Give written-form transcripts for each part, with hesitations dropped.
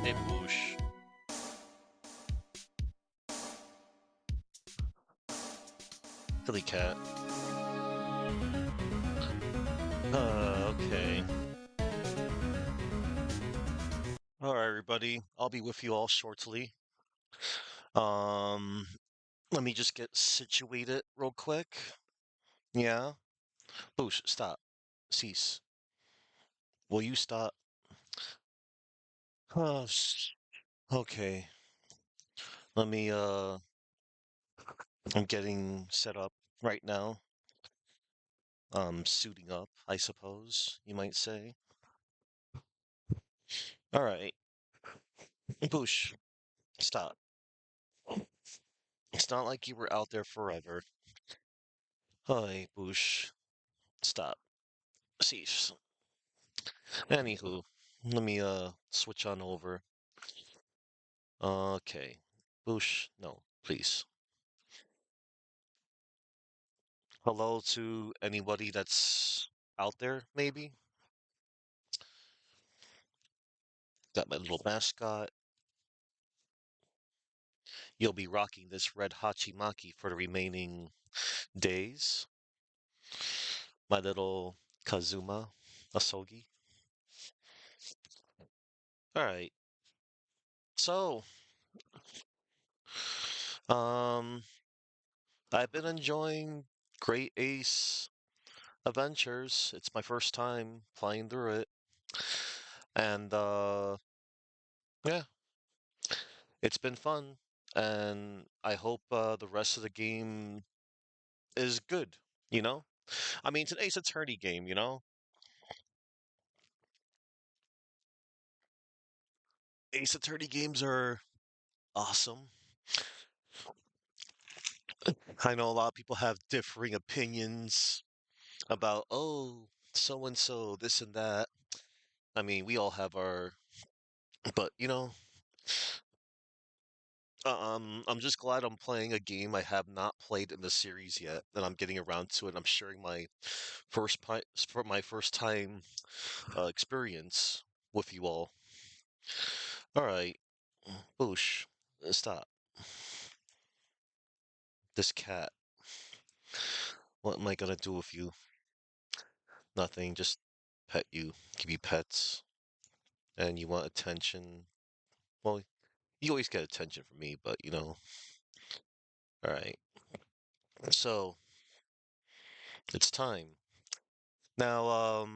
Hey, Boosh. Silly cat. Okay. All right, everybody. I'll be with you all shortly. Um, Let me just get situated real quick. Yeah. Boosh, stop. Cease. Will you stop? Oh, okay. Let me, I'm getting set up right now. Suiting up, I suppose you might say. All right. Boosh, stop. It's not like you were out there forever. Hi, Boosh. Stop. Cease. Anywho, let me switch on over. Okay. Boosh, no, please. Hello to anybody that's out there, maybe. Got my little mascot. You'll be rocking this red Hachimaki for the remaining days. My little Kazuma Asogi. All right. So, um, I've been enjoying Great Ace Adventures. It's my first time playing through it. And yeah, it's been fun. And I hope the rest of the game is good, you know? I mean, it's an Ace Attorney game, you know? Ace Attorney games are awesome. I know a lot of people have differing opinions about, oh, so and so, this and that. I mean, we all have our, but I'm just glad I'm playing a game I have not played in the series yet, and I'm getting around to it. I'm sharing my for my first time experience with you all. All right, Boosh, stop. This cat. What am I gonna do with you? Nothing. Just pet you, give you pets, and you want attention. Well, you always get attention from me, but you know. All right. So it's time now.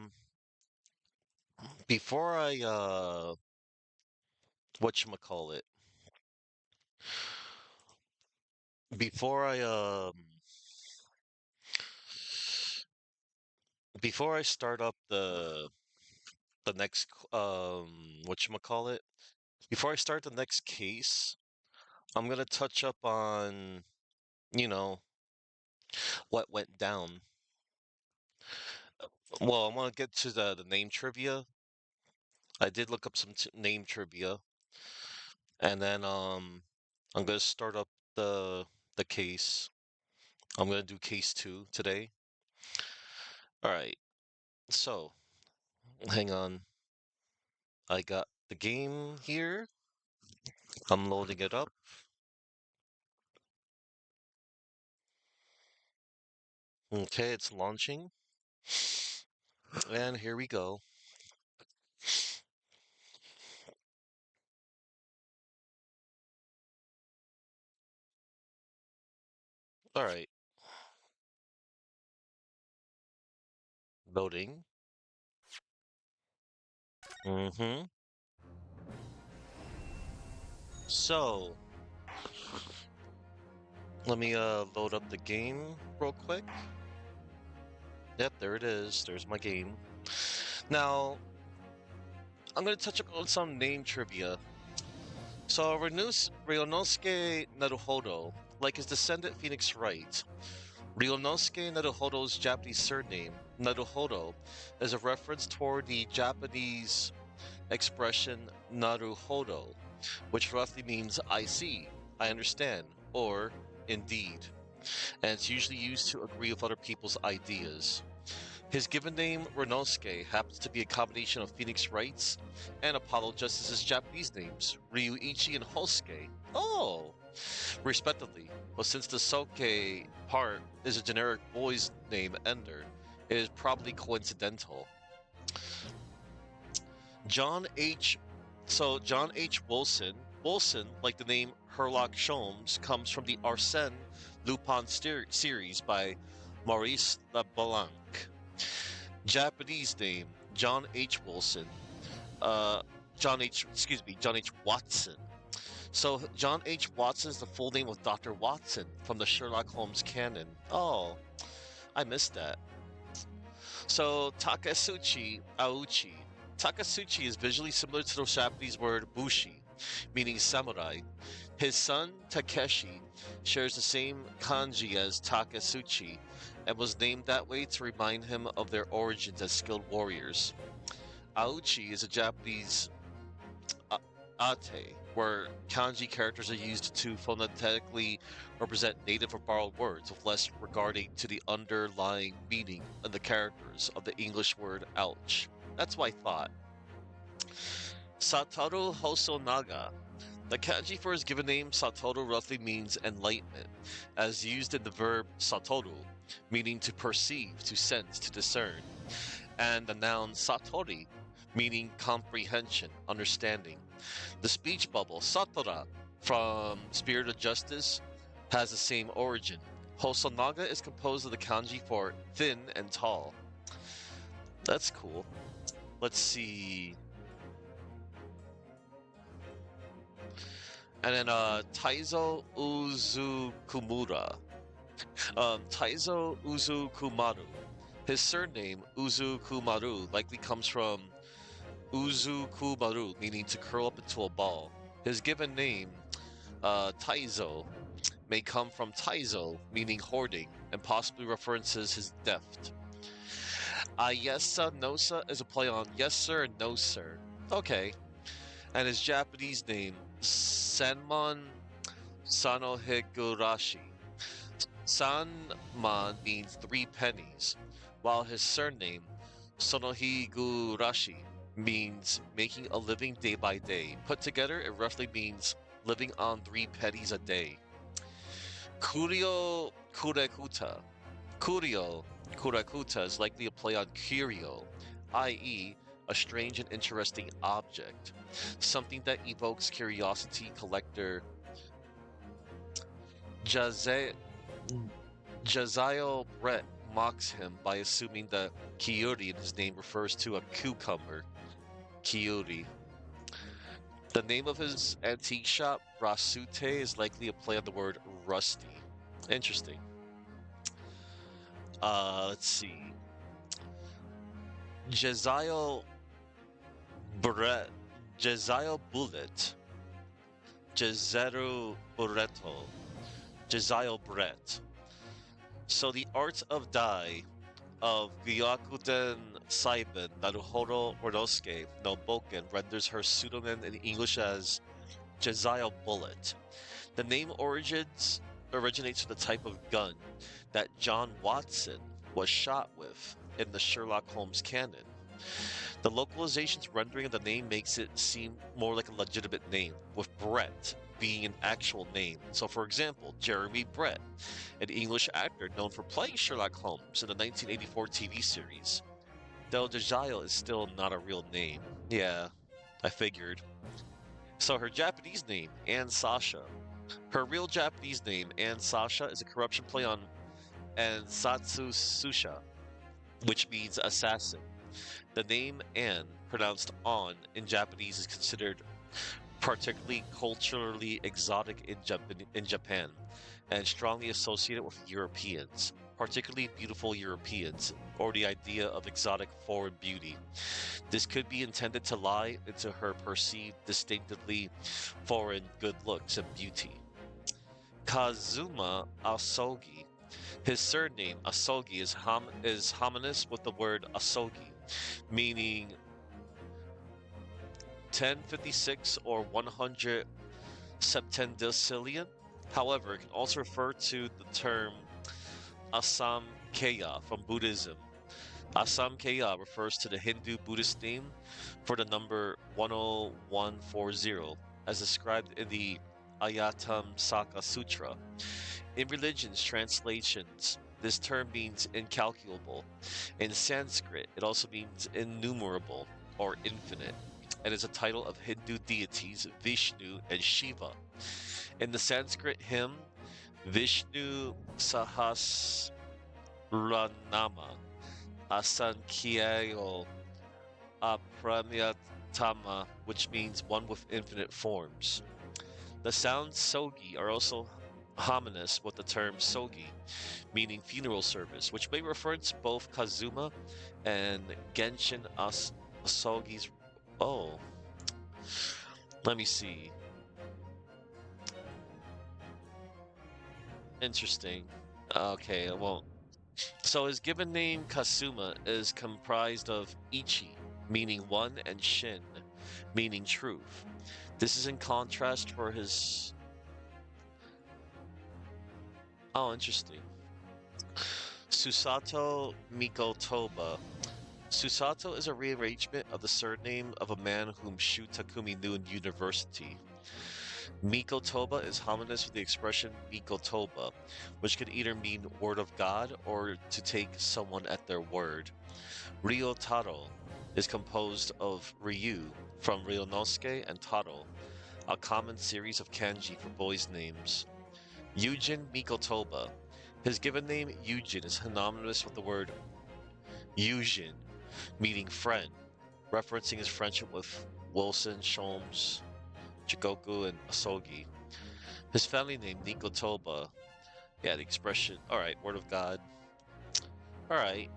Before I whatchamacallit, before I before I start up the next whatchamacallit, before I start the next case, I'm gonna touch up on, you know, what went down. Well, I want to get to the name trivia. I did look up some name trivia, and then I'm gonna start up the case. I'm gonna do case two today. All right. So, hang on. I got the game here. I'm loading it up. Okay, it's launching. And here we go. All right. Loading. Mm-hmm. So, let me load up the game real quick. Yep, there it is. There's my game. Now, I'm gonna touch up on some name trivia. So, Ryunosuke Naruhodo, like his descendant Phoenix Wright, Ryunosuke Naruhodo's Japanese surname, Naruhodo, is a reference toward the Japanese expression Naruhodo, which roughly means I see, I understand, or indeed. And it's usually used to agree with other people's ideas. His given name, Renosuke, happens to be a combination of Phoenix Wright's and Apollo Justice's Japanese names, Ryuichi and Hosuke. Oh! Respectively. But since the Soke part is a generic boy's name, Ender, it is probably coincidental. John H. John H. Wilson. Wilson, like the name Herlock Sholmes, comes from the Arsène Lupin series by Maurice Leblanc. Japanese name John H. Wilson. John H. Watson. So John H. Watson is the full name of Dr. Watson from the Sherlock Holmes canon. Oh, I missed that. So Takasuchi Auchi. Takasuchi is visually similar to the Japanese word bushi, meaning samurai. His son Takeshi shares the same kanji as Takasuchi and was named that way to remind him of their origins as skilled warriors. Auchi is a Japanese ate, where kanji characters are used to phonetically represent native or borrowed words, with less regarding to the underlying meaning of the characters of the English word ouch. That's what I thought. Satoru Hosonaga. The kanji for his given name, Satoru, roughly means enlightenment, as used in the verb satoru, meaning to perceive, to sense, to discern, and the noun satori, meaning comprehension, understanding. The speech bubble, Satora, from Spirit of Justice, has the same origin. Hosonaga is composed of the kanji for thin and tall. That's cool. Let's see. And then Taizo Uzukumura. Taizo Uzukumaru. His surname, Uzukumaru, likely comes from Uzukumaru, meaning to curl up into a ball. His given name, Taizo, may come from Taizo, meaning hoarding, and possibly references his theft. Ayesa Nosa is a play on yes sir and no sir. Okay. And his Japanese name, Sanmon Sanohigurashi. Sanmon means 3 pennies, while his surname, Sonohigurashi, means making a living day by day. Put together, it roughly means living on 3 pennies a day. Kurio Kurekuta. Kurio Kurekuta is likely a play on curio, i.e., a strange and interesting object, something that evokes curiosity. Collector Jazio Brett mocks him by assuming that Kyuri in his name refers to a cucumber. Kyuri. The name of his antique shop, Rasute, is likely a play on the word rusty. Interesting. Let's see. Jazio Bullet. Jazio Bureto. Jazio Brett. So the art of dye of Gyakuten Saiben Naruhodo Renosuke no Boken renders her pseudonym in English as Jazio Bullet. The name originates from the type of gun that John Watson was shot with in the Sherlock Holmes canon. The localization's rendering of the name makes it seem more like a legitimate name, with Brett being an actual name. So for example, Jeremy Brett, an English actor known for playing Sherlock Holmes in the 1984 TV series. Del Jazio is still not a real name. Yeah, I figured. So her Japanese name, Anne Sasha. Her real Japanese name, Anne Sasha, is a corruption play on Ansatsu Susha, which means assassin. The name Anne, pronounced on in Japanese, is considered particularly culturally exotic in Japan and strongly associated with Europeans, particularly beautiful Europeans, or the idea of exotic foreign beauty. This could be intended to lie into her perceived distinctively foreign good looks and beauty. Kazuma Asogi. His surname, Asogi, is homonymous with the word asogi, meaning 1056 or 100 septendecillion. However, it can also refer to the term Asamkeya from Buddhism, Asamkeya refers to the Hindu Buddhist name for the number 10140, as described in the Ayatam Saka Sutra. In religion's translations, this term means incalculable. In Sanskrit, it also means innumerable or infinite, and is a title of Hindu deities Vishnu and Shiva. In the Sanskrit hymn, Vishnu Sahasranama Asankyayo Apramyatama, which means one with infinite forms. The sounds sogi are also homonymous with the term sogi, meaning funeral service, which may reference both Kazuma and Genshin Asogi's. Oh, let me see. Interesting. Okay, I won't. So his given name Kasuma is comprised of Ichi, meaning one, and Shin, meaning truth. This is in contrast for his. Oh, interesting. Susato Mikotoba. Susato is a rearrangement of the surname of a man whom Shu Takumi knew in university. Mikotoba is homonymous with the expression Mikotoba, which could either mean word of God or to take someone at their word. Ryotaro is composed of Ryu from Ryonosuke and Taro, a common series of kanji for boys' names. Yujin Mikotoba. His given name Yujin is synonymous with the word Yujin, meaning friend, referencing his friendship with Wilson, Sholmes, Jigoku, and Asogi. His family name Nikotoba. Yeah, the expression. Alright, word of God. Alright.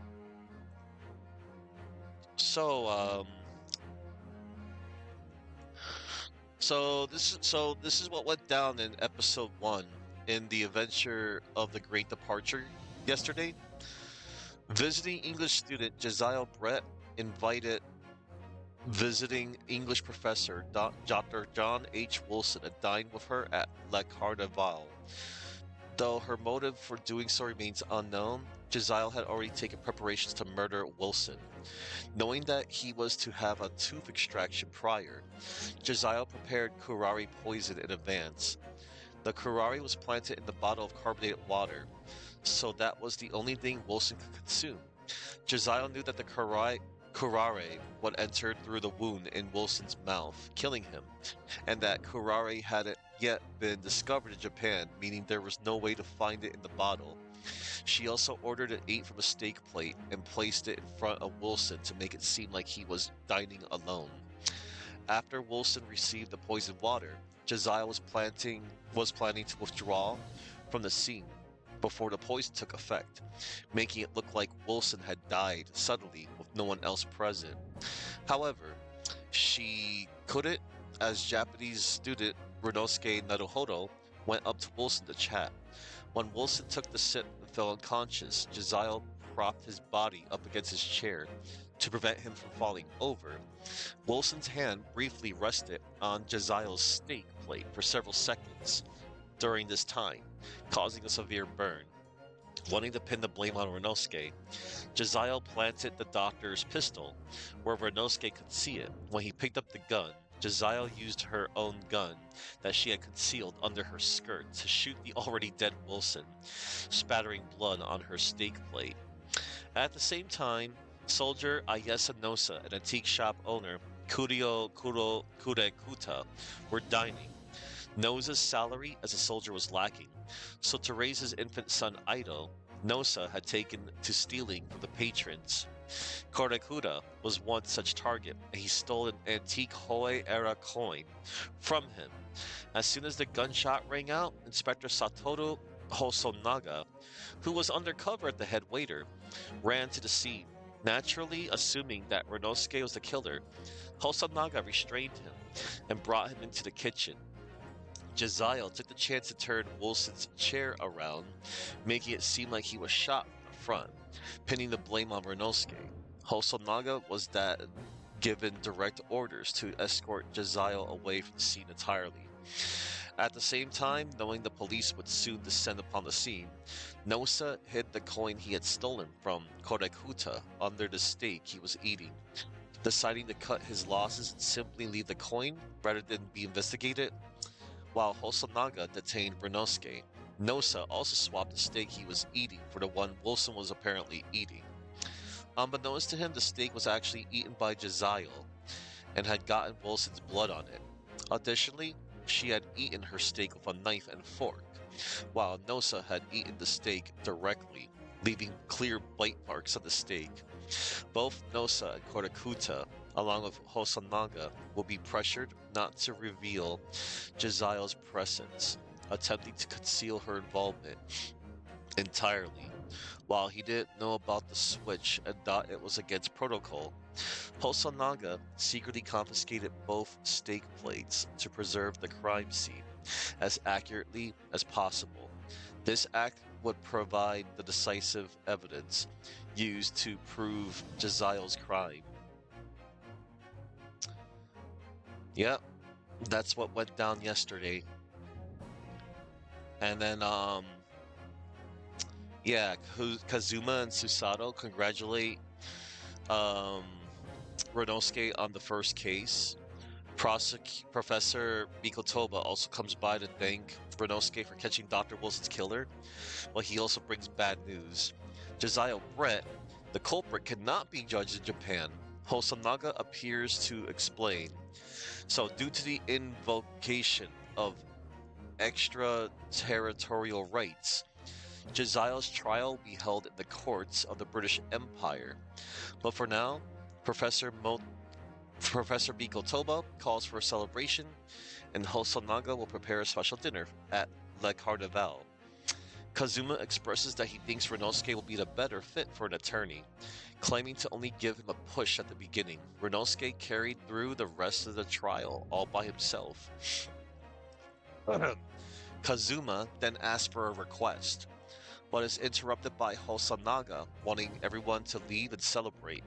So, this is what went down in episode 1 in the adventure of the Great Departure yesterday. Visiting English student Josiah Brett invited visiting English professor Dr. John H. Wilson to dine with her at Le Carnaval. Though her motive for doing so remains unknown, Josiah had already taken preparations to murder Wilson. Knowing that he was to have a tooth extraction prior, Josiah prepared curare poison in advance. The curare was planted in the bottle of carbonated water, so that was the only thing Wilson could consume. Josiah knew that the curare would enter through the wound in Wilson's mouth, killing him, and that curare hadn't yet been discovered in Japan, meaning there was no way to find it in the bottle. She also ordered it ate from a steak plate and placed it in front of Wilson to make it seem like he was dining alone. After Wilson received the poisoned water, Josiah was planning to withdraw from the scene before the poison took effect, making it look like Wilson had died suddenly with no one else present. However, she couldn't, as Japanese student Renosuke Naruhodo went up to Wilson to chat. When Wilson took the sip and fell unconscious, Josiah propped his body up against his chair to prevent him from falling over. Wilson's hand briefly rested on Josiah's steak plate for several seconds during this time, causing a severe burn. Wanting to pin the blame on Renosuke, Josiah planted the doctor's pistol where Renosuke could see it. When he picked up the gun, Josiah used her own gun that she had concealed under her skirt to shoot the already dead Wilson, spattering blood on her steak plate. At the same time, soldier Ayesa Nosa and antique shop owner Kurio Kurekuta were dining. Nosa's salary as a soldier was lacking, so to raise his infant son Ido, Nosa had taken to stealing from the patrons. Korekuda was one such target, and he stole an antique Hoei-era coin from him. As soon as the gunshot rang out, Inspector Satoru Hosonaga, who was undercover at the head waiter, ran to the scene. Naturally, assuming that Renosuke was the killer, Hosonaga restrained him and brought him into the kitchen. Josiah took the chance to turn Wilson's chair around, making it seem like he was shot from the front, pinning the blame on Renosuke. Hosonaga was that given direct orders to escort Josiah away from the scene entirely. At the same time, knowing the police would soon descend upon the scene, Nosa hid the coin he had stolen from Korekuta under the steak he was eating, deciding to cut his losses and simply leave the coin rather than be investigated. While Hosonaga detained Renosuke, Nosa also swapped the steak he was eating for the one Wilson was apparently eating. Unbeknownst to him, the steak was actually eaten by Jezzail and had gotten Wilson's blood on it. Additionally, she had eaten her steak with a knife and fork, while Nosa had eaten the steak directly, leaving clear bite marks on the steak. Both Nosa and Korekuta, along with Hosonaga, will be pressured not to reveal Jezzail's presence, attempting to conceal her involvement entirely. While he didn't know about the switch and thought it was against protocol, Hosonaga secretly confiscated both steak plates to preserve the crime scene as accurately as possible. This act would provide the decisive evidence used to prove Jezzail's crime. Yep, that's what went down yesterday. And then, yeah, Kazuma and Susato congratulate um, Renosuke on the first case. Professor Mikotoba also comes by to thank Renosuke for catching Dr. Wilson's killer, but he also brings bad news. Jezzail Brett, the culprit, cannot be judged in Japan. Hosonaga appears to explain. So, due to the invocation of extraterritorial rights, Jezzail's trial will be held in the courts of the British Empire. But for now, Professor Mikotoba calls for a celebration, and Hosonaga will prepare a special dinner at Le Carnival. Kazuma expresses that he thinks Renosuke will be the better fit for an attorney, claiming to only give him a push at the beginning. Renosuke carried through the rest of the trial all by himself. Kazuma then asks for a request, but is interrupted by Hosonaga wanting everyone to leave and celebrate.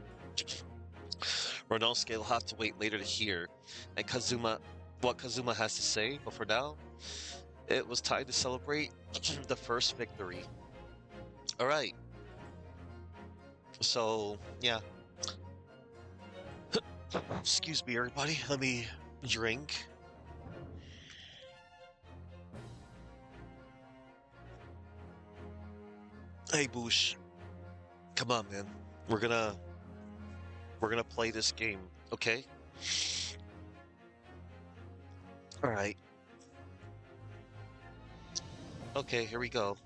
Renosuke will have to wait later to hear and what Kazuma has to say, but for now, it was time to celebrate the first victory. Alright. So, yeah. Excuse me, everybody. Let me drink. Hey, Boosh. Come on, man. We're gonna play this game, okay? Alright. Okay, here we go.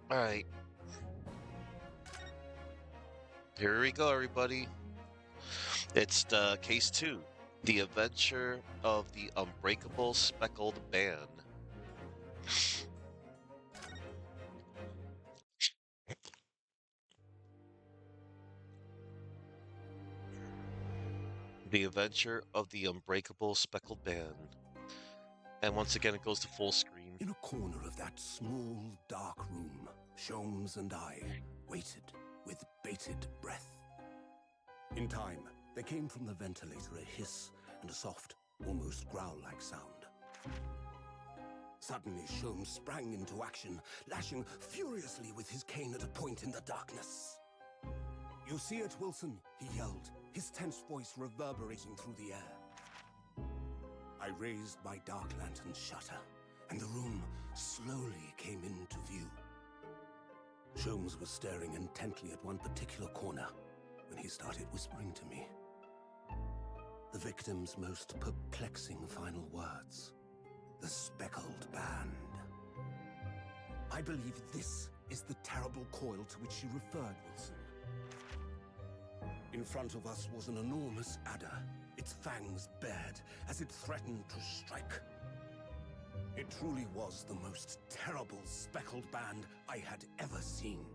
Alright. Here we go, everybody. It's the case 2. The Adventure of the Unbreakable Speckled Band. The Adventure of the Unbreakable Speckled Band. And once again, it goes to full screen. In a corner of that small, dark room, Sholmes and I waited with bated breath. In time, there came from the ventilator a hiss and a soft, almost growl-like sound. Suddenly, Sholmes sprang into action, lashing furiously with his cane at a point in the darkness. "You see it, Wilson?" he yelled, his tense voice reverberating through the air. I raised my dark lantern's shutter, and the room slowly came into view. Sholmes was staring intently at one particular corner when he started whispering to me. The victim's most perplexing final words. The Speckled Band. I believe this is the terrible coil to which she referred, Wilson. In front of us was an enormous adder, its fangs bared as it threatened to strike. It truly was the most terrible speckled band I had ever seen.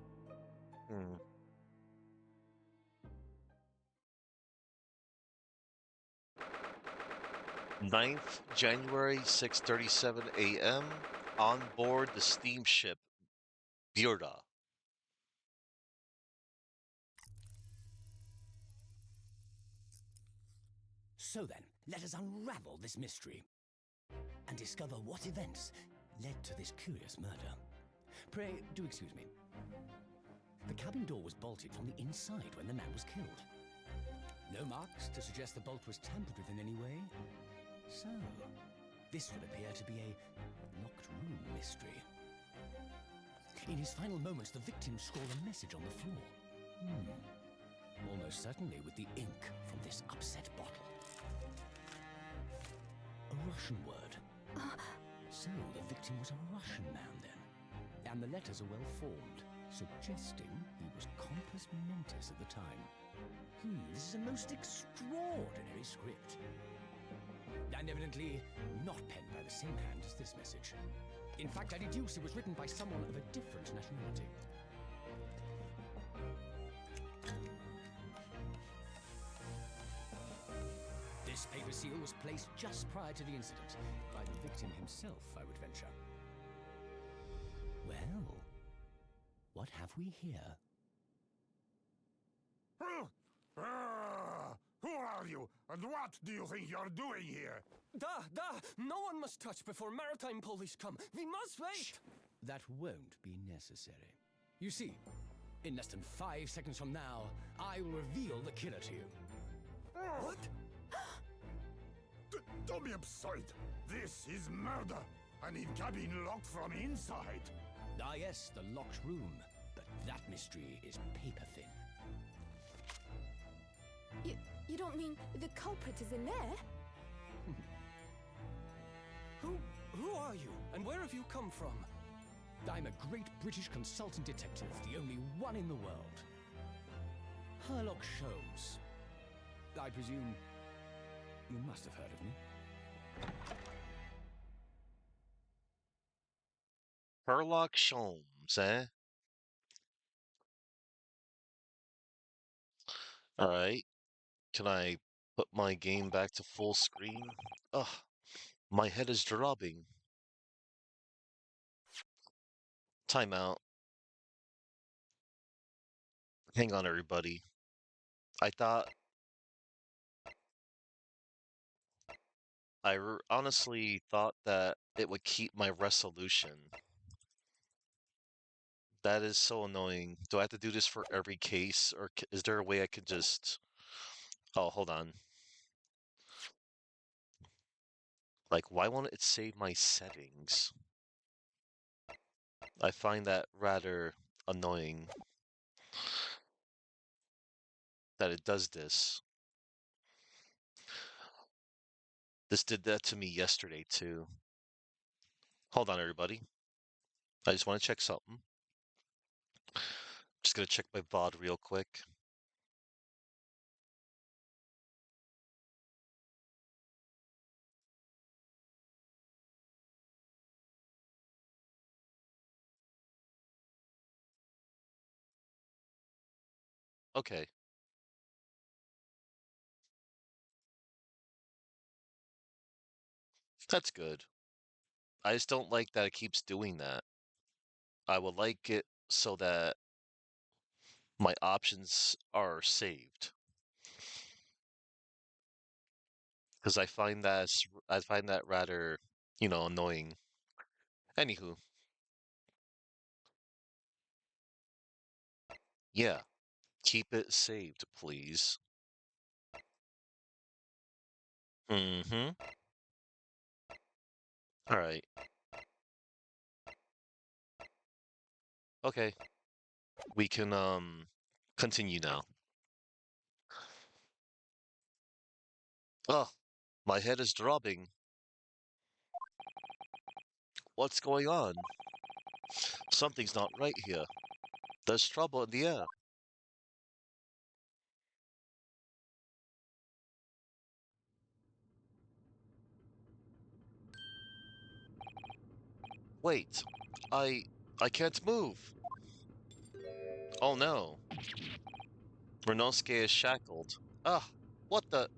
9th January, 6:37 a.m. on board the steamship Bjorda. So then, let us unravel this mystery and discover what events led to this curious murder. Pray, do excuse me. The cabin door was bolted from the inside when the man was killed. No marks to suggest the bolt was tampered with in any way. So, this would appear to be a locked room mystery. In his final moments, the victim scrawled a message on the floor. Almost certainly with the ink from this upset bottle. A Russian word. So the victim was a Russian man then. And the letters are well formed, suggesting he was compos mentis at the time. This is a most extraordinary script. And evidently not penned by the same hand as this message. In fact, I deduce it was written by someone of a different nationality. This paper seal was placed just prior to the incident, by the victim himself, I would venture. Well, what have we here? Who are you, and what do you think you're doing here? No one must touch before maritime police come. We must wait! Shh. That won't be necessary. You see, in less than 5 seconds from now, I will reveal the killer to you. What? Don't be absurd. This is murder. And in cabin locked from inside. Ah yes, the locked room. But that mystery is paper thin. You don't mean the culprit is in there? Who are you, and where have you come from? I'm a great British consultant detective, the only one in the world. Sherlock Holmes. I presume you must have heard of me. Sherlock Holmes, eh? Alright. Can I put my game back to full screen? Ugh, my head is dropping. Timeout. Hang on, everybody. I honestly thought that it would keep my resolution. That is so annoying. Do I have to do this for every case, or is there a way I could just... Oh, hold on. Like, why won't it save my settings? I find that rather annoying that it does this. This did that to me yesterday, too. Hold on, everybody. I just want to check something. Just gonna check my VOD real quick. Okay. That's good. I just don't like that it keeps doing that. I would like it so that my options are saved. Because I find that rather, annoying. Anywho. Yeah. Keep it saved, please. Mm-hmm. Alright. Okay. We can, continue now. Ugh, my head is dropping. What's going on? Something's not right here. There's trouble in the air. Wait, I can't move. Oh no. Renosuke is shackled. Ah, what the?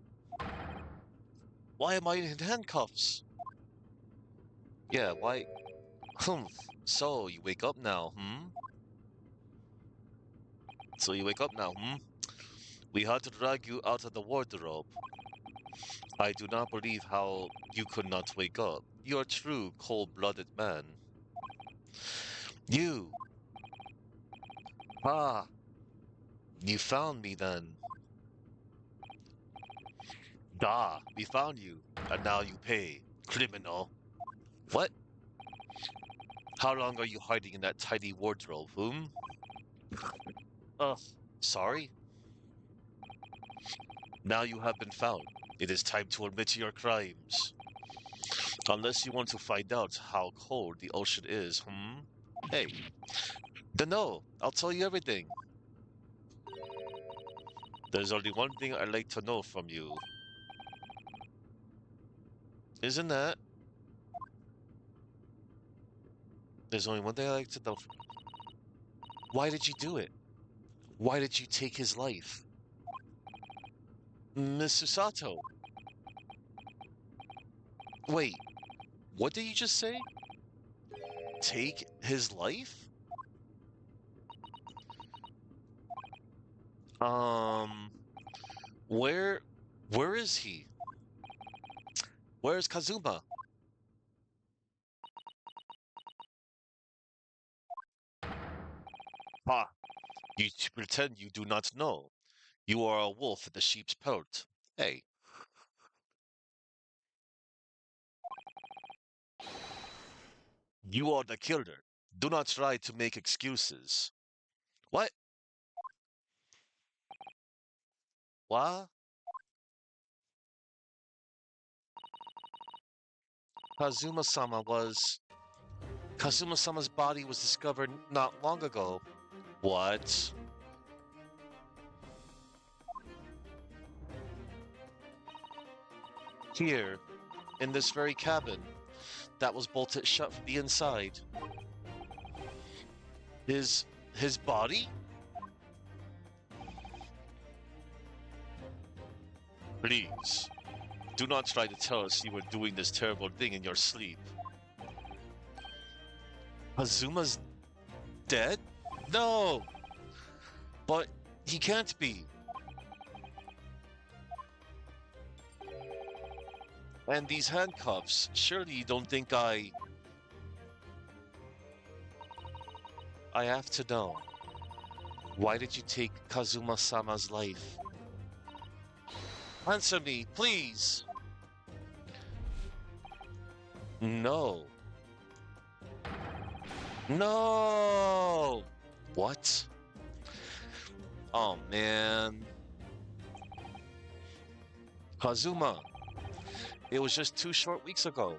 Why am I in handcuffs? Yeah, why? So you wake up now, So you wake up now, We had to drag you out of the wardrobe. I do not believe how you could not wake up. You are a true cold-blooded man. You! Ah! You found me then. Da! We found you. And now you pay. Criminal. What? How long are you hiding in that tiny wardrobe, whom? Sorry? Now you have been found. It is time to admit to your crimes. Unless you want to find out how cold the ocean is, Hey, then no, I'll tell you everything. There's only one thing I'd like to know from you. Isn't that? There's only one thing I'd like to know. Why did you do it? Why did you take his life? Miss Susato. Wait, what did you just say? Take his life? Where is he? Where's Kazuma? Ha! You pretend you do not know. You are a wolf in the sheep's pelt. Hey. You are the killer. Do not try to make excuses. What? What? Kazuma-sama was... Kazuma-sama's body was discovered not long ago. What? Here, in this very cabin, that was bolted shut from the inside. His body? Please, do not try to tell us you were doing this terrible thing in your sleep. Kazuma's dead? No! But he can't be. And these handcuffs, surely you don't think I have to know. Why did you take Kazuma-sama's life? Answer me, please! No. No! What? Oh, man. Kazuma. It was just 2 short weeks ago.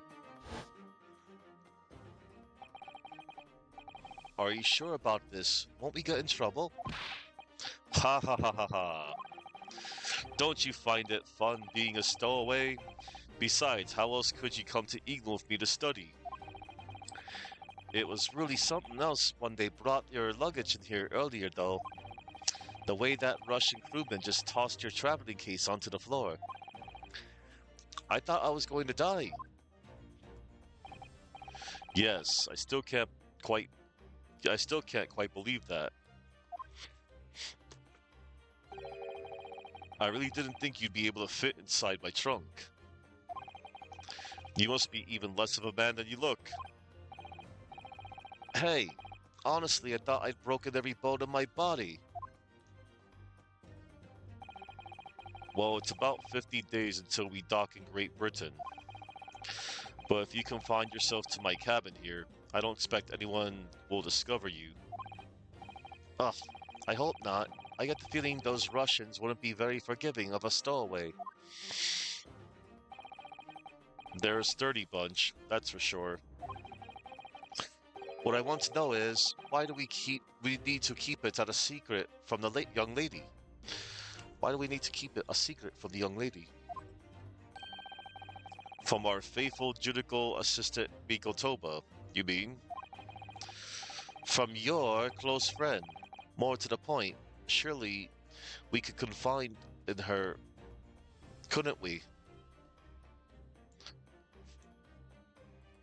Are you sure about this? Won't we get in trouble? Ha ha ha ha ha. Don't you find it fun being a stowaway? Besides, how else could you come to Eagle with me to study? It was really something else when they brought your luggage in here earlier, though. The way that Russian crewman just tossed your traveling case onto the floor. I thought I was going to die. Yes, I still can't quite believe that. I really didn't think you'd be able to fit inside my trunk. You must be even less of a man than you look. Hey, honestly, I thought I'd broken every bone in my body. Well, it's about 50 days until we dock in Great Britain. But if you confine yourself to my cabin here, I don't expect anyone will discover you. Ugh, I hope not. I get the feeling those Russians wouldn't be very forgiving of a stowaway. They're a sturdy bunch, that's for sure. What I want to know is, why do we need to keep it at a secret from the young lady? Why do we need to keep it a secret from the young lady? From our faithful judicial assistant Mikotoba, you mean? From your close friend. More to the point, surely we could confide in her, couldn't we?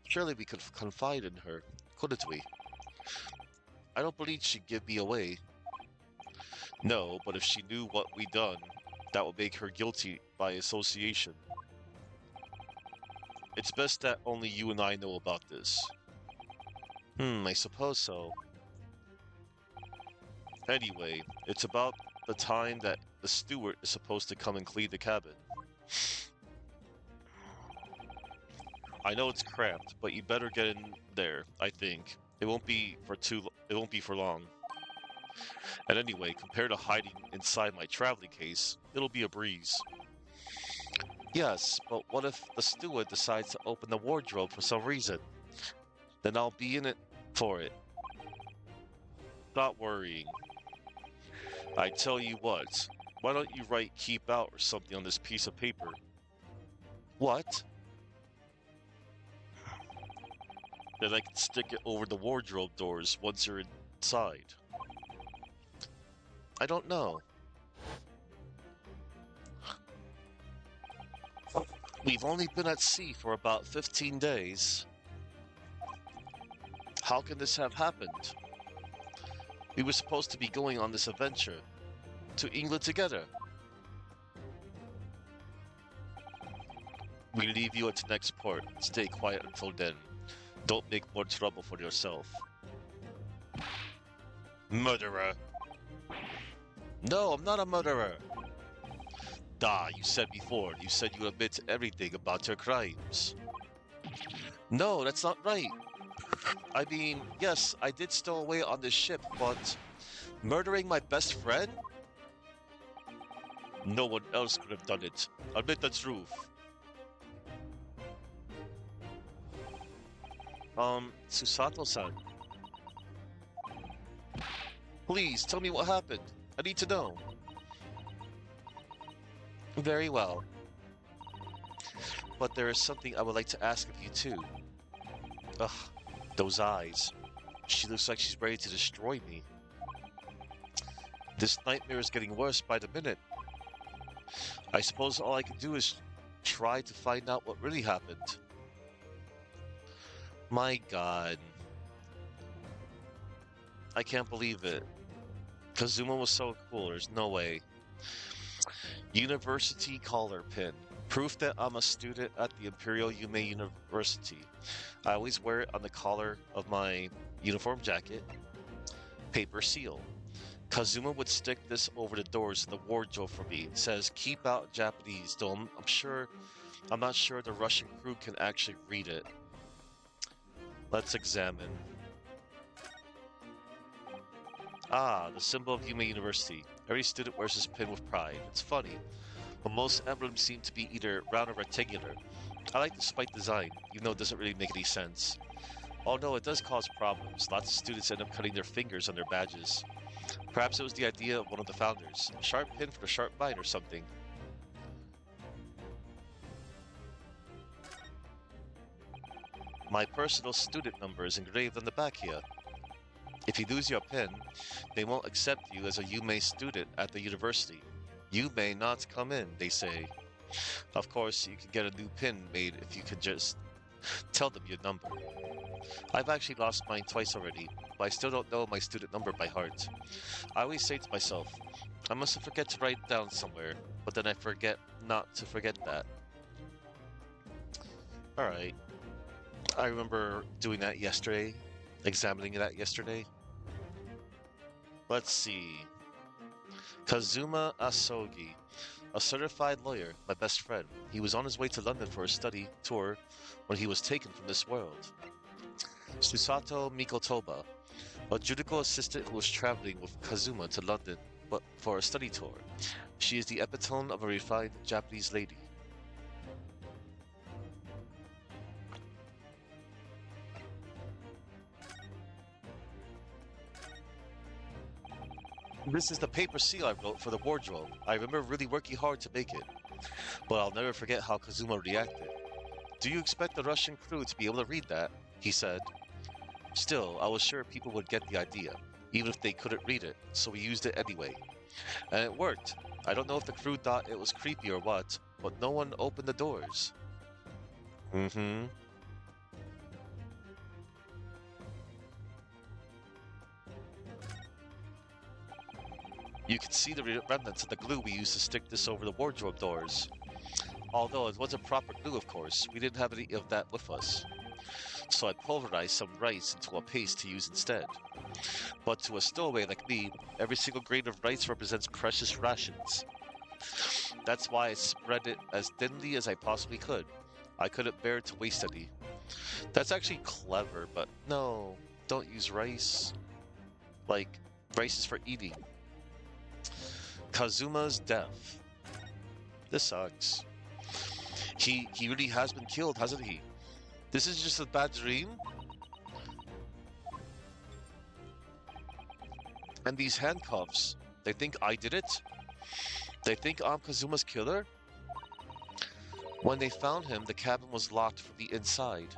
Surely we could confide in her, couldn't we? I don't believe she'd give me away. No, but if she knew what we done, that would make her guilty by association. It's best that only you and I know about this. I suppose so. Anyway, it's about the time that the steward is supposed to come and clean the cabin. I know it's cramped, but you better get in there, I think. It won't be for long. And anyway, compared to hiding inside my traveling case, it'll be a breeze. Yes, but what if the steward decides to open the wardrobe for some reason? Then I'll be in it for it. Not worrying. I tell you what, why don't you write keep out or something on this piece of paper? What? Then I can stick it over the wardrobe doors once you're inside. I don't know. We've only been at sea for about 15 days. How can this have happened? We were supposed to be going on this adventure to England together. We leave you at the next port. Stay quiet until then. Don't make more trouble for yourself. Murderer! No, I'm not a murderer! You said before. You said you admit to everything about your crimes. No, that's not right. I mean, yes, I did stow away on this ship, but murdering my best friend? No one else could have done it. Admit the truth. Susato-san. Please, tell me what happened. I need to know. Very well. But there is something I would like to ask of you too. Ugh, those eyes. She looks like she's ready to destroy me. This nightmare is getting worse by the minute. I suppose all I can do is try to find out what really happened. My God. I can't believe it. Kazuma was so cool, there's no way. University collar pin. Proof that I'm a student at the Imperial Yume University. I always wear it on the collar of my uniform jacket. Paper seal. Kazuma would stick this over the doors in the wardrobe for me. It says, keep out Japanese, though I'm not sure the Russian crew can actually read it. Let's examine. Ah, the symbol of Yume University. Every student wears this pin with pride. It's funny, but most emblems seem to be either round or rectangular. I like the spike design, even though it doesn't really make any sense. Although it does cause problems, lots of students end up cutting their fingers on their badges. Perhaps it was the idea of one of the founders. A sharp pin for a sharp mind or something. My personal student number is engraved on the back here. If you lose your pin, they won't accept you as a Yume student at the university. You may not come in, they say. Of course, you can get a new pin made if you could just tell them your number. I've actually lost mine twice already, but I still don't know my student number by heart. I always say to myself, I must forget to write it down somewhere, but then I forget not to forget that. Alright. I remember doing that yesterday, examining that yesterday. Let's see. Kazuma Asogi, a certified lawyer, my best friend. He was on his way to London for a study tour when he was taken from this world. Susato Mikotoba, a judicial assistant who was traveling with Kazuma to London but for a study tour. She is the epitome of a refined Japanese lady. This is the paper seal I wrote for the wardrobe. I remember really working hard to make it, but I'll never forget how Kazuma reacted. Do you expect the Russian crew to be able to read that? He said. Still, I was sure people would get the idea, even if they couldn't read it, so we used it anyway. And it worked. I don't know if the crew thought it was creepy or what, but no one opened the doors. Mm-hmm. You can see the remnants of the glue we used to stick this over the wardrobe doors. Although it wasn't proper glue, of course, we didn't have any of that with us. So I pulverized some rice into a paste to use instead. But to a stowaway like me, every single grain of rice represents precious rations. That's why I spread it as thinly as I possibly could. I couldn't bear to waste any. That's actually clever, but no, don't use rice. Like, rice is for eating. Kazuma's death. This sucks. He really has been killed, hasn't he? This is just a bad dream? And these handcuffs, they think I did it? They think I'm Kazuma's killer? When they found him, the cabin was locked from the inside.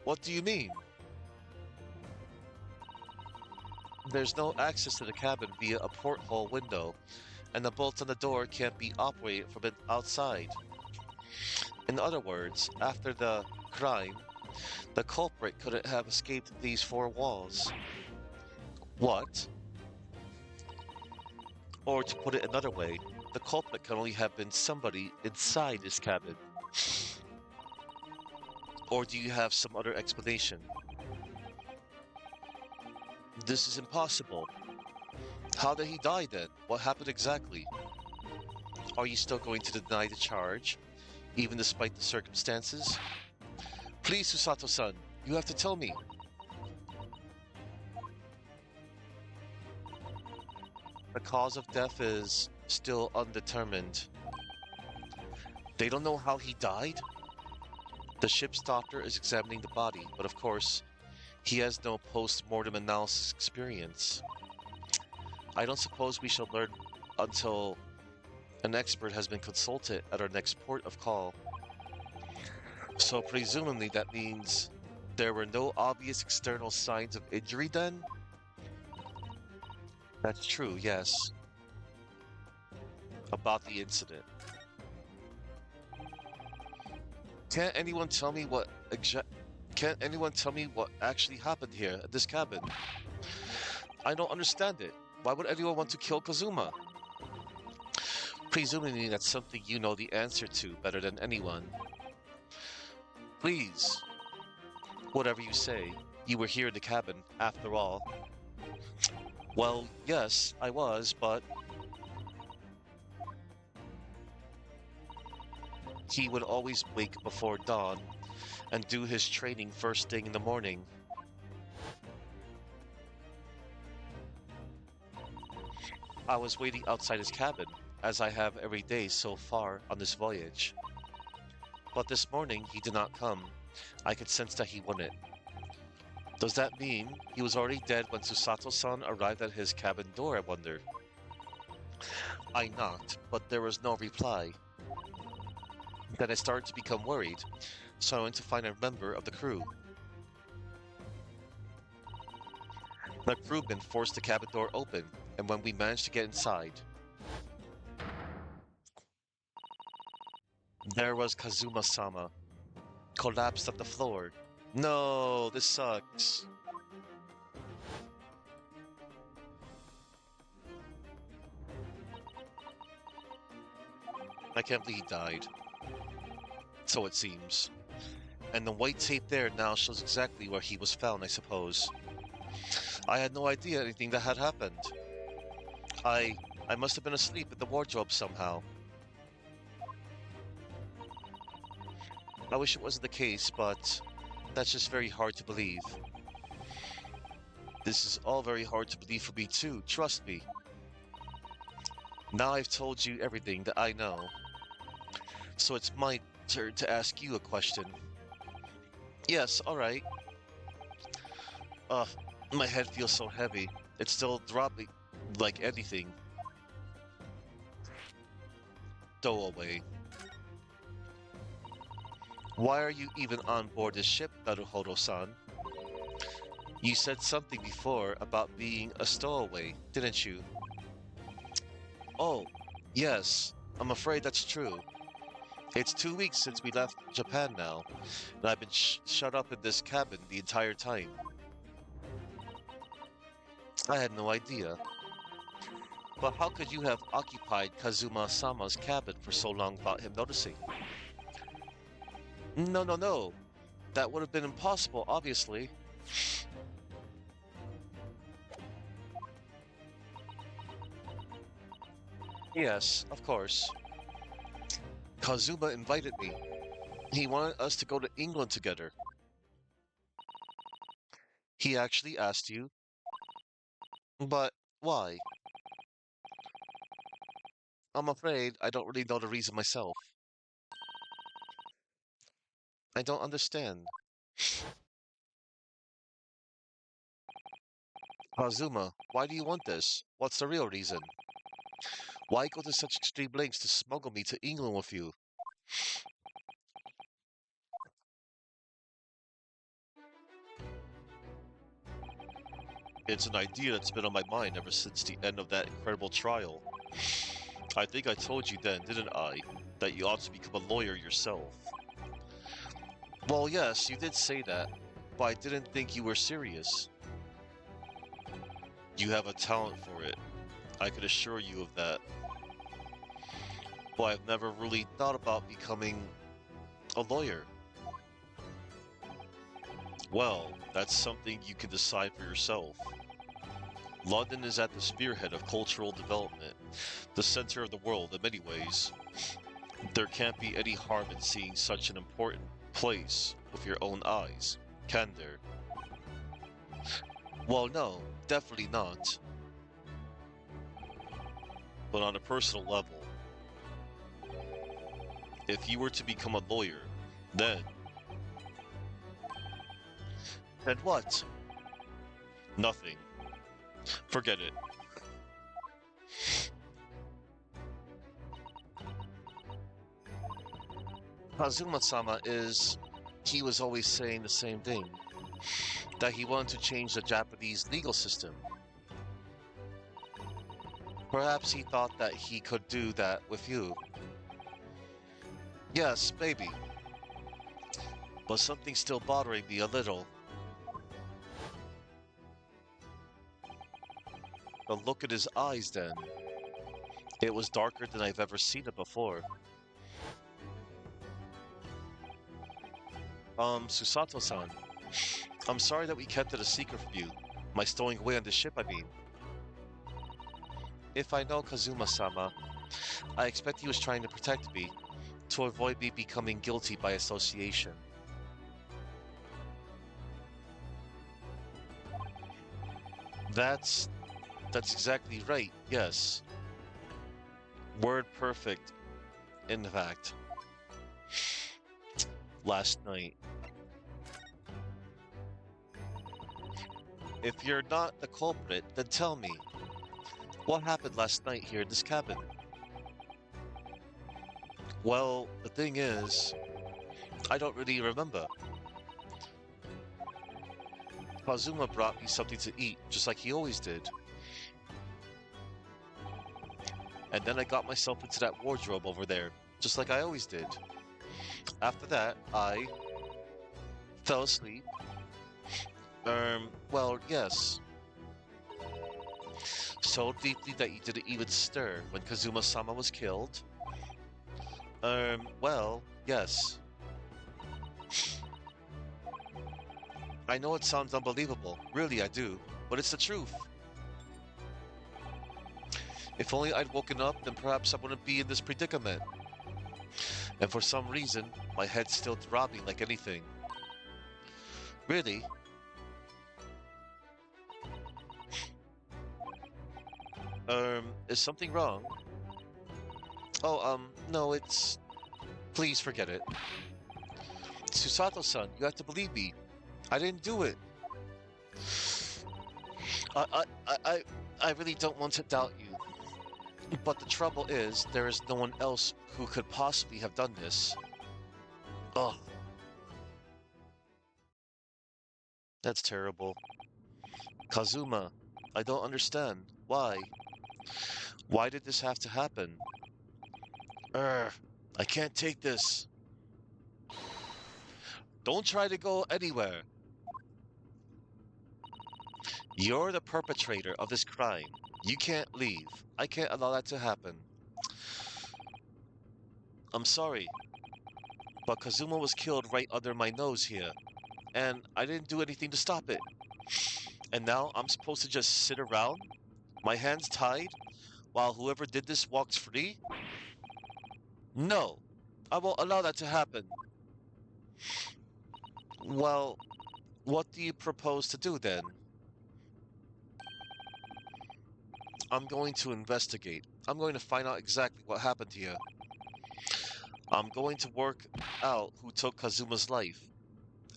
What do you mean? There's no access to the cabin via a porthole window, and the bolts on the door can't be operated from outside. In other words, after the crime, the culprit couldn't have escaped these four walls. What? Or to put it another way, the culprit can only have been somebody inside this cabin. Or do you have some other explanation? This is impossible. How did he die then? What happened exactly? Are you still going to deny the charge, even despite the circumstances? Please, Susato-san, you have to tell me. The cause of death is still undetermined. They don't know how he died? The ship's doctor is examining the body, but of course, he has no post-mortem analysis experience. I don't suppose we shall learn until an expert has been consulted at our next port of call. So presumably that means there were no obvious external signs of injury then? That's true, yes. About the incident. Can't anyone tell me what actually happened here at this cabin? I don't understand it. Why would anyone want to kill Kazuma? Presumably that's something you know the answer to better than anyone. Please. Whatever you say, you were here in the cabin, after all. Well, yes, I was, but... He would always wake before dawn and do his training first thing in the morning. I was waiting outside his cabin, as I have every day so far on this voyage. But this morning, he did not come. I could sense that he wouldn't. Does that mean he was already dead when Susato-san arrived at his cabin door, I wonder? I knocked, but there was no reply. Then I started to become worried, so I went to find a member of the crew. The crewman forced the cabin door open, and when we managed to get inside, there was Kazuma-sama, collapsed on the floor. No, this sucks. I can't believe he died. So it seems. And the white tape there now shows exactly where he was found, I suppose. I had no idea anything that had happened. I must have been asleep in the wardrobe somehow. I wish it wasn't the case, but that's just very hard to believe. This is all very hard to believe for me too, trust me. Now I've told you everything that I know. So it's my turn to ask you a question. Yes, alright. My head feels so heavy. It's still throbbing like anything. Go away. Why are you even on board this ship, Naruhodo-san? You said something before about being a stowaway, didn't you? Oh, yes. I'm afraid that's true. It's 2 weeks since we left Japan now, and I've been shut up in this cabin the entire time. I had no idea. But how could you have occupied Kazuma-sama's cabin for so long without him noticing? No, no, no. That would have been impossible, obviously. Yes, of course. Kazuma invited me. He wanted us to go to England together. He actually asked you? But why? I'm afraid I don't really know the reason myself. I don't understand. Kazuma, why do you want this? What's the real reason? Why go to such extreme lengths to smuggle me to England with you? It's an idea that's been on my mind ever since the end of that incredible trial. I think I told you then, didn't I, that you ought to become a lawyer yourself. Well, yes, you did say that, but I didn't think you were serious. You have a talent for it. I could assure you of that. But I've never really thought about becoming a lawyer. Well, that's something you can decide for yourself. London is at the spearhead of cultural development, the center of the world in many ways. There can't be any harm in seeing such an important place with your own eyes, can there? Well, no, definitely not. But on a personal level, if you were to become a lawyer, then what? Nothing. Forget it. Kazuma-sama he was always saying the same thing, that he wanted to change the Japanese legal system. Perhaps he thought that he could do that with you. Yes, maybe. But something's still bothering me a little. The look in his eyes then. It was darker than I've ever seen it before. Susato-san. I'm sorry that we kept it a secret from you. My stowing away on the ship, I mean. If I know Kazuma-sama, I expect he was trying to protect me, to avoid me becoming guilty by association. That's exactly right, yes. Word perfect, in fact. Last night. If you're not the culprit, then tell me. What happened last night here in this cabin? Well, the thing is, I don't really remember. Kazuma brought me something to eat, just like he always did. And then I got myself into that wardrobe over there, just like I always did. After that, I fell asleep. Well, yes. So deeply that you didn't even stir when Kazuma-sama was killed? Well, yes. I know it sounds unbelievable, really I do, but it's the truth. If only I'd woken up, then perhaps I wouldn't be in this predicament. And for some reason, my head's still throbbing like anything. Really? Is something wrong? Oh, no, it's... Please forget it. Susato-san, you have to believe me. I didn't do it. I really don't want to doubt you. But the trouble is, there is no one else who could possibly have done this. Ugh. That's terrible. Kazuma, I don't understand. Why? Why did this have to happen? I can't take this. Don't try to go anywhere. You're the perpetrator of this crime. You can't leave. I can't allow that to happen. I'm sorry, but Kazuma was killed right under my nose here, and I didn't do anything to stop it. And now I'm supposed to just sit around, my hands tied, while whoever did this walks free? No, I won't allow that to happen. Well, what do you propose to do then? I'm going to investigate. I'm going to find out exactly what happened here. I'm going to work out who took Kazuma's life,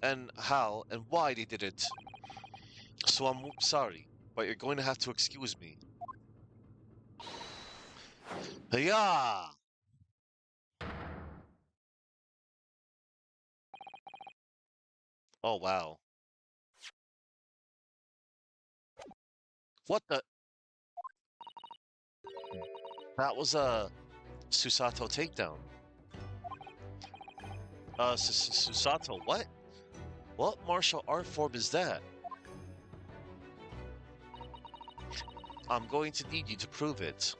and how and why they did it. So I'm sorry, but you're going to have to excuse me. Yeah. Oh wow. What the? That was a Susato takedown. Susato, what? What martial art form is that? I'm going to need you to prove it.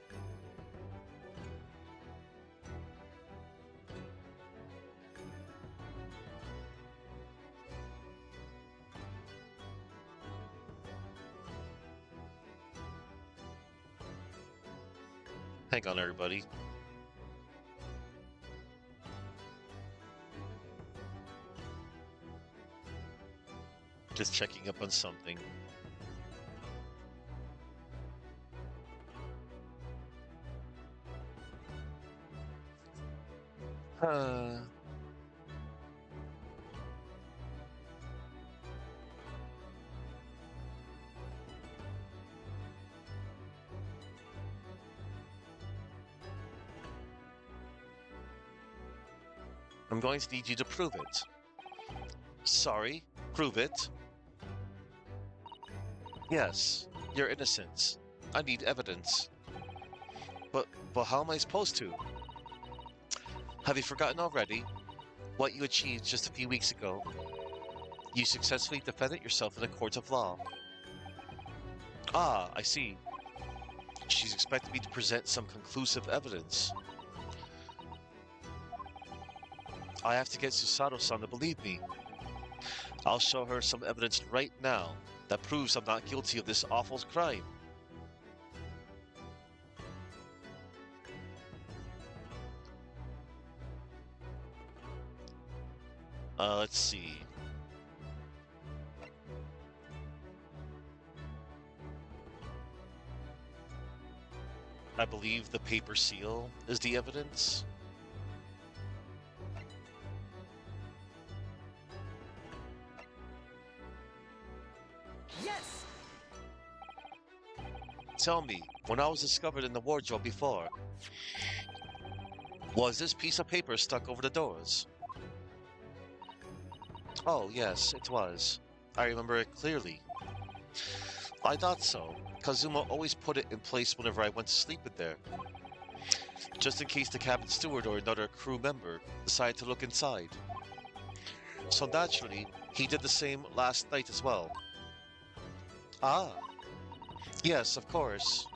Hang on, everybody. Just checking up on something. Uh, I'm going to need you to prove it. Sorry, prove it. Yes, your innocence. I need evidence. But how am I supposed to? Have you forgotten already what you achieved just a few weeks ago? You successfully defended yourself in a court of law. Ah, I see. She's expecting me to present some conclusive evidence. I have to get Susato-san to believe me. I'll show her some evidence right now that proves I'm not guilty of this awful crime. Let's see. I believe the paper seal is the evidence. Yes! Tell me, when I was discovered in the wardrobe before, was this piece of paper stuck over the doors? Oh, yes, it was. I remember it clearly. I thought so. Kazuma always put it in place whenever I went to sleep in there. Just in case the cabin steward or another crew member decided to look inside. So naturally, he did the same last night as well. Ah, yes, of course.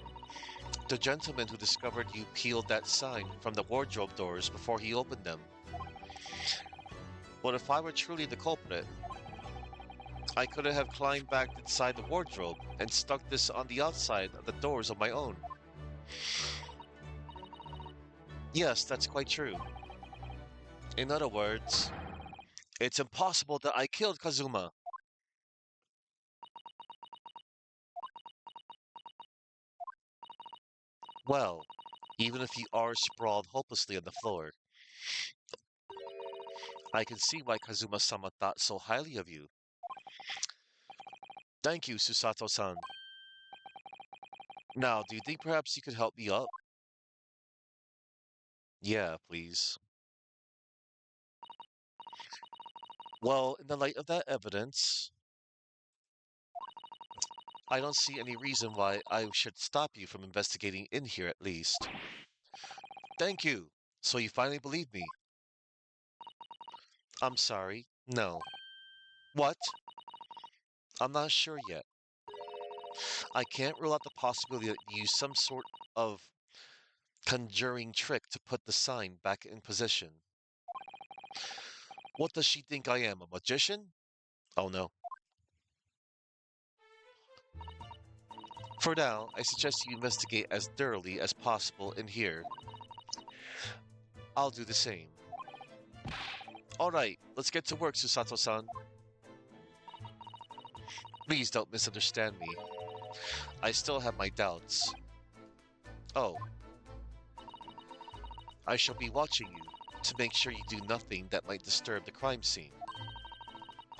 The gentleman who discovered you peeled that sign from the wardrobe doors before he opened them. But if I were truly the culprit, I could have climbed back inside the wardrobe and stuck this on the outside of the doors on my own. Yes, that's quite true. In other words, it's impossible that I killed Kazuma. Well, even if you are sprawled hopelessly on the floor, I can see why Kazuma-sama thought so highly of you. Thank you, Susato-san. Now, do you think perhaps you could help me up? Yeah, please. Well, in the light of that evidence, I don't see any reason why I should stop you from investigating in here at least. Thank you. So you finally believe me. I'm sorry. No. What? I'm not sure yet. I can't rule out the possibility that you use some sort of conjuring trick to put the sign back in position. What does she think I am, a magician? Oh no. For now, I suggest you investigate as thoroughly as possible in here. I'll do the same. Alright, let's get to work, Susato-san. Please don't misunderstand me. I still have my doubts. Oh. I shall be watching you to make sure you do nothing that might disturb the crime scene.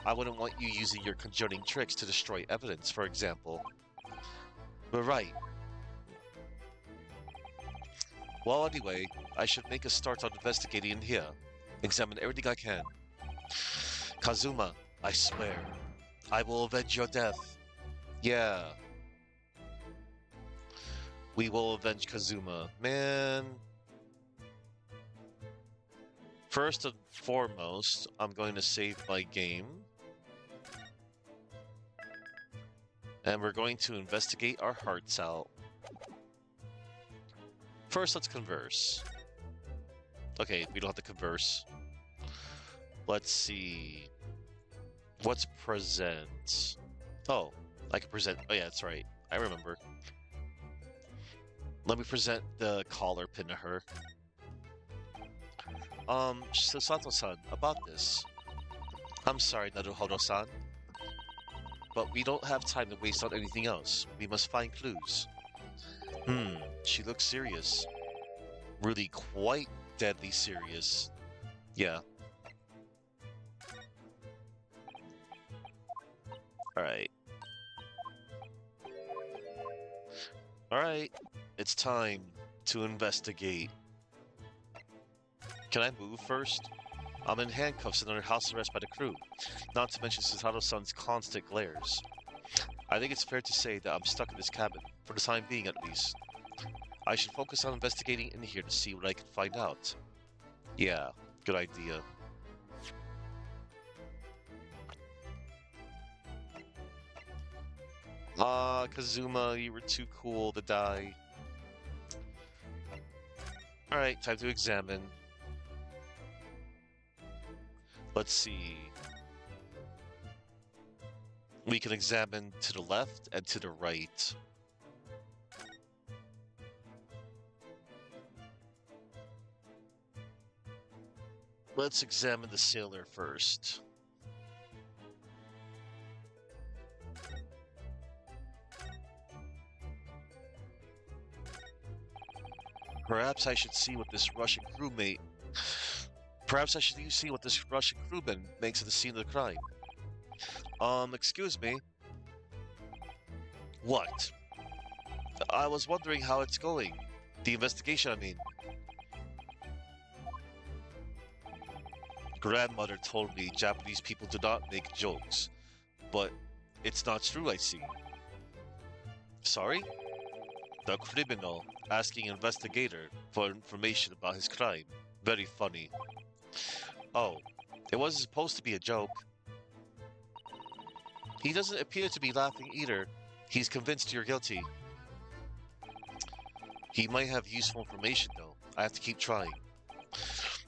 I wouldn't want you using your conjuring tricks to destroy evidence, for example. But right. Well, anyway, I should make a start on investigating in here. Examine everything I can. Kazuma, I swear, I will avenge your death. Yeah. We will avenge Kazuma. Man. First and foremost, I'm going to save my game. And we're going to investigate our hearts out. First, let's converse. Okay, we don't have to converse. Let's see. What's present? Oh, I can present. Oh, yeah, that's right. I remember. Let me present the collar pin to her. Susato-san, about this. I'm sorry, Naruhodo-san. But we don't have time to waste on anything else. We must find clues. She looks serious. Really quite deadly serious. Yeah. Alright. Alright. It's time to investigate. Can I move first? I'm in handcuffs and under house arrest by the crew, not to mention Susato-san's constant glares. I think it's fair to say that I'm stuck in this cabin, for the time being at least. I should focus on investigating in here to see what I can find out. Yeah, good idea. Ah, Kazuma, you were too cool to die. Alright, time to examine. Let's see. We can examine to the left and to the right. Let's examine the sailor first. Perhaps I should see what this Russian crewmate... Perhaps I should see what this Russian crewman makes of the scene of the crime. Excuse me? What? I was wondering how it's going. The investigation, I mean. Grandmother told me Japanese people do not make jokes. But it's not true, I see. Sorry? The criminal asking investigator for information about his crime. Very funny. Oh, it wasn't supposed to be a joke. He doesn't appear to be laughing either. He's convinced you're guilty. He might have useful information though. I have to keep trying.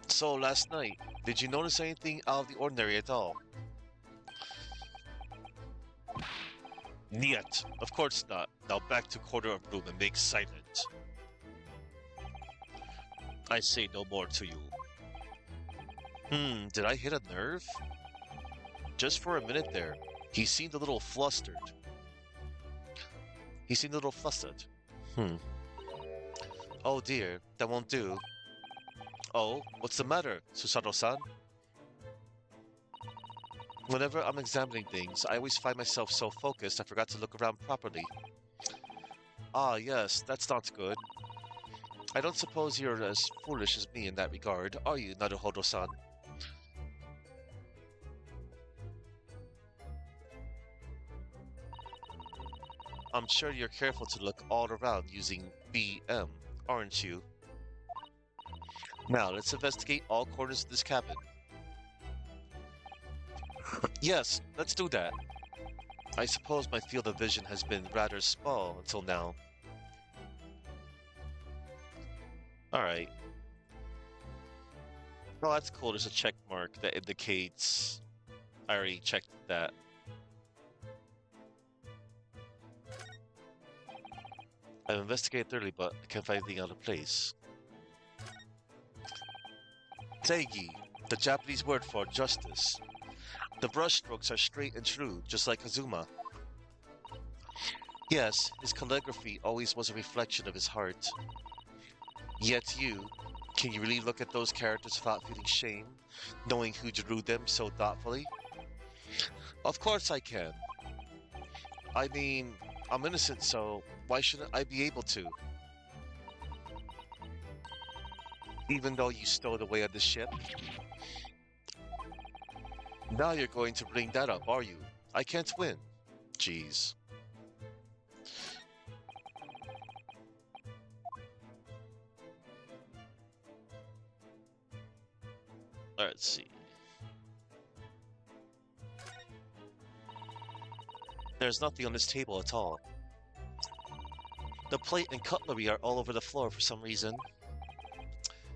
So last night, did you notice anything out of the ordinary at all? Niet. Of course not. Now back to corner of room and make silent. I say no more to you. Did I hit a nerve? Just for a minute there, he seemed a little flustered. Oh dear, that won't do. Oh, what's the matter, Susato-san? Whenever I'm examining things, I always find myself so focused I forgot to look around properly. Ah, yes, that's not good. I don't suppose you're as foolish as me in that regard, are you, Naruhodo-san? I'm sure you're careful to look all around using BM, aren't you? Now, let's investigate all corners of this cabin. Yes, let's do that. I suppose my field of vision has been rather small until now. Alright. Oh, that's cool. There's a check mark that indicates... I already checked that. I've investigated thoroughly, but I can't find anything out of place. Seigi, the Japanese word for justice. The brushstrokes are straight and true, just like Kazuma. Yes, his calligraphy always was a reflection of his heart. Yet can you really look at those characters without feeling shame, knowing who drew them so thoughtfully? Of course I can. I mean, I'm innocent, so why shouldn't I be able to? Even though you stowed away on the ship? Now you're going to bring that up, are you? I can't win. Jeez. Let's see. There's nothing on this table at all. The plate and cutlery are all over the floor for some reason.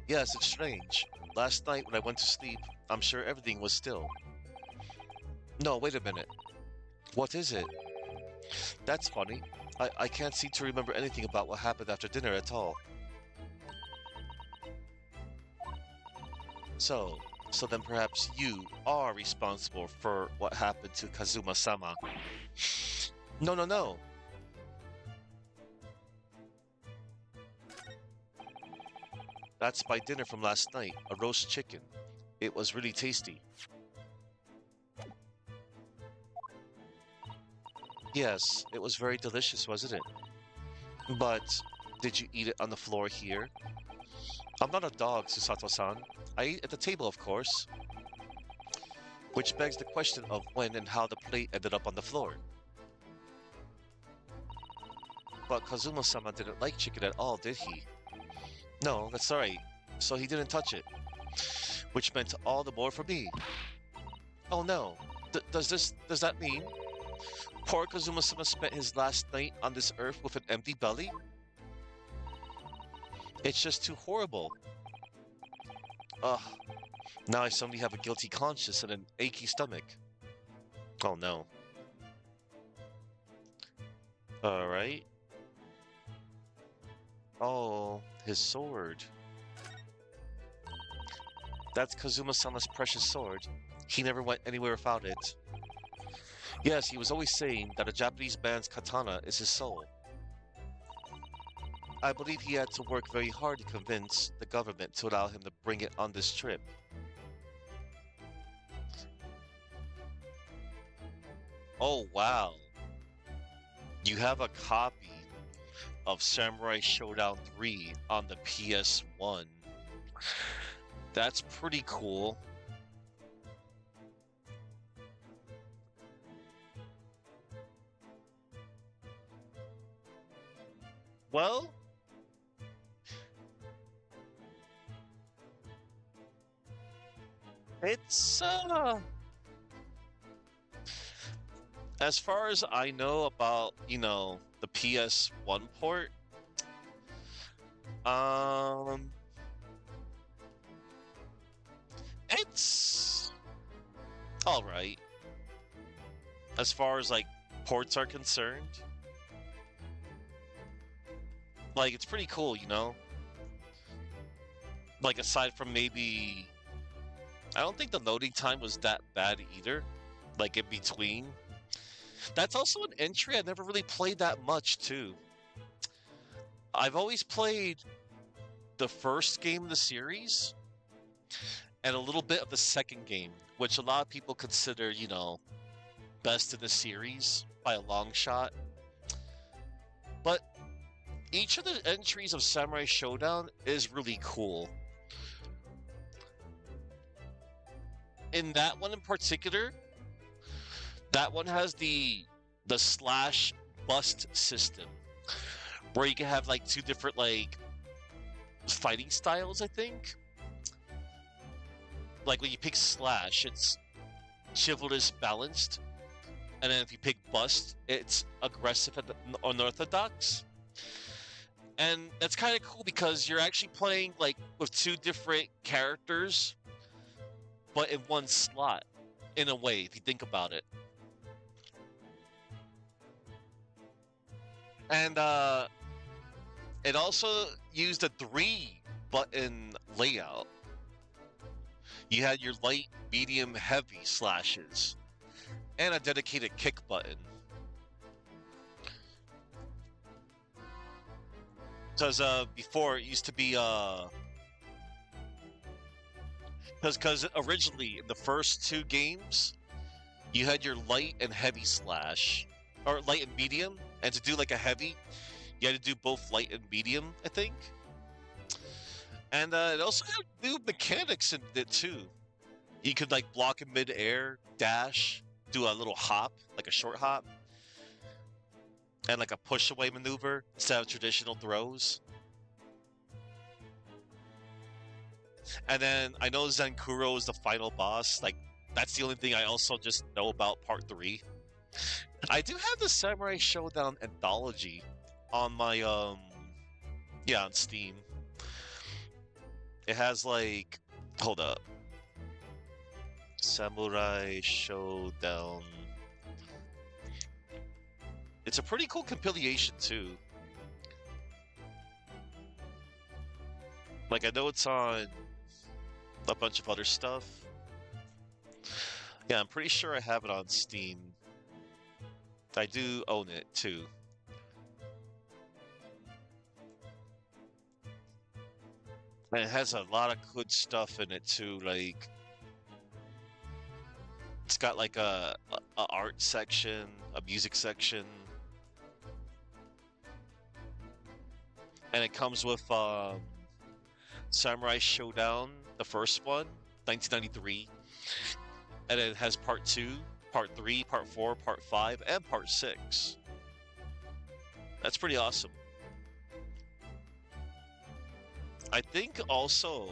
Yes, it's strange. Last night when I went to sleep, I'm sure everything was still. No, wait a minute. What is it? That's funny. I can't seem to remember anything about what happened after dinner at all. So then perhaps you are responsible for what happened to Kazuma-sama. No. That's my dinner from last night, a roast chicken. It was really tasty. Yes, it was very delicious, wasn't it? But did you eat it on the floor here? I'm not a dog, Susato-san. I eat at the table, of course. Which begs the question of when and how the plate ended up on the floor. But Kazuma-sama didn't like chicken at all, did he? No, that's alright. So he didn't touch it. Which meant all the more for me. Oh no. Does that mean poor Kazuma-sama spent his last night on this earth with an empty belly? It's just too horrible. Ugh. Now I suddenly have a guilty conscience and an achy stomach. Oh no. Alright. Oh, his sword. That's Kazuma-sama's precious sword. He never went anywhere without it. Yes, he was always saying that a Japanese man's katana is his soul. I believe he had to work very hard to convince the government to allow him to bring it on this trip. Oh wow. You have a copy of Samurai Showdown 3 on the PS1. That's pretty cool. Well, it's as far as I know about, the PS1 port, it's all right. As far as like ports are concerned, like it's pretty cool, Like aside from maybe, I don't think the loading time was that bad either. Like in between. That's also an entry I never really played that much too. I've always played the first game of the series and a little bit of the second game, which a lot of people consider, best in the series by a long shot. But each of the entries of Samurai Showdown is really cool. In that one in particular, that one has the slash bust system, where you can have like two different like fighting styles, I think. Like when you pick slash, it's chivalrous balanced, and then if you pick Bust, it's aggressive and unorthodox. And that's kind of cool because you're actually playing like with two different characters, but in one slot, in a way, if you think about it. And it also used a 3-button layout. You had your light, medium, heavy slashes, and a dedicated kick button. Because before it used to be because originally in the first two games you had your light and heavy slash, or light and medium, and to do like a heavy you had to do both light and medium, I think. And it also had new mechanics in it too. You could like block in mid-air, dash, do a little hop, like a short hop, and like a push-away maneuver instead of traditional throws. And then I know Zenkuro is the final boss. Like, that's the only thing I also just know about Part 3. I do have the Samurai Showdown Anthology on my, on Steam. It has like, hold up. Samurai Showdown. It's a pretty cool compilation too. Like, I know it's on a bunch of other stuff. Yeah, I'm pretty sure I have it on Steam. I do own it too. And it has a lot of good stuff in it too, like it's got like a art section, a music section. And it comes with Samurai Showdown, the first one, 1993. And it has Part 2, Part 3, Part 4, Part 5, and Part 6. That's pretty awesome. I think also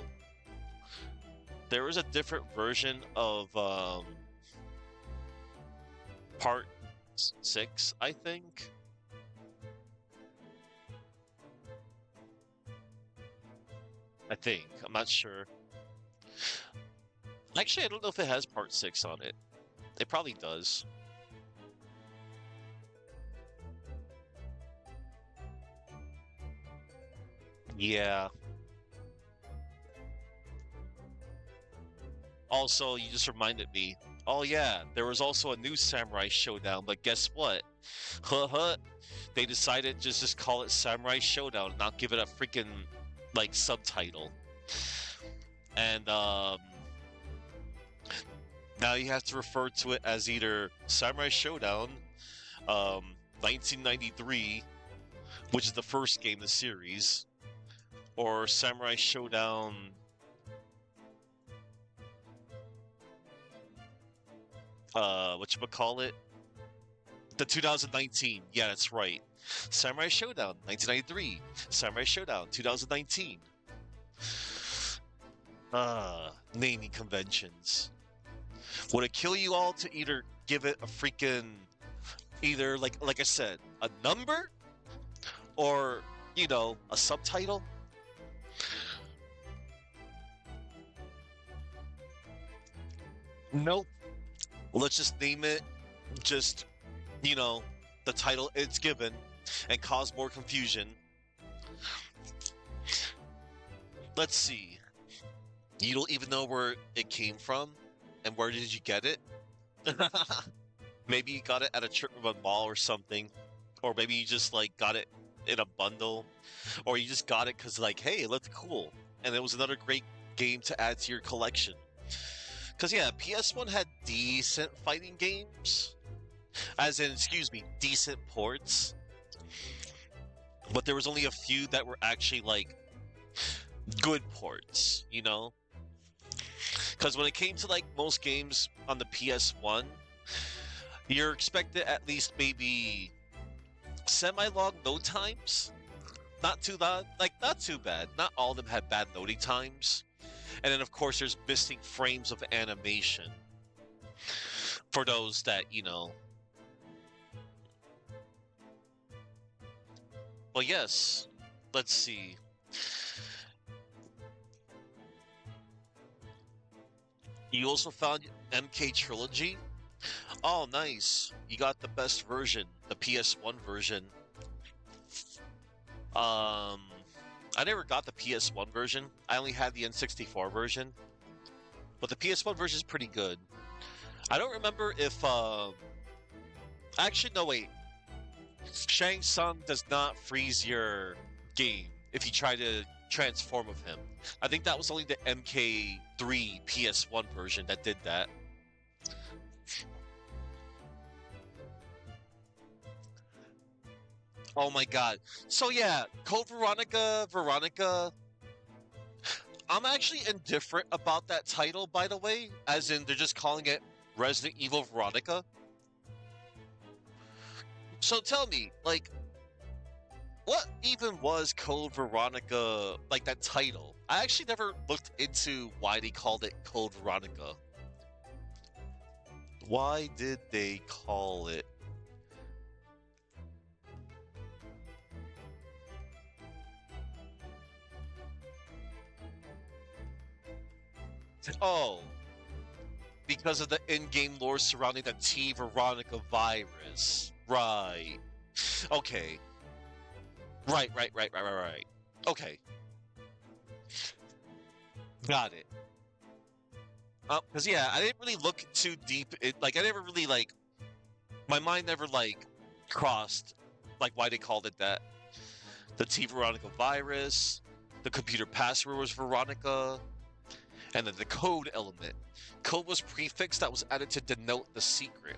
there is a different version of Part 6, I think. I'm not sure. Actually, I don't know if it has Part 6 on it. It probably does. Yeah. Also, you just reminded me. Oh yeah, there was also a new Samurai Showdown, but guess what? They decided to just call it Samurai Showdown, not give it a freaking like subtitle. And now you have to refer to it as either Samurai Showdown 1993, which is the first game in the series, or Samurai Showdown whatchamacallit? The 2019. Yeah, that's right. Samurai Showdown 1993. Samurai Showdown 2019. Naming conventions. Would it kill you all to either give it a freaking, either like I said, a number, or a subtitle? Nope. Let's just name it just the title it's given and cause more confusion. Let's see. You don't even know where it came from, and where did you get it? Maybe you got it at a trip of a mall or something, or maybe you just like got it in a bundle, or you just got it because like, hey, it looked cool, and it was another great game to add to your collection. Because yeah, PS1 had decent fighting games, as in, decent ports, but there was only a few that were actually like good ports, Because when it came to like most games on the PS1, you're expected at least maybe semi-long load times. Not too bad. Not all of them had bad loading times. And then of course there's missing frames of animation. For those that, But yes, let's see. You also found MK Trilogy? Oh, nice. You got the best version, the PS1 version. I never got the PS1 version. I only had the N64 version. But the PS1 version is pretty good. I don't remember if, actually, no, wait. Shang Tsung does not freeze your game if you try to transform with him. I think that was only the MK3 PS1 version that did that. Oh my god. So yeah, Code Veronica. I'm actually indifferent about that title, by the way, as in they're just calling it Resident Evil Veronica. So tell me, like, what even was Code Veronica, like that title? I actually never looked into why they called it Code Veronica. Why did they call it? Oh, because of the in-game lore surrounding the T Veronica virus. Right. Okay. Right. Okay. Got it. Because yeah, I didn't really look too deep. Like, I never really, like, my mind never, like, crossed, like, why they called it that. The T Veronica virus, the computer password was Veronica, and then the code element. Code was prefix that was added to denote the secret,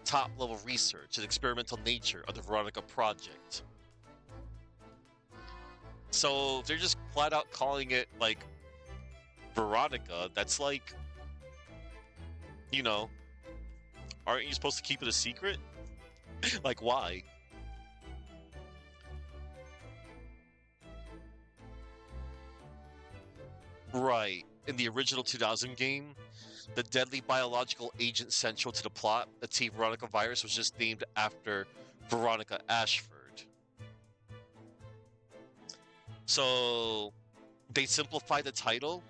top-level research, and experimental nature of the Veronica project. So, if they're just flat out calling it, like, Veronica, that's like, you know, aren't you supposed to keep it a secret? Like, why? Right. In the original 2000 game, the deadly biological agent central to the plot, the T Veronica virus, was just named after Veronica Ashford. So, they simplified the title.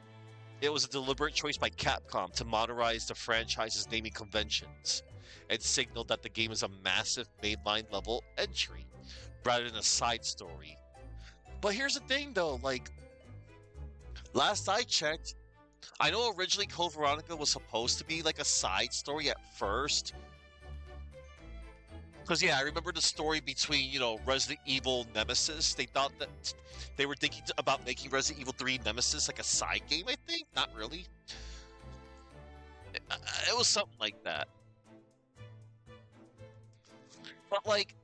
It was a deliberate choice by Capcom to modernize the franchise's naming conventions and signaled that the game is a massive mainline level entry rather than a side story. But here's the thing though, like, last I checked, I know originally Code Veronica was supposed to be like a side story at first. Because yeah, I remember the story between, you know, Resident Evil Nemesis. They thought that they were thinking about making Resident Evil 3 Nemesis like a side game, I think. Not really. It was something like that. But like,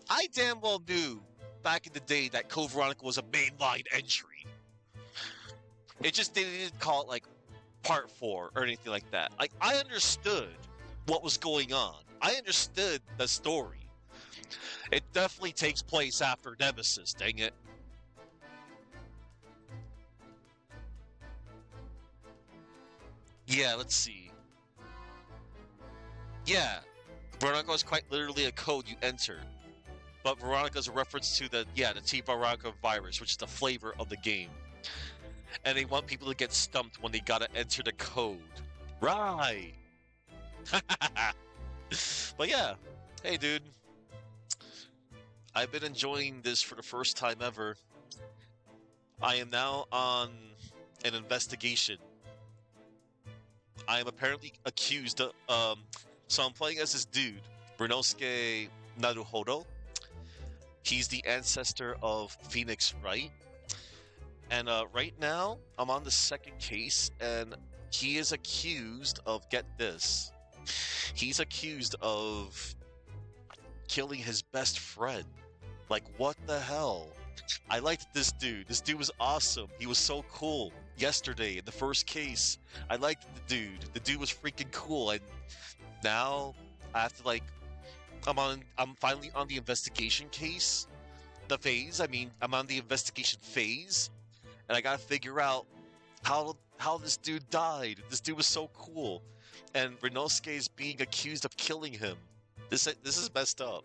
I damn well knew back in the day that Code Veronica was a mainline entry. It just they didn't call it like Part 4 or anything like that. Like, I understood what was going on. I understood the story. It definitely takes place after Nemesis, dang it. Yeah, let's see. Yeah, Veronica is quite literally a code you enter. But Veronica is a reference to the T Veronica virus, which is the flavor of the game. And they want people to get stumped when they gotta enter the code. Right! But yeah, hey dude. I've been enjoying this for the first time ever. I am now on an investigation. I am apparently accused of, so I'm playing as this dude, Ryunosuke Naruhodo. He's the ancestor of Phoenix Wright. And right now, I'm on the second case, and he is accused of, get this, he's accused of killing his best friend. Like, what the hell? I liked this dude. This dude was awesome. He was so cool. Yesterday, in the first case, I liked the dude. The dude was freaking cool, and now I have to, like, I'm finally on the investigation case. I'm on the investigation phase. And I gotta figure out how this dude died. This dude was so cool, and Ryunosuke is being accused of killing him. This is messed up.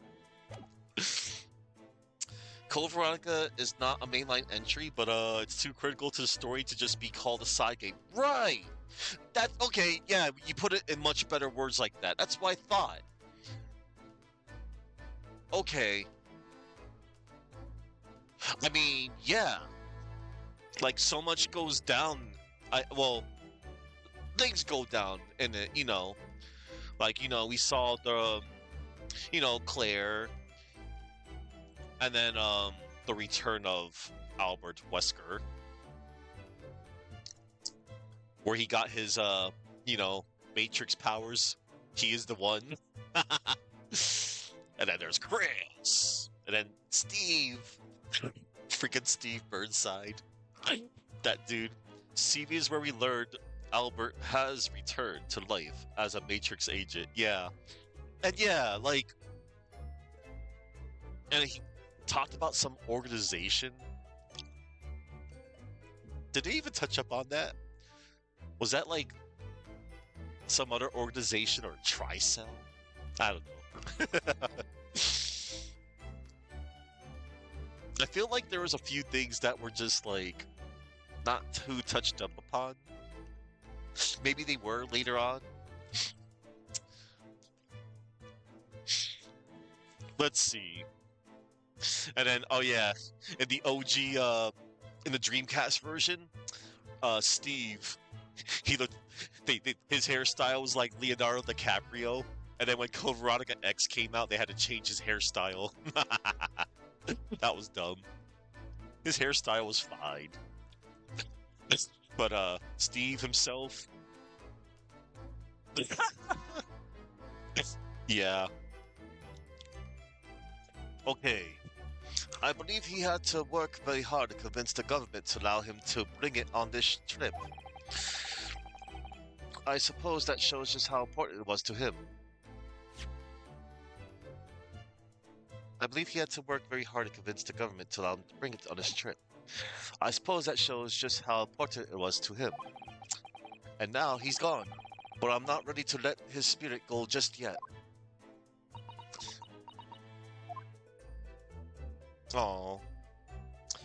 Code Veronica is not a mainline entry, but it's too critical to the story to just be called a side game. Right! That okay, yeah, you put it in much better words like that. That's what I thought. Okay. I mean, yeah. Like, so much goes down. Well, things go down in it, you know. Like, you know, we saw the, you know, Claire, and then the return of Albert Wesker, where he got his you know, Matrix powers. He is the one. And then there's Chris, and then Steve, freaking Steve Burnside. That dude. CV is where we learned Albert has returned to life as a Matrix agent. Yeah. And yeah, like, and he talked about some organization. Did they even touch up on that? Was that like some other organization or Tricell? I don't know. I feel like there was a few things that were just like not too touched up upon. Maybe they were later on. Let's see. And then, oh yeah, in the OG, in the Dreamcast version, Steve, he looked, his hairstyle was like Leonardo DiCaprio. And then when Code Veronica X came out, they had to change his hairstyle. That was dumb. His hairstyle was fine. But, Steve himself... Yeah. Okay. I believe he had to work very hard to convince the government to allow him to bring it on this trip. I suppose that shows just how important it was to him. I believe he had to work very hard to convince the government to allow him to bring it on this trip. I suppose that shows just how important it was to him. And now he's gone, but I'm not ready to let his spirit go just yet. Oh,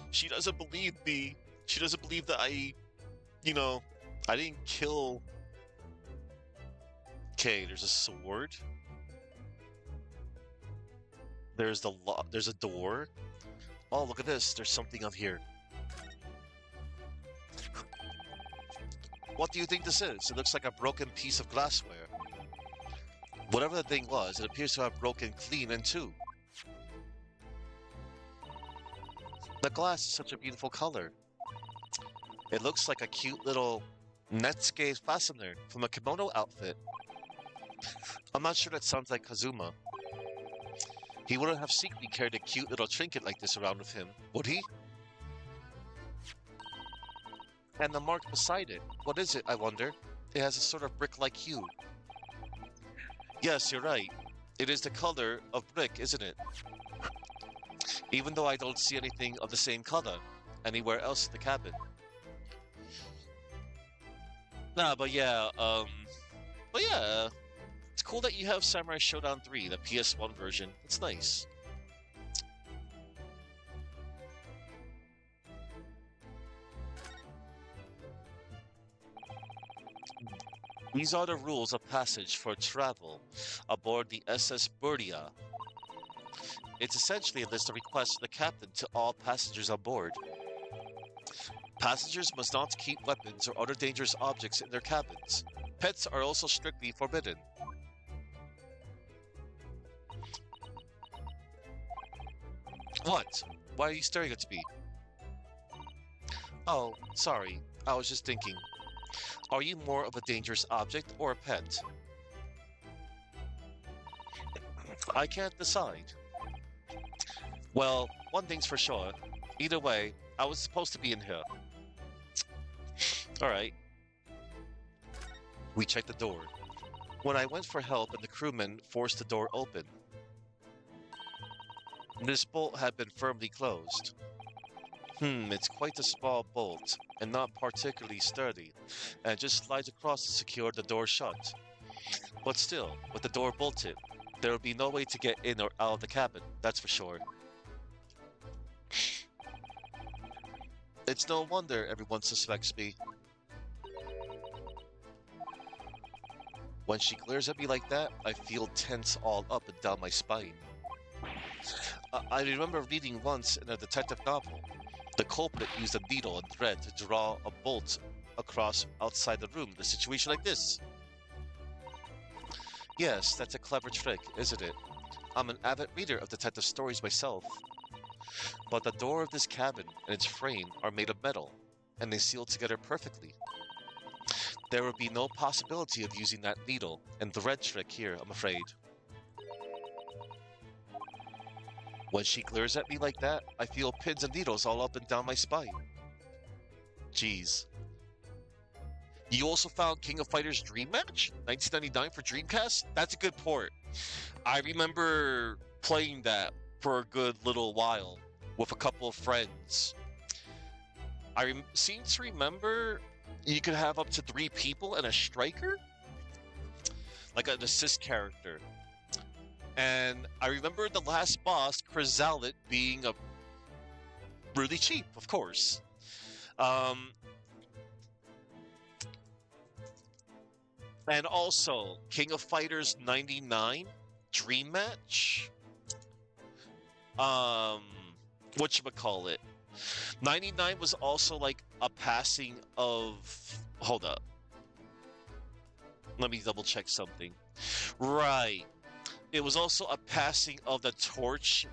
she doesn't believe me. She doesn't believe that I didn't kill... Okay, there's a sword. There's there's a door. Oh, look at this. There's something up here. What do you think this is? It looks like a broken piece of glassware. Whatever the thing was, it appears to have broken clean in two. The glass is such a beautiful color. It looks like a cute little Netscape fastener from a kimono outfit. I'm not sure that sounds like Kazuma. He wouldn't have secretly carried a cute little trinket like this around with him, would he? And the mark beside it, what is it, I wonder? It has a sort of brick-like hue. Yes, you're right. It is the color of brick, isn't it? Even though I don't see anything of the same color anywhere else in the cabin. Nah, but yeah, it's cool that you have Samurai Showdown 3, the PS1 version. It's nice. These are the rules of passage for travel aboard the SS Burdia. It's essentially a list of requests from the captain to all passengers on board. Passengers must not keep weapons or other dangerous objects in their cabins. Pets are also strictly forbidden. What? Why are you staring at me? Oh, sorry. I was just thinking. Are you more of a dangerous object or a pet? I can't decide. Well, one thing's for sure. Either way, I was supposed to be in here. Alright. We checked the door. When I went for help and the crewmen forced the door open. This bolt had been firmly closed. It's quite a small bolt, and not particularly sturdy, and it just slides across to secure the door shut. But still, with the door bolted, there would be no way to get in or out of the cabin, that's for sure. It's no wonder everyone suspects me. When she glares at me like that, I feel tense all up and down my spine. I remember reading once in a detective novel. The culprit used a needle and thread to draw a bolt across outside the room in a situation like this. Yes, that's a clever trick, isn't it? I'm an avid reader of detective stories myself. But the door of this cabin and its frame are made of metal, and they seal together perfectly. There would be no possibility of using that needle and thread trick here, I'm afraid. When she glares at me like that, I feel pins and needles all up and down my spine. Jeez. You also found King of Fighters Dream Match? 1999 for Dreamcast? That's a good port. I remember playing that for a good little while with a couple of friends. I seem to remember you could have up to 3 people and a striker? Like an assist character. And I remember the last boss, Chrysalit, being a really cheap, of course. And also, King of Fighters 99 Dream Match. Whatchamacallit? 99 was also like a passing of... Hold up. Let me double check something. Right. It was also a passing of the torch.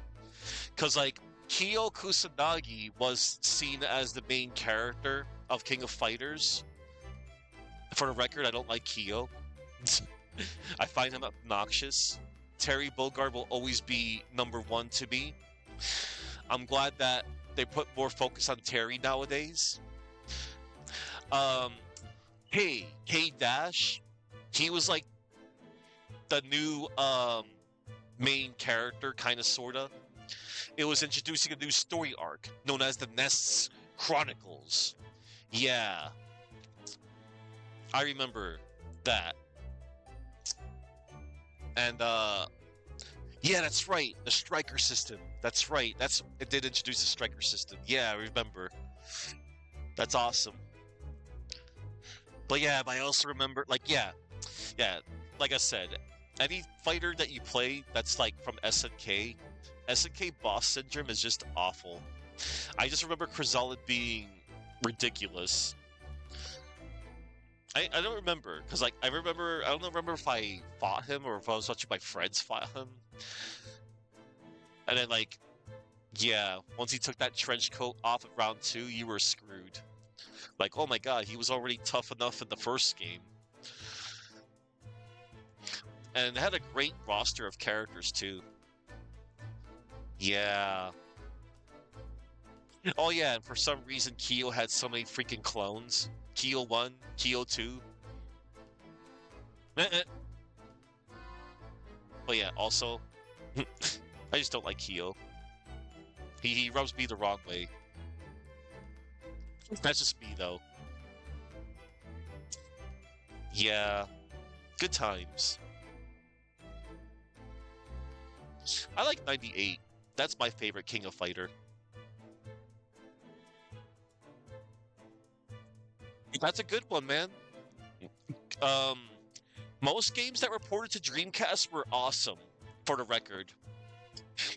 Because, like, Kyo Kusanagi was seen as the main character of King of Fighters. For the record, I don't like Kyo. I find him obnoxious. Terry Bogard will always be #1 to me. I'm glad that they put more focus on Terry nowadays. K-Dash, he was like the new main character, kind of, sort of. It was introducing a new story arc known as the Nests Chronicles. Yeah. I remember that. And, yeah, that's right. The striker system. That's right. It did introduce the striker system. Yeah, I remember. That's awesome. But yeah, I also remember, like, yeah, like I said, any fighter that you play that's, like, from SNK boss syndrome is just awful. I just remember Chrysalit being ridiculous. I don't remember, because, like, I don't remember if I fought him or if I was watching my friends fight him. And then, like, yeah, once he took that trench coat off at round 2, you were screwed. Like, oh my god, he was already tough enough in the first game. And it had a great roster of characters, too. Yeah. Oh yeah, and for some reason, Kyo had so many freaking clones. Kyo 1, Kyo 2. But yeah, also, I just don't like Kyo. He rubs me the wrong way. That's just me, though. Yeah. Good times. I like 98. That's my favorite King of Fighter. That's a good one, man. Most games that reported to Dreamcast were awesome, for the record.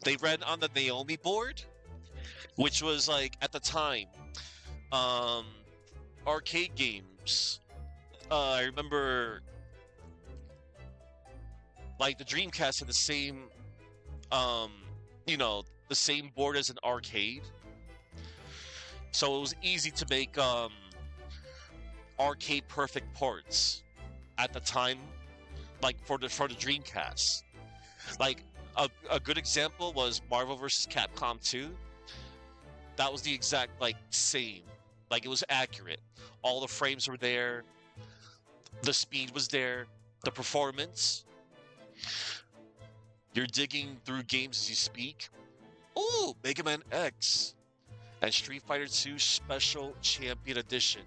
They ran on the Naomi board, which was, like, at the time, arcade games. I remember, like, the Dreamcast had the same, the same board as an arcade. So it was easy to make, arcade perfect ports at the time, like for the Dreamcast. Like a good example was Marvel vs. Capcom 2. That was the exact same. Like, it was accurate. All the frames were there. The speed was there. The performance. You're digging through games as you speak. Ooh, Mega Man X and Street Fighter 2 Special Champion Edition.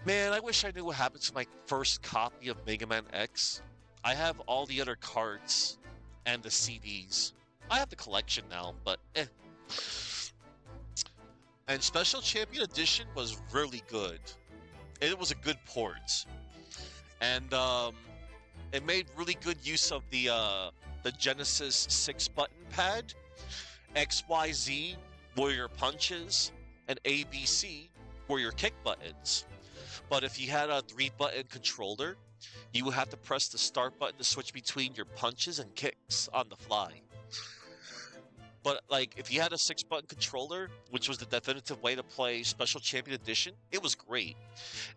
Man, I wish I knew what happened to my first copy of Mega Man X. I have all the other cards and the CDs. I have the collection now, but And Special Champion Edition was really good. It was a good port, and it made really good use of the Genesis 6-button pad. XYZ were your punches, and ABC were your kick buttons. But if you had a 3-button controller, you would have to press the start button to switch between your punches and kicks on the fly. But like, if you had a 6-button controller, which was the definitive way to play Special Champion Edition, it was great.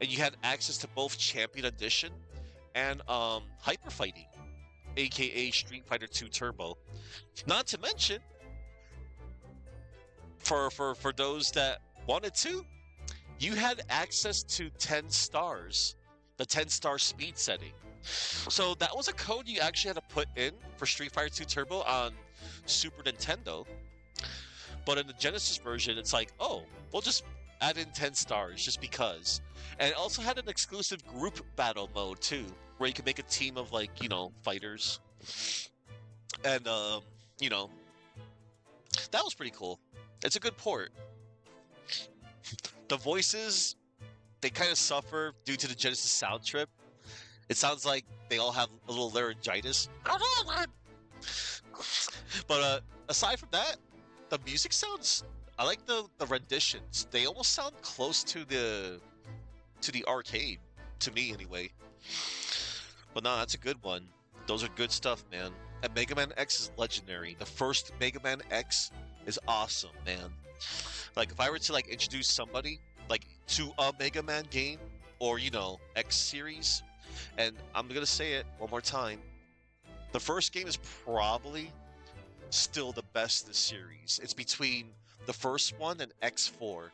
And you had access to both Champion Edition and Hyper Fighting, aka Street Fighter 2 Turbo. Not to mention, for those that wanted to, you had access to 10 stars, the 10-star speed setting. So that was a code you actually had to put in for Street Fighter 2 Turbo on Super Nintendo. But in the Genesis version, it's like, oh, we'll just add in 10 stars just because. And it also had an exclusive group battle mode too, where you could make a team of, like, you know, fighters. And, you know, that was pretty cool. It's a good port. The voices, they kind of suffer due to the Genesis sound trip. It sounds like they all have a little laryngitis. But aside from that, the music sounds... I like the renditions. They almost sound close to the arcade, to me anyway. But no, that's a good one. Those are good stuff, man. And Mega Man X is legendary. The first Mega Man X is awesome, man. Like, if I were to, like, introduce somebody, like, to a Mega Man game, or, you know, X series, and I'm gonna say it one more time, the first game is probably still the best in the series. It's between the first one and X4.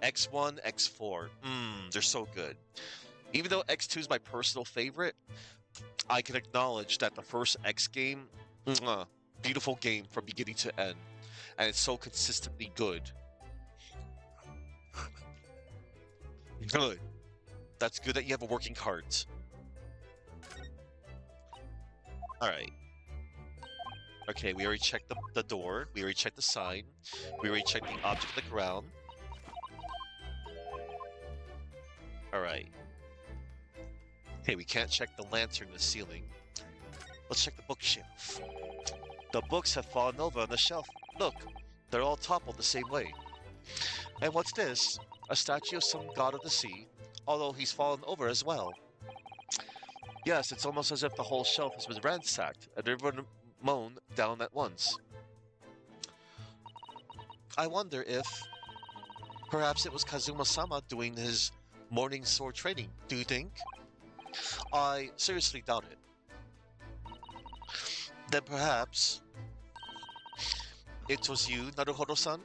X1, X4. They're so good. Even though X2 is my personal favorite, I can acknowledge that the first X game, beautiful game from beginning to end. And it's so consistently good. Good. That's good that you have a working cards. Alright. Okay, we already checked the door. We already checked the sign. We already checked the object on the ground. Alright. Okay, we can't check the lantern in the ceiling. Let's check the bookshelf. The books have fallen over on the shelf. Look, they're all toppled the same way. And what's this? A statue of some god of the sea, although he's fallen over as well. Yes, it's almost as if the whole shelf has been ransacked, and everyone mown down at once. I wonder if... perhaps it was Kazuma-sama doing his morning sword training, do you think? I seriously doubt it. Then perhaps... it was you, Naruhodo-san?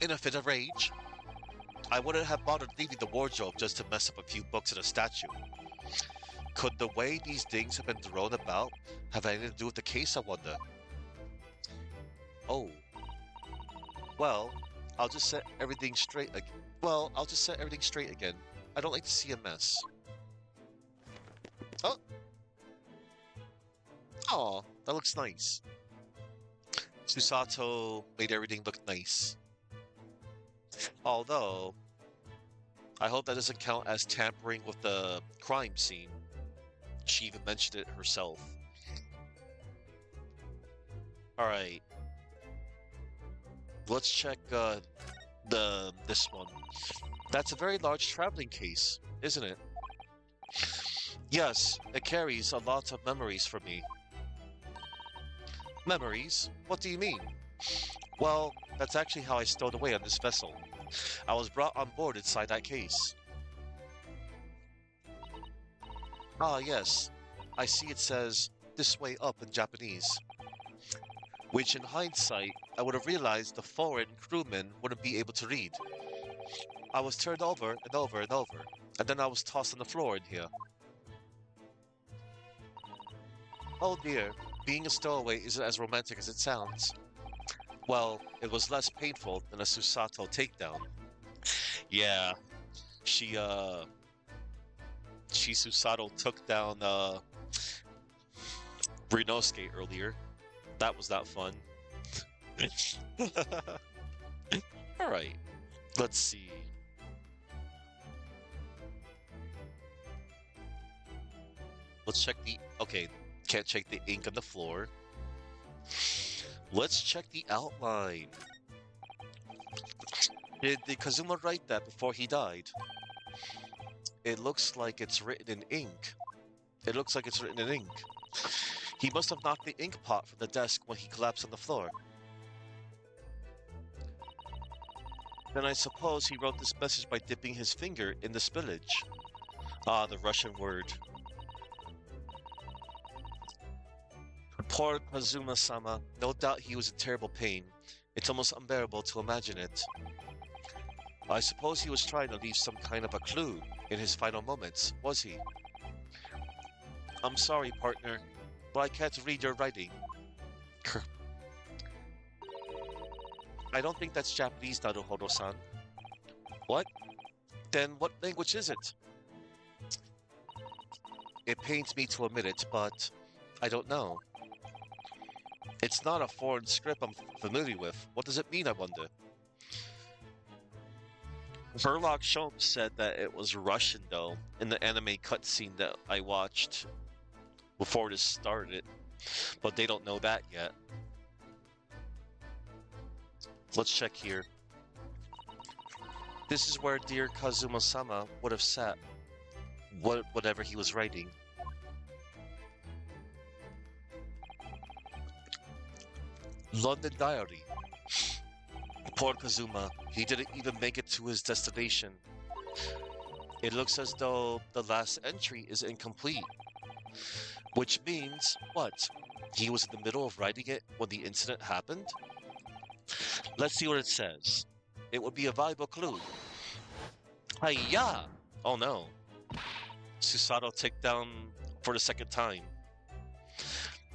In a fit of rage? I wouldn't have bothered leaving the wardrobe just to mess up a few books and a statue. Could the way these things have been thrown about have anything to do with the case, I wonder? Oh. Well, I'll just set everything straight again. I don't like to see a mess. Oh. Aw, that looks nice. Susato made everything look nice. Although, I hope that doesn't count as tampering with the crime scene. She even mentioned it herself. Alright. Let's check this one. That's a very large traveling case, isn't it? Yes, it carries a lot of memories for me. Memories? What do you mean? Well, that's actually how I stowed away on this vessel. I was brought on board inside that case. Ah, yes. I see it says, "This way up" in Japanese. Which, in hindsight, I would have realized the foreign crewmen wouldn't be able to read. I was turned over and over and over, and then I was tossed on the floor in here. Oh dear, being a stowaway isn't as romantic as it sounds. Well, it was less painful than a Susato takedown. Yeah, she Susato took down Rinosuke earlier. That was not fun. Alright, let's see. Let's check the... Okay, can't check the ink on the floor. Let's check the outline. Did Kazuma write that before he died? It looks like it's written in ink. It looks like it's written in ink. He must have knocked the ink pot from the desk when he collapsed on the floor. Then I suppose he wrote this message by dipping his finger in the spillage. Ah, the Russian word. Poor Kazuma-sama. No doubt he was in terrible pain. It's almost unbearable to imagine it. I suppose he was trying to leave some kind of a clue in his final moments, was he? I'm sorry, partner, but I can't read your writing. I don't think that's Japanese, Naruhodo-san. What? Then what language is it? It pains me to admit it, but I don't know. It's not a foreign script I'm familiar with. What does it mean, I wonder? Verloc Sholmes said that it was Russian, though, in the anime cutscene that I watched before this started. But they don't know that yet. Let's check here. This is where dear Kazuma-sama would have sat, whatever he was writing. London Diary. Poor Kazuma, he didn't even make it to his destination. It looks as though the last entry is incomplete. Which means, what? He was in the middle of writing it when the incident happened? Let's see what it says. It would be a valuable clue. Hi-ya! Oh no. Susato ticked down for the second time.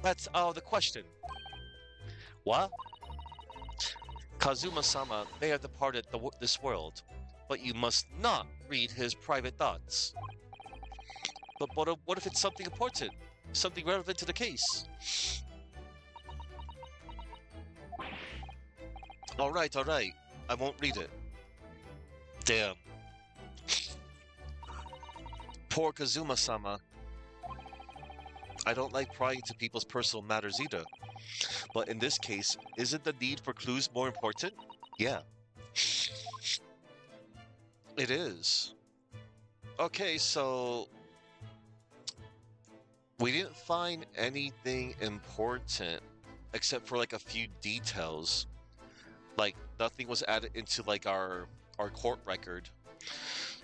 That's the question. What? Kazuma-sama may have departed this world, but you must not read his private thoughts. But what if it's something important? Something relevant to the case? Alright. I won't read it. Damn. Poor Kazuma-sama. I don't like prying into people's personal matters either. But in this case, isn't the need for clues more important? Yeah. It is. Okay, so... we didn't find anything important except for like a few details. Like nothing was added into like our court record.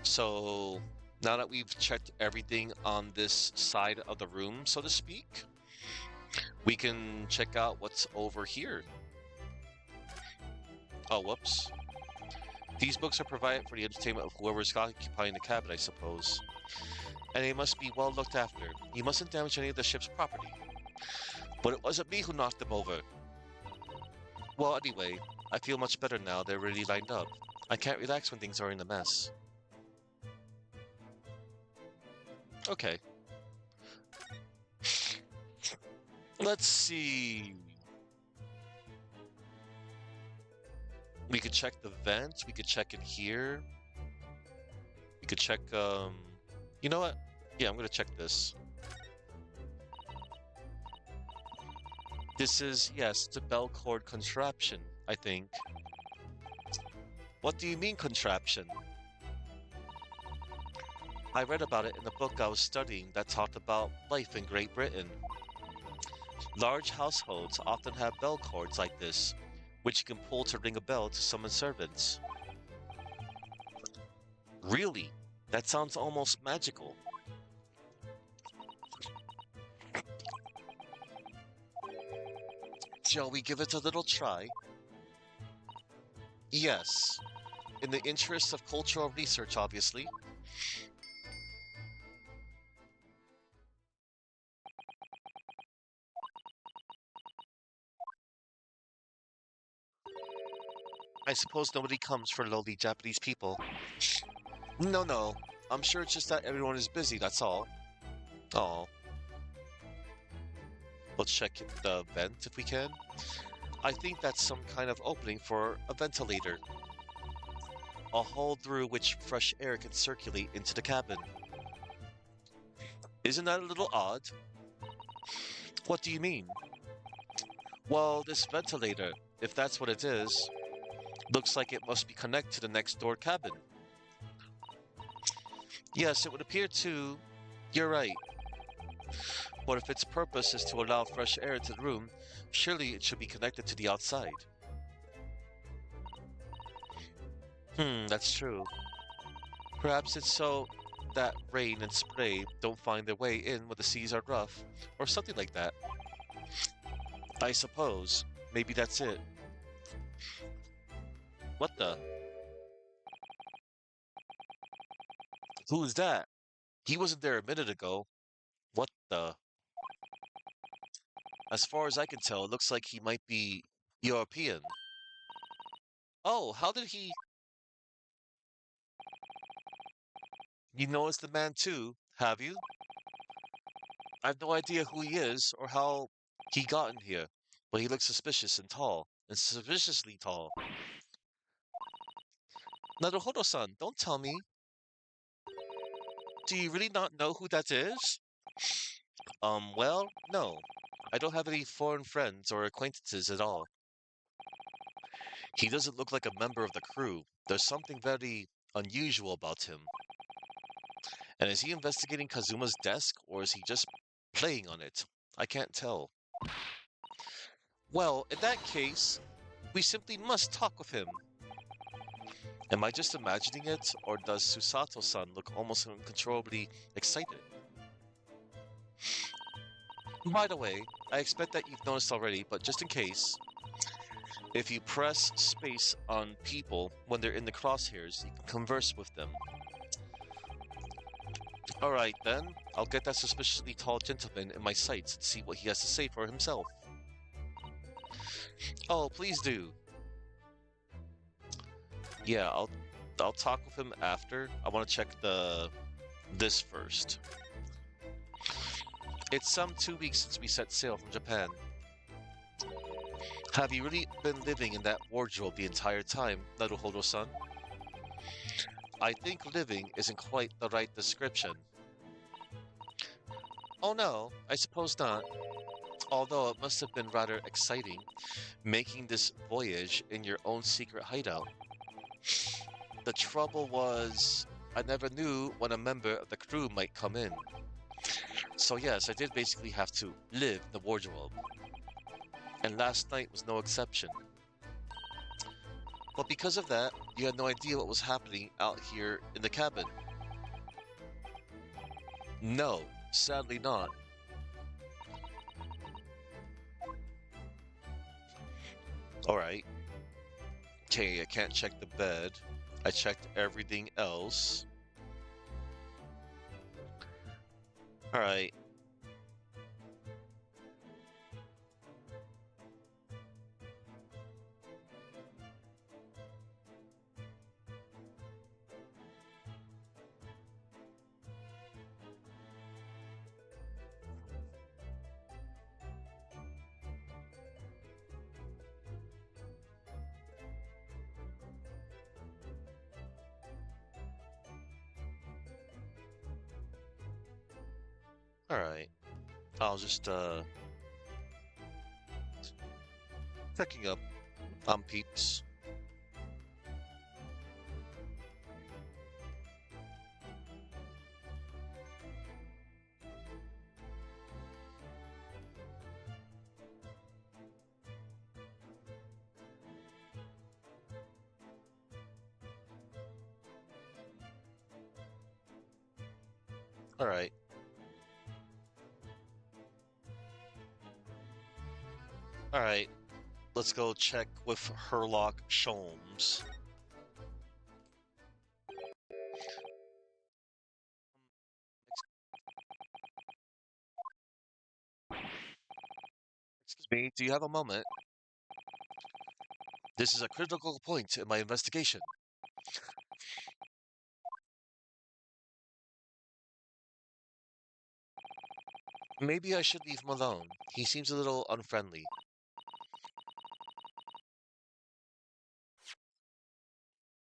So now that we've checked everything on this side of the room, so to speak, we can check out what's over here. Oh, whoops. These books are provided for the entertainment of whoever's occupying the cabin, I suppose. And they must be well looked after. You mustn't damage any of the ship's property. But it wasn't me who knocked them over. Well, anyway, I feel much better now they're really lined up. I can't relax when things are in a mess. Okay. Let's see. We could check the vents. We could check in here. We could check, you know what? Yeah, I'm gonna check this. This is, yes, it's a bell cord contraption, I think. What do you mean, contraption? I read about it in the book I was studying that talked about life in Great Britain. Large households often have bell cords like this, which you can pull to ring a bell to summon servants. Really? That sounds almost magical. Shall we give it a little try? Yes. In the interest of cultural research, obviously. I suppose nobody comes for lowly Japanese people. No. I'm sure it's just that everyone is busy, that's all. Aw. Let's check the vent if we can. I think that's some kind of opening for a ventilator. a hole through which fresh air can circulate into the cabin. Isn't that a little odd? What do you mean? Well, this ventilator, if that's what it is, looks like it must be connected to the next door cabin. Yes, it would appear to. You're right. But if its purpose is to allow fresh air into the room, surely it should be connected to the outside. That's true. Perhaps it's so that rain and spray don't find their way in when the seas are rough, or something like that. I suppose. Maybe that's it. What the? Who's that? He wasn't there a minute ago. What the? As far as I can tell, it looks like he might be European. Oh, how did he... You noticed the man too, have you? I've no idea who he is or how he got in here, but he looks suspicious and tall, and suspiciously tall. Naruhodo-san, don't tell me. Do you really not know who that is? Well, no. I don't have any foreign friends or acquaintances at all. He doesn't look like a member of the crew. There's something very unusual about him. And is he investigating Kazuma's desk, or is he just playing on it? I can't tell. Well, in that case, we simply must talk with him. Am I just imagining it, or does Susato-san look almost uncontrollably excited? By the way, I expect that you've noticed already, but just in case, if you press space on people when they're in the crosshairs, you can converse with them. Alright then, I'll get that suspiciously tall gentleman in my sights and see what he has to say for himself. Oh, please do. Yeah, I'll talk with him after. I want to check this first. It's some 2 weeks since we set sail from Japan. Have you really been living in that wardrobe the entire time, Naruhodo-san? I think living isn't quite the right description. Oh no, I suppose not. Although it must have been rather exciting, making this voyage in your own secret hideout. The trouble was, I never knew when a member of the crew might come in. So yes, I did basically have to live the wardrobe. And last night was no exception. But because of that, you had no idea what was happening out here in the cabin. No, sadly not. Alright. Okay, I can't check the bed. I checked everything else. Alright. Alright. I'll just, checking up on peeps. Alright. Alright. Let's go check with Herlock Sholmes. Excuse me, do you have a moment? This is a critical point in my investigation. Maybe I should leave him alone. He seems a little unfriendly.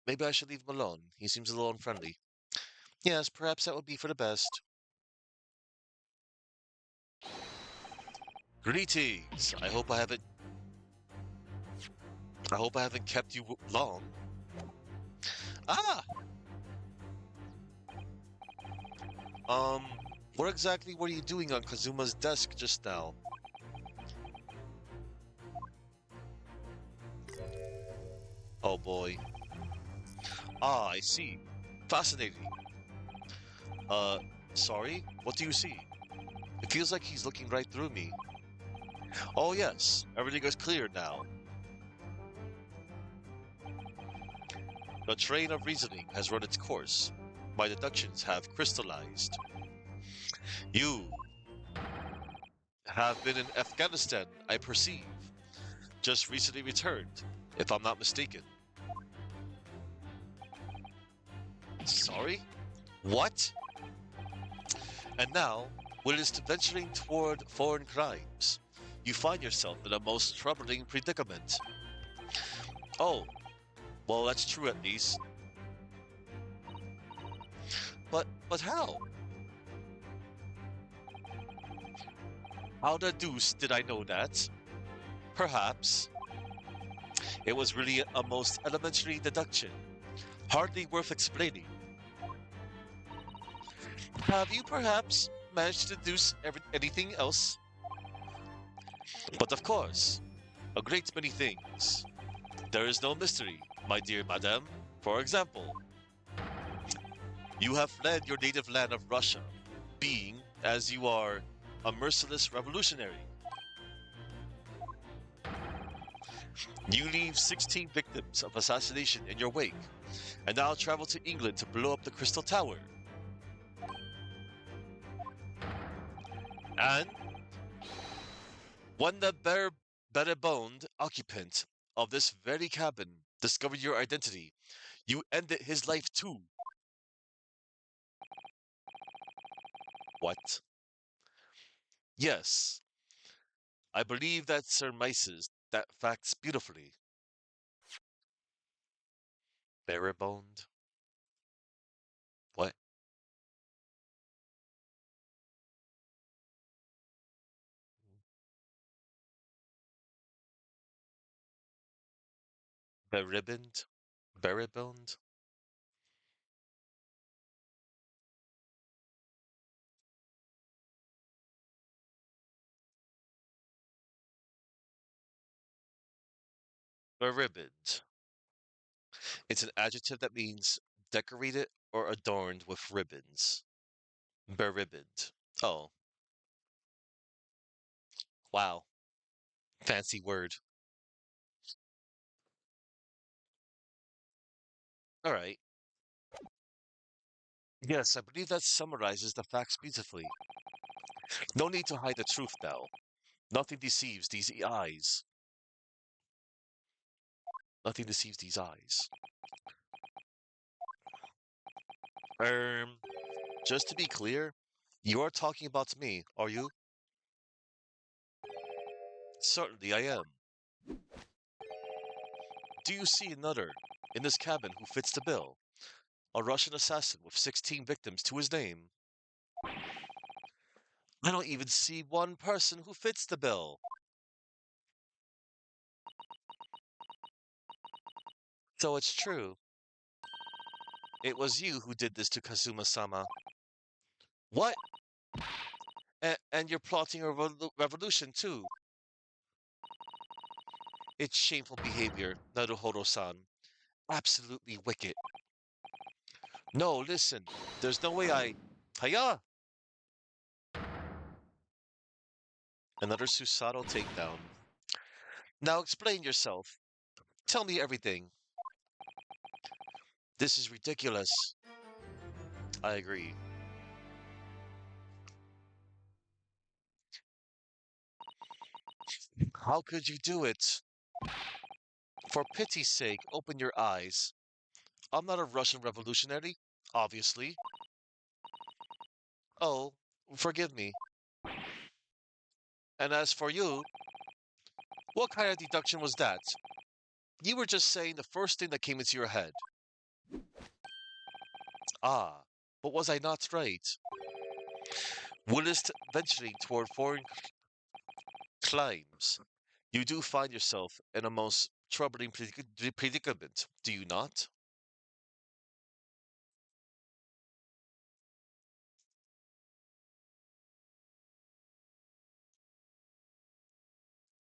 Maybe I should leave him alone. He seems a little unfriendly. Yes, perhaps that would be for the best. Greetings. I hope I haven't kept you long. Ah! Um, what exactly were you doing on Kazuma's desk just now? Oh boy. Ah, I see. Fascinating. Uh, sorry? What do you see? It feels like he's looking right through me. Oh yes, everything is clear now. The train of reasoning has run its course. My deductions have crystallized. You have been in Afghanistan, I perceive. Just recently returned, if I'm not mistaken. Sorry? What? And now, when it is to venturing toward foreign crimes, you find yourself in a most troubling predicament. Oh, well, that's true at least. But how? How the deuce did I know that? Perhaps. It was really a most elementary deduction, hardly worth explaining. Have you perhaps managed to deduce anything else? But of course, a great many things. There is no mystery, my dear madame. For example, you have fled your native land of Russia, being, as you are, a merciless revolutionary. You leave 16 victims of assassination in your wake, and now travel to England to blow up the Crystal Tower. And when the bare-boned occupant of this very cabin discovered your identity, you ended his life too. What? Yes, I believe that surmises that facts beautifully. Bare-boned? What? Bare-ribboned? Bare-boned? Bare-ribboned. It's an adjective that means decorated or adorned with ribbons. Beribboned. Oh, wow. Fancy word. All right. Yes, I believe that summarizes the facts beautifully. No need to hide the truth now. Nothing deceives these eyes. Nothing deceives these eyes. Um, just to be clear, you are talking about me, are you? Certainly I am. Do you see another in this cabin who fits the bill? A Russian assassin with 16 victims to his name. I don't even see one person who fits the bill. So it's true. It was you who did this to Kazuma-sama. What? And you're plotting a revolution too. It's shameful behavior, Naruhodo-san. Absolutely wicked. No, listen. There's no way I... Hiya! Another Susato takedown. Now explain yourself. Tell me everything. This is ridiculous. I agree. How could you do it? For pity's sake, open your eyes. I'm not a Russian revolutionary, obviously. Oh, forgive me. And as for you, what kind of deduction was that? You were just saying the first thing that came into your head. Ah, but was I not right? Whilst venturing toward foreign climes, you do find yourself in a most troubling predicament, do you not?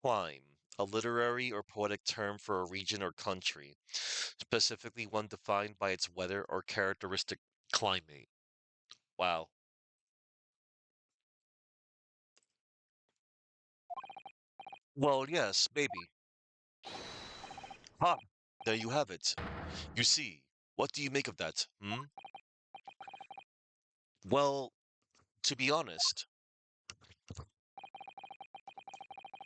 Clime, a literary or poetic term for a region or country, specifically one defined by its weather or characteristic climate. Wow. Well, yes, maybe. Ha! There you have it. You see, what do you make of that, hmm? Well, to be honest,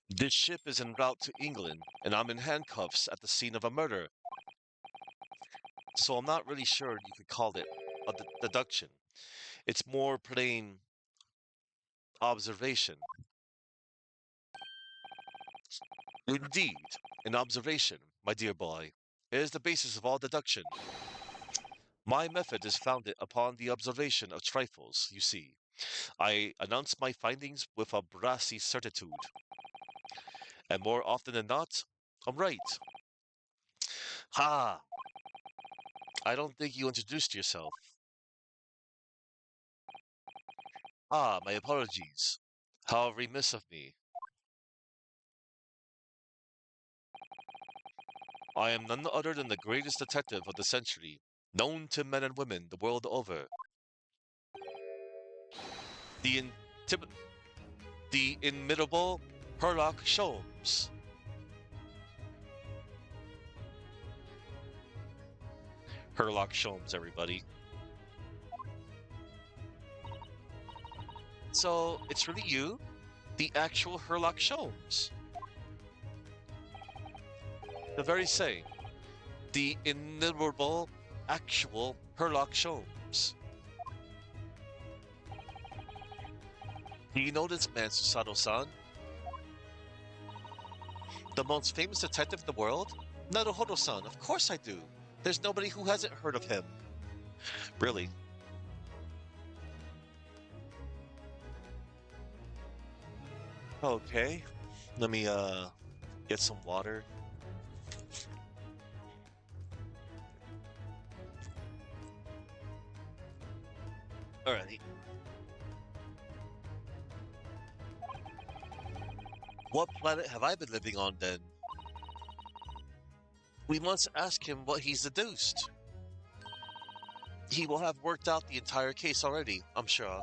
this ship is en route to England, and I'm in handcuffs at the scene of a murder. So I'm not really sure you could call it a deduction. It's more plain observation. Indeed, an observation, my dear boy, is the basis of all deduction. My method is founded upon the observation of trifles, you see. I announce my findings with a brassy certitude, and more often than not, I'm right. Ha! I don't think you introduced yourself. Ah, my apologies. How remiss of me. I am none other than the greatest detective of the century, known to men and women the world over. The intib- the inimitable Sherlock Sholmes. Sherlock Sholmes, everybody. So, it's really you? The actual Sherlock Sholmes? The very same. The inimitable, actual Sherlock Sholmes. Do you know this man, Susato-san? The most famous detective in the world? Naruhodo-san, of course I do. There's nobody who hasn't heard of him. Really? Okay. Let me, get some water. Alrighty. What planet have I been living on then? We must ask him what he's deduced. He will have worked out the entire case already, I'm sure.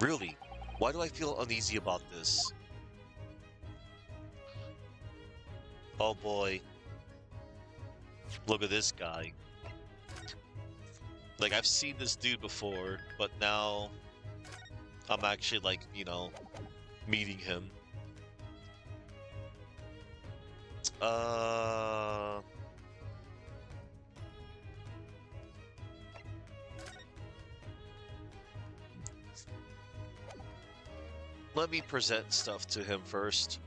Really? Why do I feel uneasy about this? Oh boy. Look at this guy. Like, I've seen this dude before, but now I'm actually, like, meeting him. Let me present stuff to him first.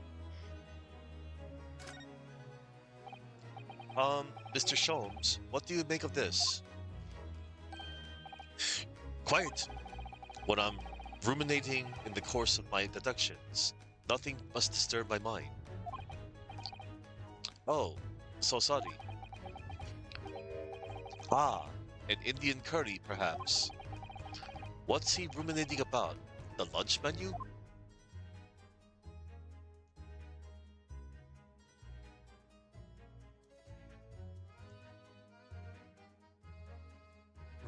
Mr. Sholmes, what do you make of this? Quiet! When I'm ruminating in the course of my deductions, nothing must disturb my mind. Oh, so sorry. Ah, an Indian curry, perhaps. What's he ruminating about? The lunch menu?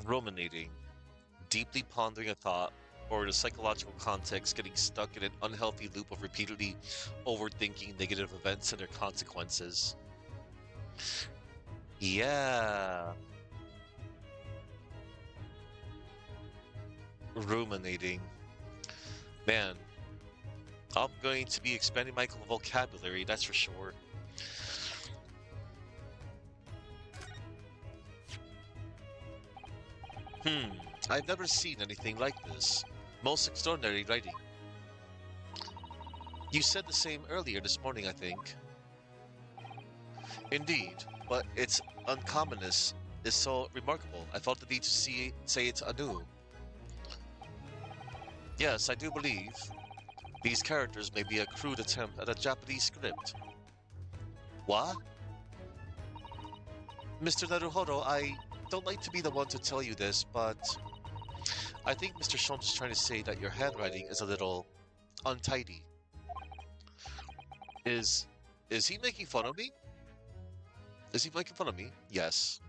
Ruminating. Deeply pondering a thought, or in a psychological context, getting stuck in an unhealthy loop of repeatedly overthinking negative events and their consequences. Yeah. Ruminating. Man, I'm going to be expanding my vocabulary, that's for sure. I've never seen anything like this. Most extraordinary writing. You said the same earlier this morning, I think. Indeed, but it's uncommonness is so remarkable. I felt the need to say it anew. Yes, I do believe these characters may be a crude attempt at a Japanese script. What? Mr. Naruhodo, I don't like to be the one to tell you this, but I think Mr. Sholmes is trying to say that your handwriting is a little untidy. Is he making fun of me? Is he making fun of me? Yes.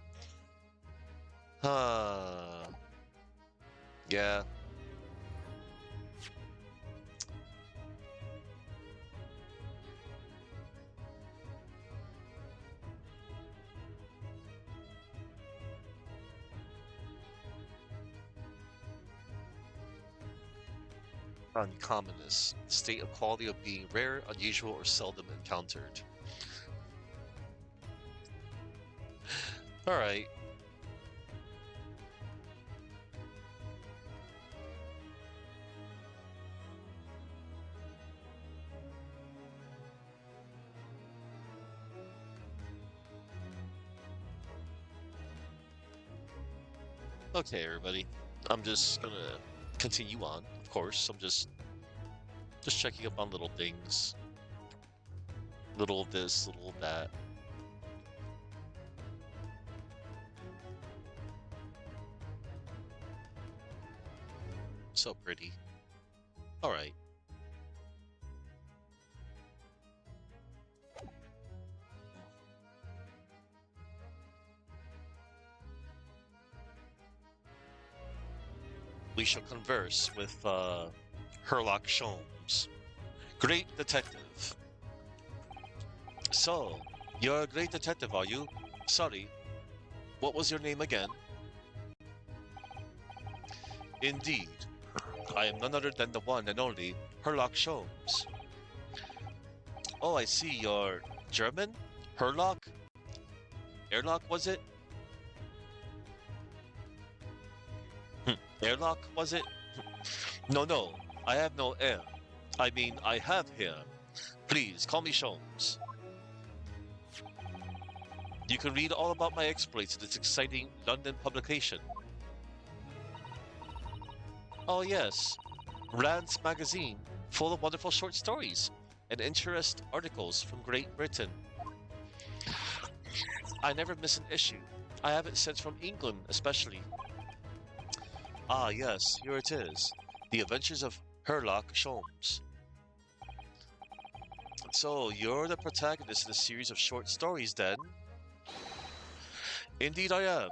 Yeah. Uncommonness, the state of quality of being rare, unusual, or seldom encountered. Alright. Okay, everybody. I'm just gonna continue on, of course. I'm just checking up on little things. Little of this, little of that. So pretty. Alright. We shall converse with Herlock Sholmes, great detective. So, you're a great detective, are you? Sorry, what was your name again? Indeed, I am none other than the one and only Herlock Sholmes. Oh, I see, you're German? Herlock? Airlock, was it? Airlock, was it? No, I have no air. I mean, I have hair. Please, call me Sholmes. You can read all about my exploits in this exciting London publication. Oh yes, Rand's magazine, full of wonderful short stories and interest articles from Great Britain. I never miss an issue. I have it sent from England, especially. Ah yes, here it is. The Adventures of Herlock Sholmes. So, you're the protagonist in a series of short stories, then? Indeed I am.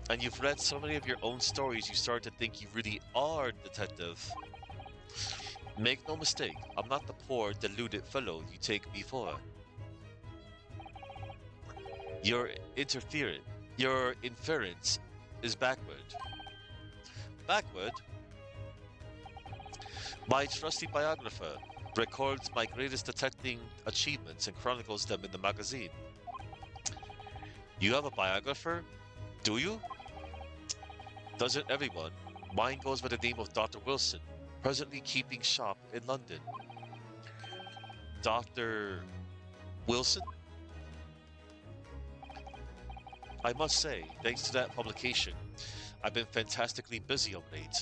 And you've read so many of your own stories you start to think you really are a detective. Make no mistake, I'm not the poor, deluded fellow you take me for. Your inference is backward. Backward? My trusty biographer records my greatest detecting achievements and chronicles them in the magazine. You have a biographer? Do you? Doesn't everyone? Mine goes by the name of Dr. Wilson, presently keeping shop in London. Dr. Wilson? I must say, thanks to that publication, I've been fantastically busy of late.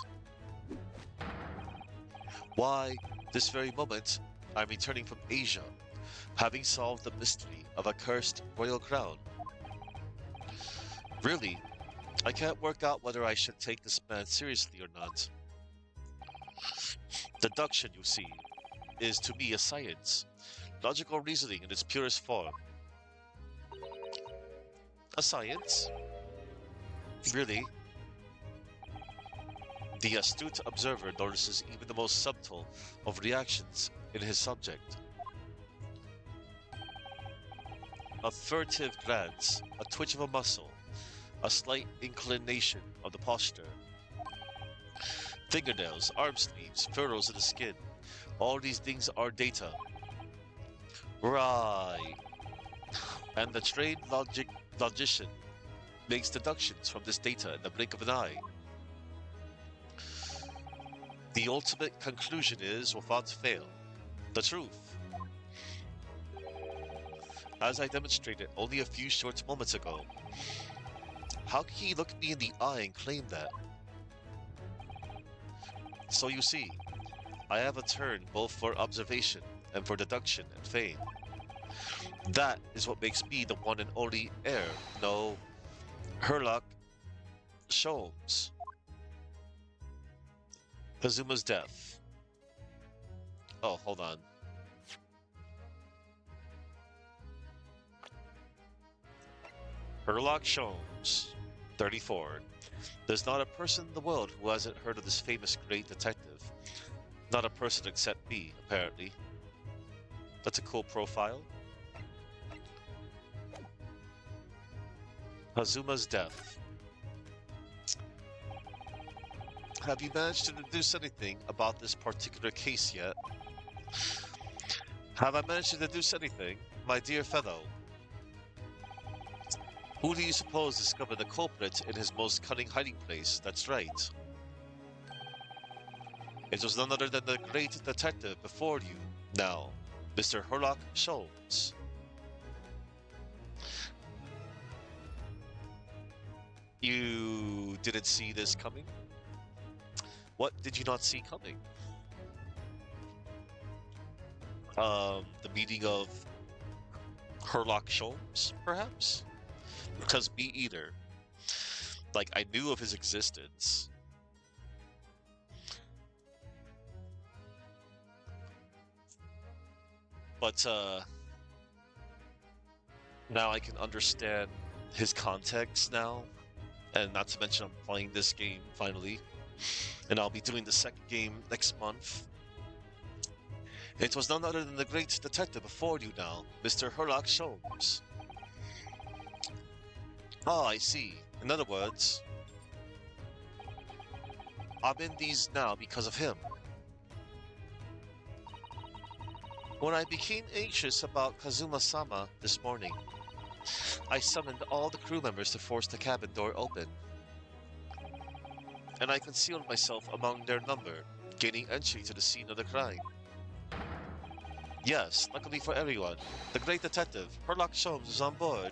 Why, this very moment, I'm returning from Asia, having solved the mystery of a cursed royal crown. Really, I can't work out whether I should take this man seriously or not. Deduction, you see, is to me a science, logical reasoning in its purest form. A science? Really? The astute observer notices even the most subtle of reactions in his subject. A furtive glance, a twitch of a muscle, a slight inclination of the posture. Fingernails, arm sleeves, furrows in the skin. All these things are data. Right. And the trained logician makes deductions from this data in the blink of an eye. The ultimate conclusion is, without fail, the truth. as I demonstrated only a few short moments ago. How can he look me in the eye and claim that? So you see, I have a turn both for observation and for deduction and feign. That is what makes me the one and only heir. No, Herlock Sholmes. Kazuma's death. Oh, hold on. Herlock Sholmes, 34. There's not a person in the world who hasn't heard of this famous great detective. Not a person except me, apparently. That's a cool profile. Kazuma's death. Have you managed to deduce anything about this particular case yet? Have I managed to deduce anything, my dear fellow? Who do you suppose discovered the culprit in his most cunning hiding place? That's right. It was none other than the great detective before you, now, Mr. Herlock Sholmes. You didn't see this coming? What did you not see coming? The meeting of Herlock Sholmes, perhaps? Because me either. Like, I knew of his existence. But, now I can understand his context now. And not to mention I'm playing this game, finally. And I'll be doing the second game next month. It was none other than the great detective before you now, Mr. Herlock Sholmes. Ah, I see. In other words, I'm in these now because of him. When I became anxious about Kazuma-sama this morning, I summoned all the crew members to force the cabin door open. And I concealed myself among their number, gaining entry to the scene of the crime. Yes, luckily for everyone, the great detective, Herlock Sholmes, is on board.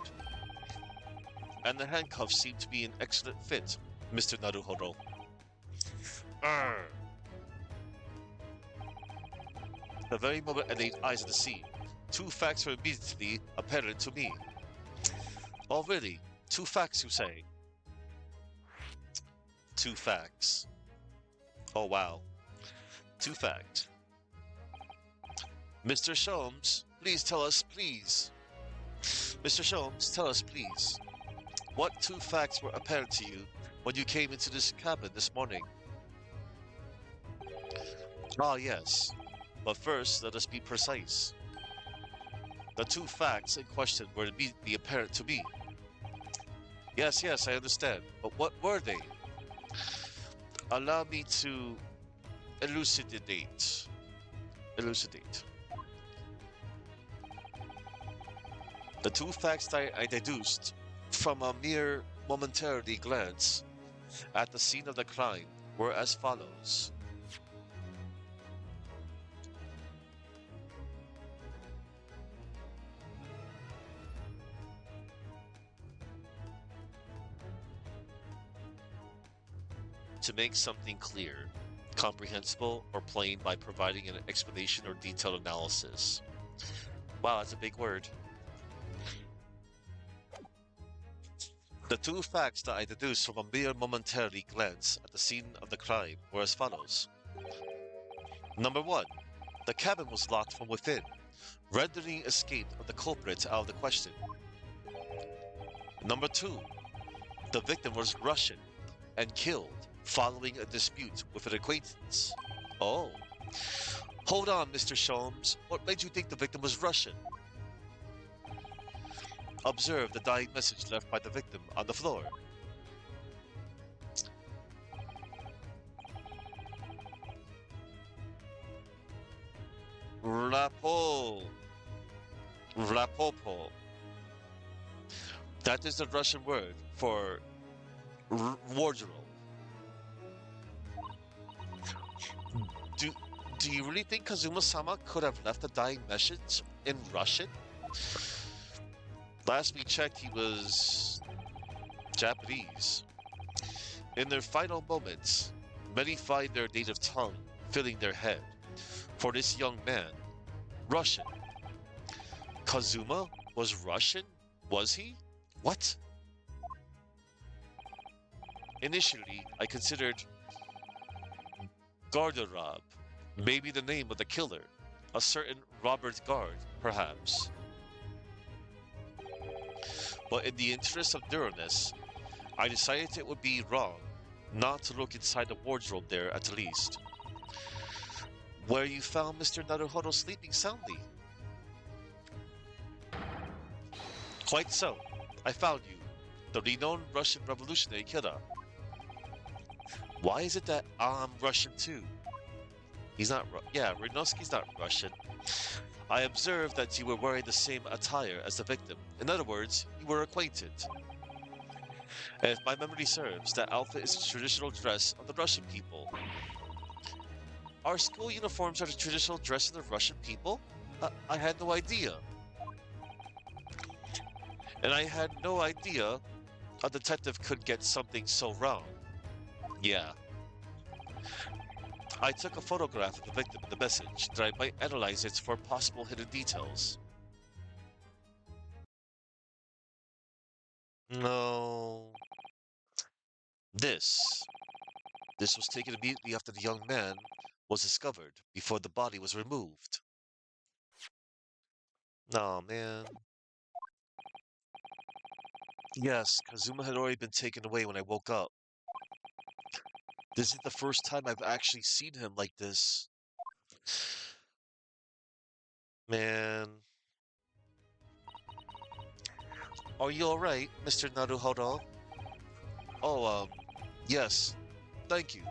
And the handcuffs seem to be an excellent fit, Mr. Naruhodo. Arr! The very moment I laid eyes on the scene, two facts were immediately apparent to me. Oh really? Two facts, you say? Two facts. Oh wow. Two facts. Mr. Sholmes, please tell us, please. Mr. Sholmes, tell us, please. What two facts were apparent to you when you came into this cabin this morning? Ah, yes. But first, let us be precise. The two facts in question were immediately apparent to me. Yes, I understand. But what were they? Allow me to elucidate. The two facts I deduced from a mere momentary glance at the scene of the crime were as follows. To make something clear, comprehensible, or plain by providing an explanation or detailed analysis. Wow, that's a big word. The two facts that I deduced from a mere momentary glance at the scene of the crime were as follows. Number 1. The cabin was locked from within, rendering escape of the culprit out of the question. Number 2. The victim was Russian and killed following a dispute with an acquaintance. Oh. Hold on, Mr. Sholmes. What made you think the victim was Russian? Observe the dying message left by the victim on the floor. Rapopo. That is the Russian word for wardrobe. Do you really think Kazuma-sama could have left a dying message in Russian? Last we checked, he was Japanese. In their final moments, many find their native tongue filling their head. For this young man, Russian. Kazuma was Russian? Was he? What? Initially, I considered Garderob, maybe the name of the killer. A certain Robert Gard, perhaps. But in the interest of thoroughness, I decided it would be wrong not to look inside the wardrobe there at least. Where you found Mr. Naruhodo sleeping soundly. Quite so. I found you, the renowned Russian revolutionary killer. Why is it that I'm Russian too? He's not yeah, Ryunosuke's not Russian. I observed that you were wearing the same attire as the victim. In other words, you were acquainted. And if my memory serves, that outfit is the traditional dress of the Russian people. Our school uniforms are the traditional dress of the Russian people? I had no idea. And I had no idea a detective could get something so wrong. Yeah. I took a photograph of the victim in the message that I might analyze it for possible hidden details. No. This was taken immediately after the young man was discovered, before the body was removed. Aw, man. Yes, Kazuma had already been taken away when I woke up. This is the first time I've actually seen him like this. Man. Are you alright, Mr. Naruhodo? Oh, yes. Thank you.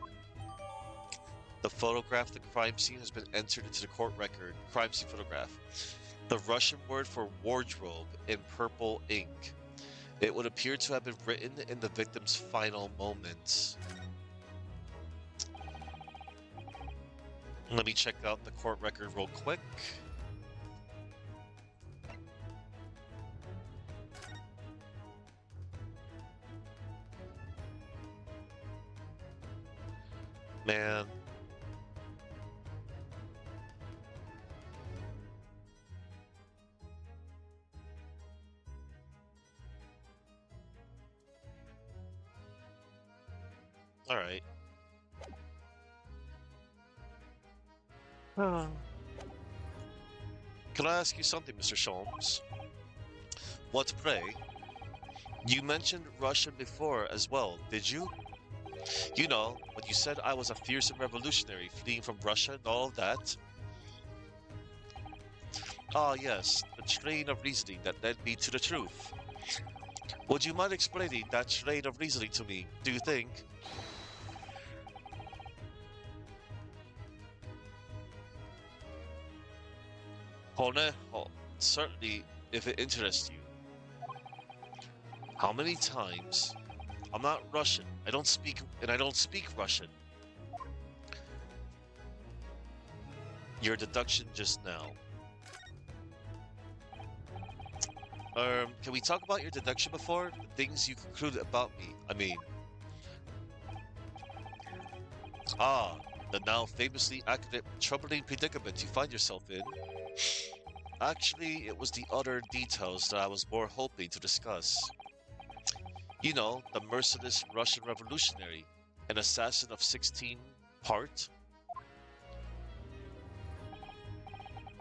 The photograph of the crime scene has been entered into the court record. Crime scene photograph. The Russian word for wardrobe in purple ink. It would appear to have been written in the victim's final moments. Let me check out the court record real quick. Man. All right. Can I ask you something, Mr. Sholmes? What, pray? You mentioned Russian before as well, did you? You know, when you said I was a fearsome revolutionary fleeing from Russia and all of that. Ah, yes, the train of reasoning that led me to the truth. Would you mind explaining that train of reasoning to me, do you think? Certainly, if it interests you. How many times? I'm not Russian. I don't speak Russian. Your deduction just now. Can we talk about your deduction before? The things you concluded about me, I mean. Ah, the now famously accurate, troubling predicament you find yourself in. Actually, it was the other details that I was more hoping to discuss. You know, the merciless Russian revolutionary, an assassin of 16 part?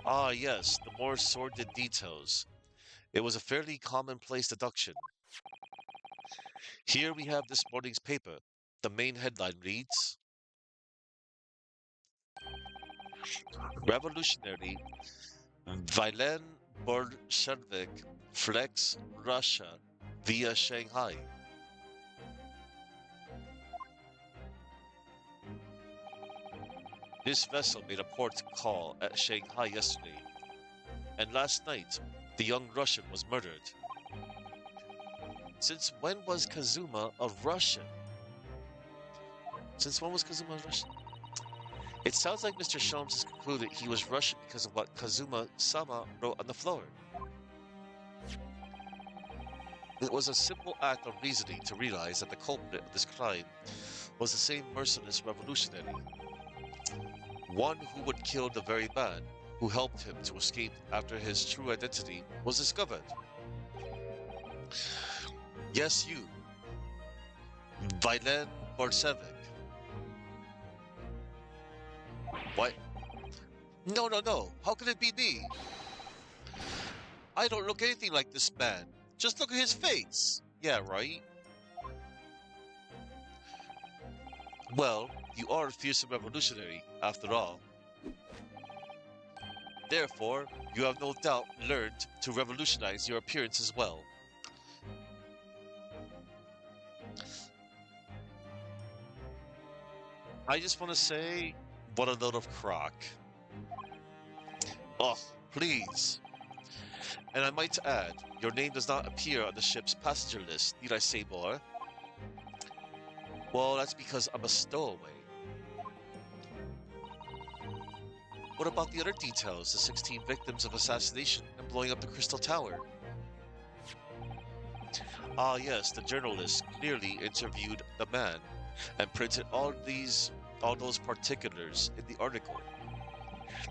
Ah, yes, the more sordid details. It was a fairly commonplace deduction. Here we have this morning's paper. The main headline reads, Revolutionary Vilen Bolshevik flex Russia via Shanghai. This vessel made a port call at Shanghai yesterday, and last night the young Russian was murdered. Since when was Kazuma a Russian? Since when was Kazuma Russian? It sounds like Mr. Sholmes has concluded he was Russian because of what Kazuma-sama wrote on the floor. It was a simple act of reasoning to realize that the culprit of this crime was the same merciless revolutionary, one who would kill the very man who helped him to escape after his true identity was discovered. Yes, you, Vilen Borsevic. What? No, no, no. How can it be me? I don't look anything like this man. Just look at his face. Yeah, right? Well, you are a fearsome revolutionary, after all. Therefore, you have no doubt learned to revolutionize your appearance as well. I just want to say, what a load of crock. Oh, please. And I might add, your name does not appear on the ship's passenger list. Need I say more? Well, that's because I'm a stowaway. What about the other details? The 16 victims of assassination and blowing up the Crystal Tower? Ah yes, the journalist clearly interviewed the man and printed all those particulars in the article.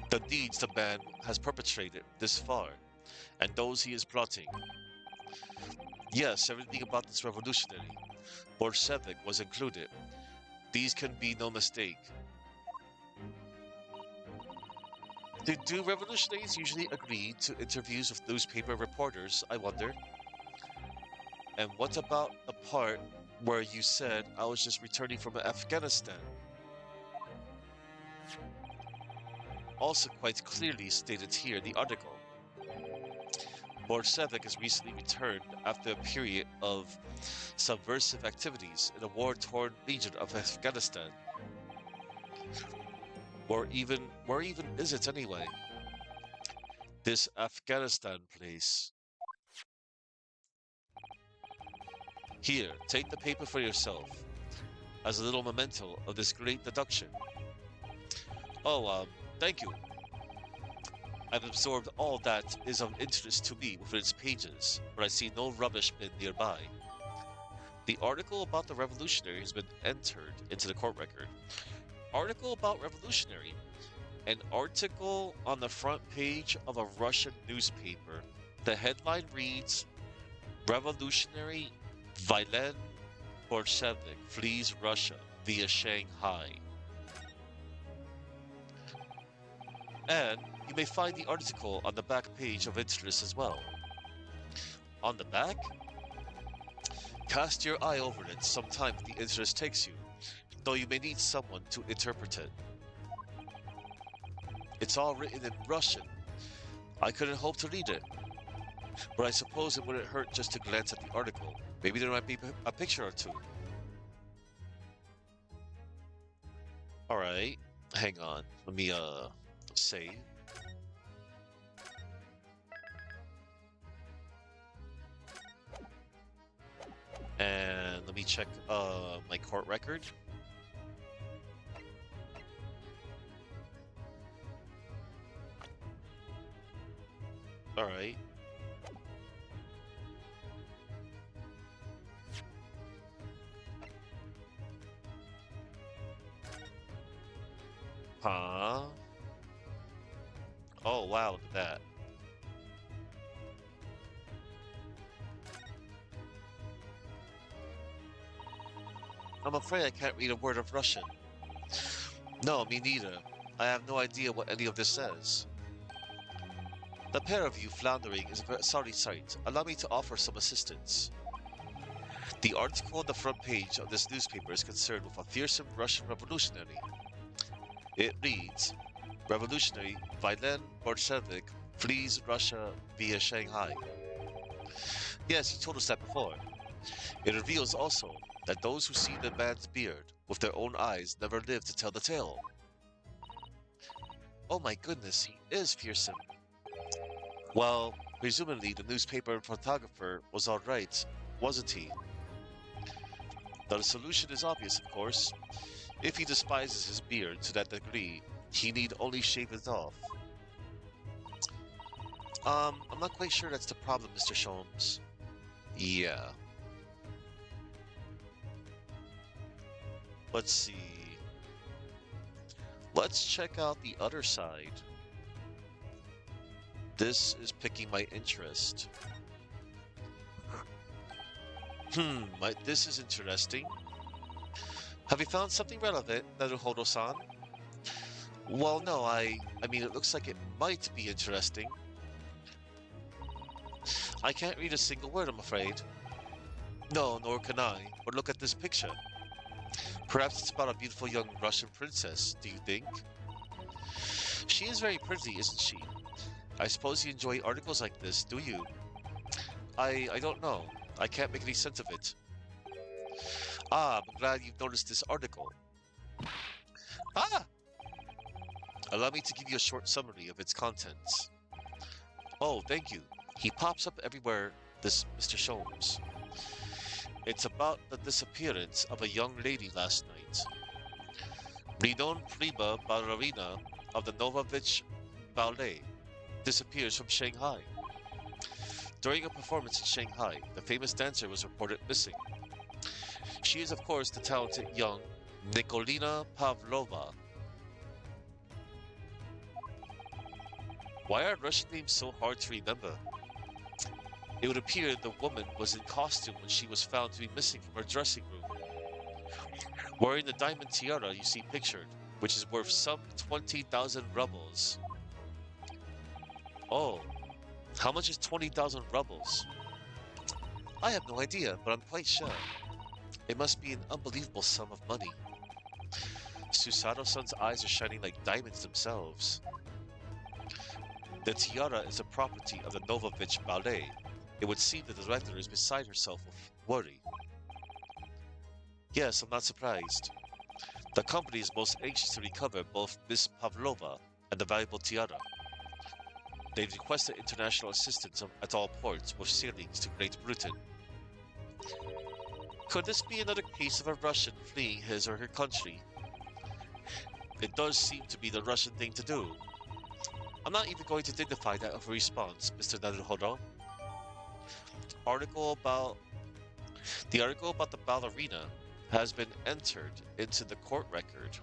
The deeds the man has perpetrated this far, and those he is plotting. Yes, everything about this revolutionary, Borshevik, was included. These can be no mistake. Do revolutionaries usually agree to interviews with newspaper reporters, I wonder? And what about the part where you said I was just returning from Afghanistan? Also quite clearly stated here in the article. Borshevik has recently returned after a period of subversive activities in a war-torn region of Afghanistan. Where even is it anyway? This Afghanistan place. Here, take the paper for yourself, as a little memento of this great deduction. Oh, thank you. I've absorbed all that is of interest to me within its pages, but I see no rubbish bin nearby. The article about the revolutionary has been entered into the court record. Article about revolutionary. An article on the front page of a Russian newspaper. The headline reads, Revolutionary Vilen Borshevik flees Russia via Shanghai. And you may find the article on the back page of interest as well. On the back? Cast your eye over it sometime if the interest takes you, though you may need someone to interpret it. It's all written in Russian. I couldn't hope to read it, but I suppose it wouldn't hurt just to glance at the article. Maybe there might be a picture or two. Alright, hang on. Let me, save. And let me check, my court record. Alright. Huh? Oh wow, look at that. I'm afraid I can't read a word of Russian. No, me neither. I have no idea what any of this says. The pair of you floundering is a sorry sight. Allow me to offer some assistance. The article on the front page of this newspaper is concerned with a fearsome Russian revolutionary. It reads, Revolutionary Vilen Borshevik flees Russia via Shanghai. Yes, you told us that before. It reveals also that those who see the man's beard with their own eyes never live to tell the tale. Oh my goodness, he is fearsome. Well, presumably the newspaper photographer was alright, wasn't he? The solution is obvious, of course. If he despises his beard to that degree, he need only shave it off. I'm not quite sure that's the problem, Mr. Sholmes. Yeah. Let's see. Let's check out the other side. This is picking my interest. This is interesting. Have you found something relevant, Naruhodo-san? Well, no, I mean, it looks like it might be interesting. I can't read a single word, I'm afraid. No, nor can I. But look at this picture. Perhaps it's about a beautiful young Russian princess, do you think? She is very pretty, isn't she? I suppose you enjoy articles like this, do you? I don't know. I can't make any sense of it. Ah, I'm glad you've noticed this article. Ah! Allow me to give you a short summary of its contents. Oh, thank you. He pops up everywhere, this Mr. Sholmes. It's about the disappearance of a young lady last night. Renowned prima ballerina of the Novovich Ballet disappears from Shanghai. During a performance in Shanghai, the famous dancer was reported missing. She is, of course, the talented young Nikolina Pavlova. Why are Russian names so hard to remember? It would appear the woman was in costume when she was found to be missing from her dressing room, wearing the diamond tiara you see pictured, which is worth some 20,000 rubles. Oh, how much is 20,000 rubles? I have no idea, but I'm quite sure. It must be an unbelievable sum of money. Susato-san's eyes are shining like diamonds themselves. The tiara is a property of the Novovich Ballet. It would seem the director is beside herself with worry. Yes, I'm not surprised. The company is most anxious to recover both Miss Pavlova and the valuable tiara. They've requested international assistance at all ports with sailings to Great Britain. Could this be another case of a Russian fleeing his or her country? It does seem to be the Russian thing to do. I'm not even going to dignify that of a response, Mr. Naruhodo. The article about the ballerina has been entered into the court record.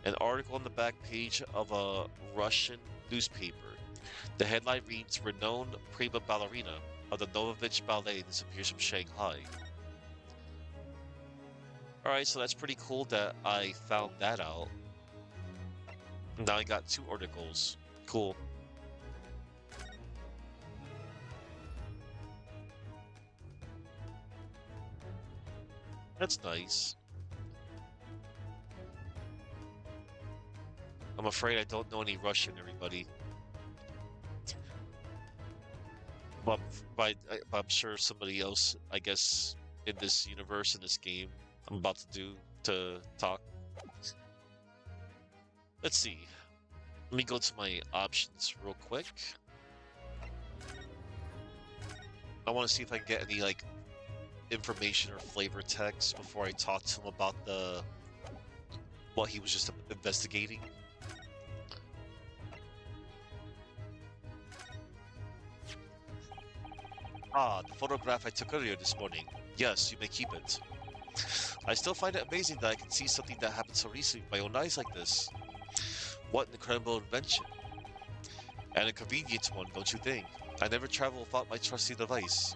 An article on the back page of a Russian newspaper. The headline reads, "Renowned prima ballerina of the Novovich Ballet disappears from Shanghai." Alright, so that's pretty cool that I found that out. Now I got 2 articles. Cool. That's nice. I'm afraid I don't know any Russian, everybody. But I'm sure somebody else, I guess, in this universe, in this game, I'm about to talk. Let's see. Let me go to my options real quick. I want to see if I can get any, like, information or flavor text before I talk to him about what he was just investigating. Ah, the photograph I took earlier this morning. Yes, you may keep it. I still find it amazing that I can see something that happened so recently with my own eyes like this. What an incredible invention. And a convenient one, don't you think? I never travel without my trusty device.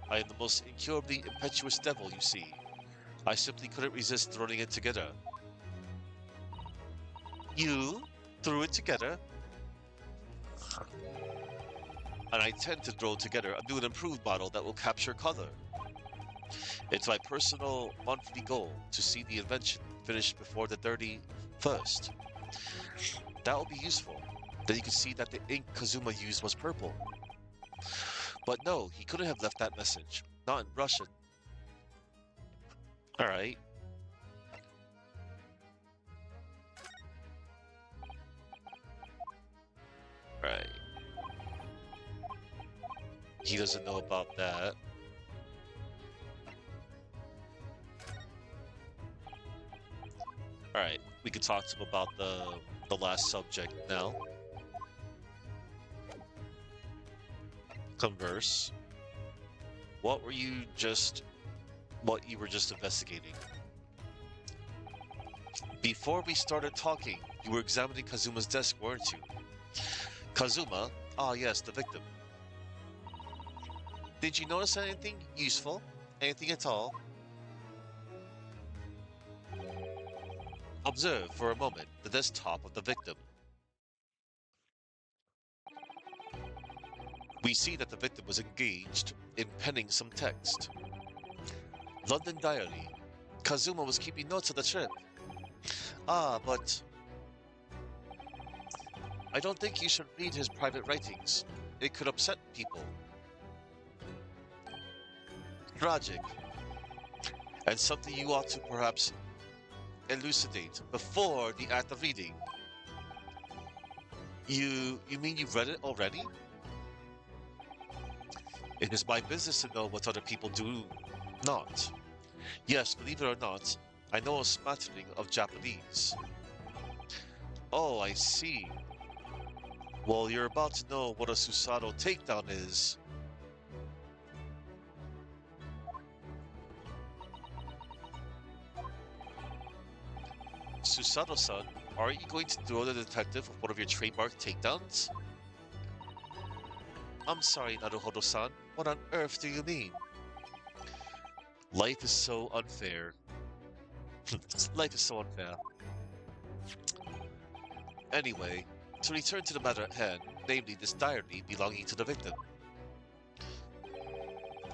I am the most incurably impetuous devil, you see. I simply couldn't resist throwing it together. You threw it together? And I tend to throw together a new and improved model that will capture color. It's my personal monthly goal to see the invention finished before the 31st. That will be useful. Then you can see that the ink Kazuma used was purple. But no, he couldn't have left that message. Not in Russian. Alright. Right. He doesn't know about that. Alright, we can talk to him about the last subject now. Converse. What were you were just investigating? Before we started talking, you were examining Kazuma's desk, weren't you? Kazuma? Ah, yes, the victim. Did you notice anything useful? Anything at all? Observe for a moment the desktop of the victim. We see that the victim was engaged in penning some text. London Diary. Kazuma was keeping notes of the trip. Ah, but I don't think you should read his private writings. It could upset people. Tragic. And something you ought to perhaps elucidate before the act of reading. You mean you've read it already? It is my business to know what other people do not. Yes, believe it or not, I know a smattering of Japanese. Oh, I see. Well, you're about to know what a Susato takedown is. Susato-san, are you going to throw the detective with one of your trademark takedowns? I'm sorry, Naruhodo-san. What on earth do you mean? Life is so unfair. Life is so unfair. Anyway, to return to the matter at hand, namely this diary belonging to the victim.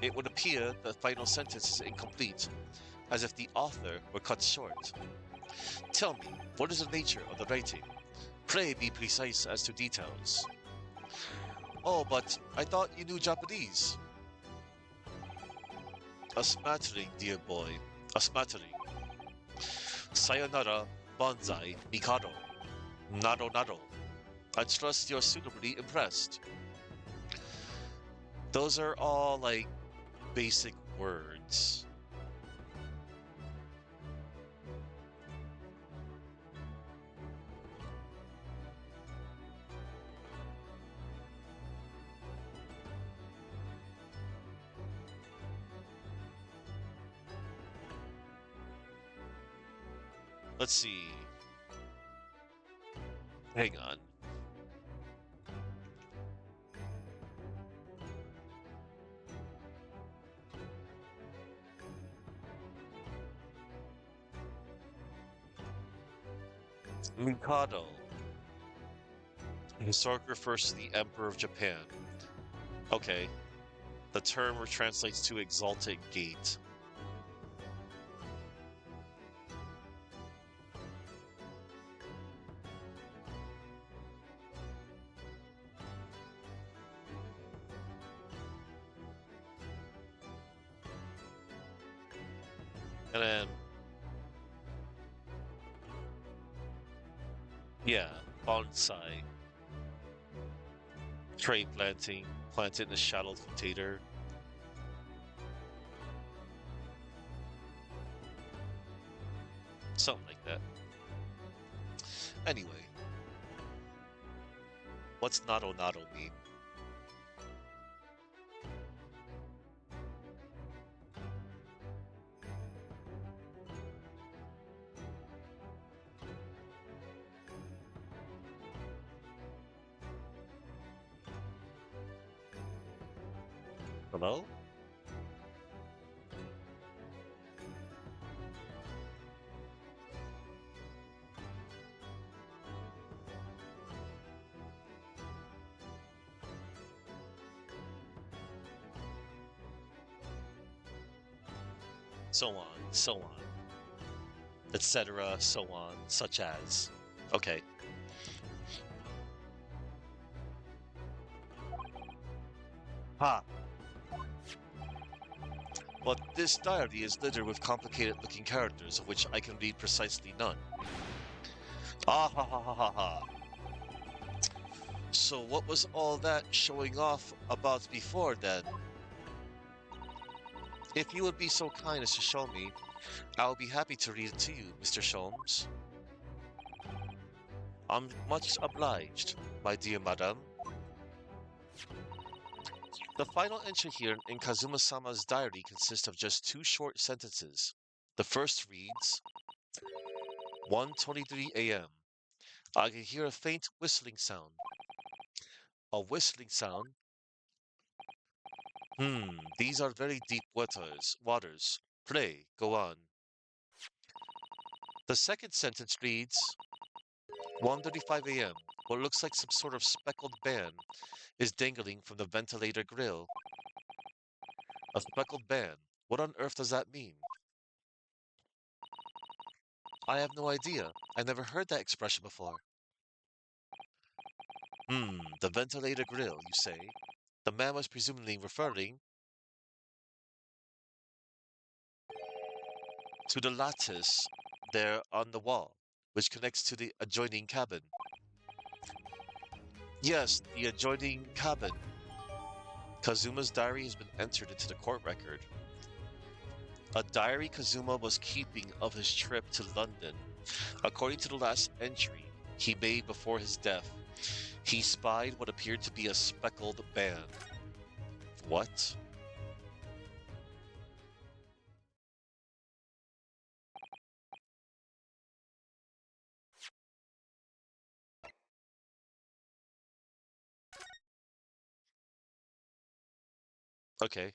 It would appear that the final sentence is incomplete, as if the author were cut short. Tell me, what is the nature of the writing? Pray be precise as to details. Oh, but I thought you knew Japanese. A smattering, dear boy. A smattering. Sayonara, Banzai, Mikado. Nado Nado. I trust you're suitably impressed. Those are all, like, basic words. Let's see. Hang on. Mikado. Historic refers to the Emperor of Japan. Okay. The term translates to exalted gate. And then, yeah, bonsai. Tree planting, planted in a shadowed container. Something like that. Anyway, what's Nado Nado mean? Hello? So on, etc., so on, such as. Okay. Ha! But this diary is littered with complicated-looking characters, of which I can read precisely none. Ah ha ha ha ha ha. So what was all that showing off about before, then? If you would be so kind as to show me, I will be happy to read it to you, Mr. Sholmes. I'm much obliged, my dear madam. The final entry here in Kazuma-sama's diary consists of just two short sentences. The first reads, 1:23 a.m. I can hear a faint whistling sound. A whistling sound? These are very deep waters. Pray, go on. The second sentence reads, 1:35 a.m. What looks like some sort of speckled band is dangling from the ventilator grill. A speckled band. What on earth does that mean? I have no idea. I never heard that expression before. The ventilator grill, you say? The man was presumably referring to the lattice there on the wall, which connects to the adjoining cabin. Yes, the adjoining cabin. Kazuma's diary has been entered into the court record. A diary Kazuma was keeping of his trip to London. According to the last entry he made before his death, he spied what appeared to be a speckled band. What? Okay.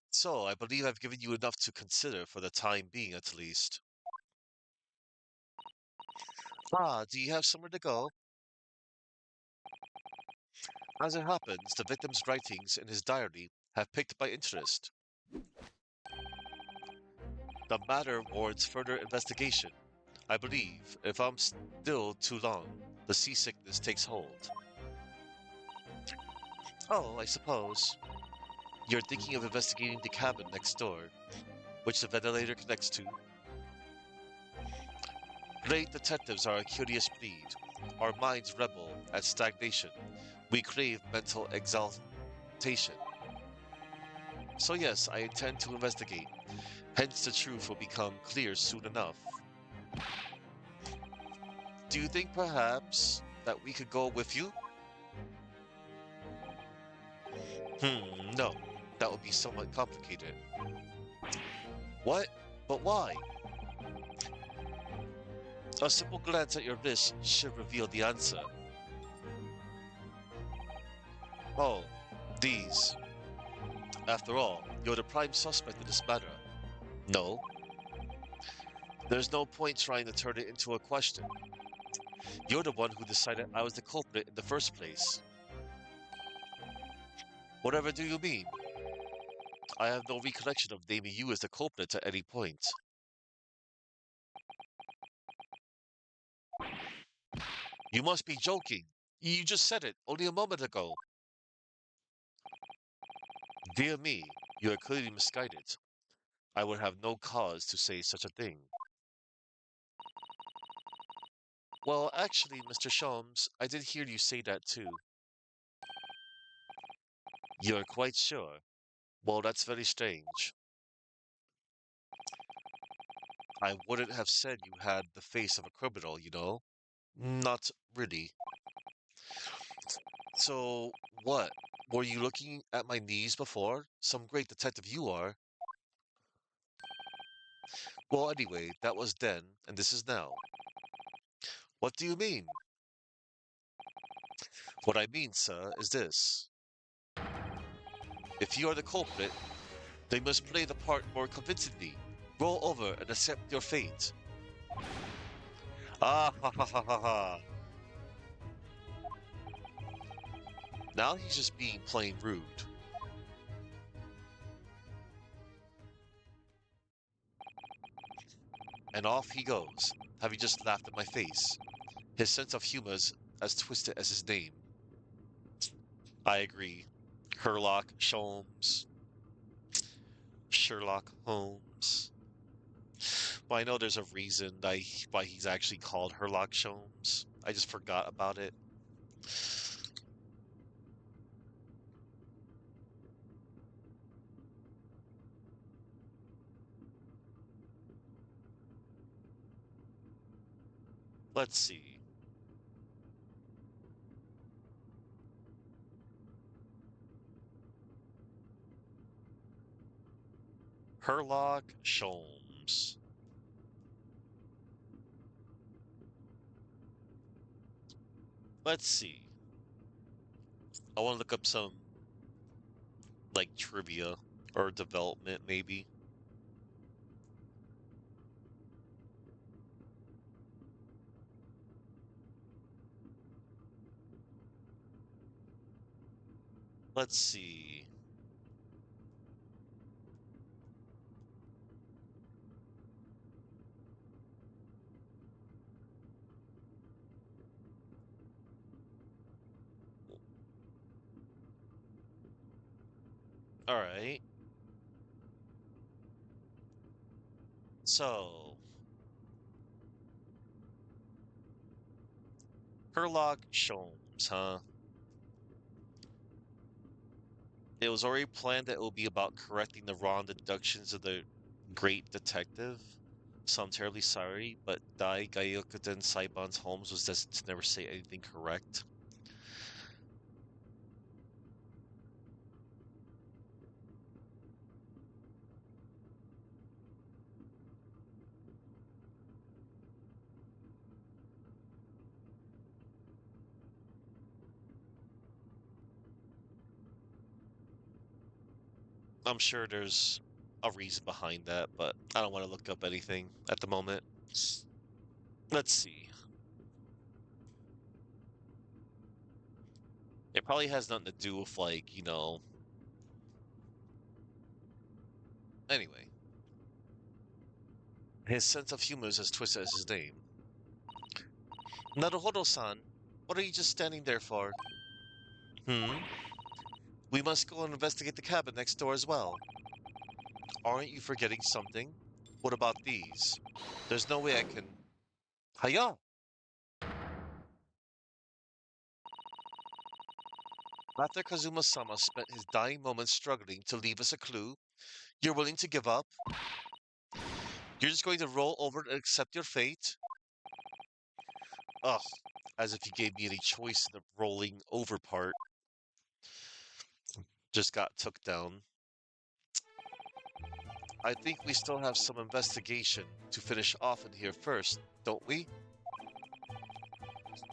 So, I believe I've given you enough to consider for the time being at least. Do you have somewhere to go? As it happens, the victim's writings in his diary have piqued my interest. The matter warrants further investigation. I believe if I'm still too long, the seasickness takes hold. Oh, I suppose. You're thinking of investigating the cabin next door, which the ventilator connects to. Great detectives are a curious breed. Our minds rebel at stagnation. We crave mental exaltation. So yes, I intend to investigate. Hence the truth will become clear soon enough. Do you think perhaps that we could go with you? No. That would be somewhat complicated. What? But why? A simple glance at your wrist should reveal the answer. Oh, these. After all, you're the prime suspect in this matter. No. There's no point trying to turn it into a question. You're the one who decided I was the culprit in the first place. Whatever do you mean? I have no recollection of naming you as the culprit at any point. You must be joking. You just said it only a moment ago. Dear me, you are clearly misguided. I would have no cause to say such a thing. Well, actually, Mr. Sholmes, I did hear you say that too. You're quite sure? Well, that's very strange. I wouldn't have said you had the face of a criminal, you know? Not really. So, what? Were you looking at my knees before? Some great detective you are. Well, anyway, that was then, and this is now. What do you mean? What I mean, sir, is this. If you are the culprit, they must play the part more convincingly. Roll over and accept your fate. Ah ha ha ha ha ha. Now he's just being plain rude. And off he goes, having just laughed at my face. His sense of humor is as twisted as his name. I agree. Sherlock Sholmes. Sherlock Holmes. Well, I know there's a reason why he's actually called Sherlock Sholmes. I just forgot about it. Let's see. Herlock Sholmes. Let's see. I want to look up some like trivia or development maybe. Let's see. All right. So, Herlock Sholmes, huh? It was already planned that it will be about correcting the wrong deductions of the great detective. So I'm terribly sorry, but Dai Gyokuden Saiban's Holmes was destined to never say anything correct. I'm sure there's a reason behind that, but I don't want to look up anything at the moment. Let's see. It probably has nothing to do with anyway. His sense of humor is as twisted as his name. Naruhodo-san, what are you just standing there for? Hmm? We must go and investigate the cabin next door as well. Aren't you forgetting something? What about these? There's no way I can... Hiya! After Kazuma-sama spent his dying moments struggling to leave us a clue, you're willing to give up? You're just going to roll over and accept your fate? Ugh, as if you gave me any choice in the rolling over part. Just got took down. I think we still have some investigation to finish off in here first, don't we?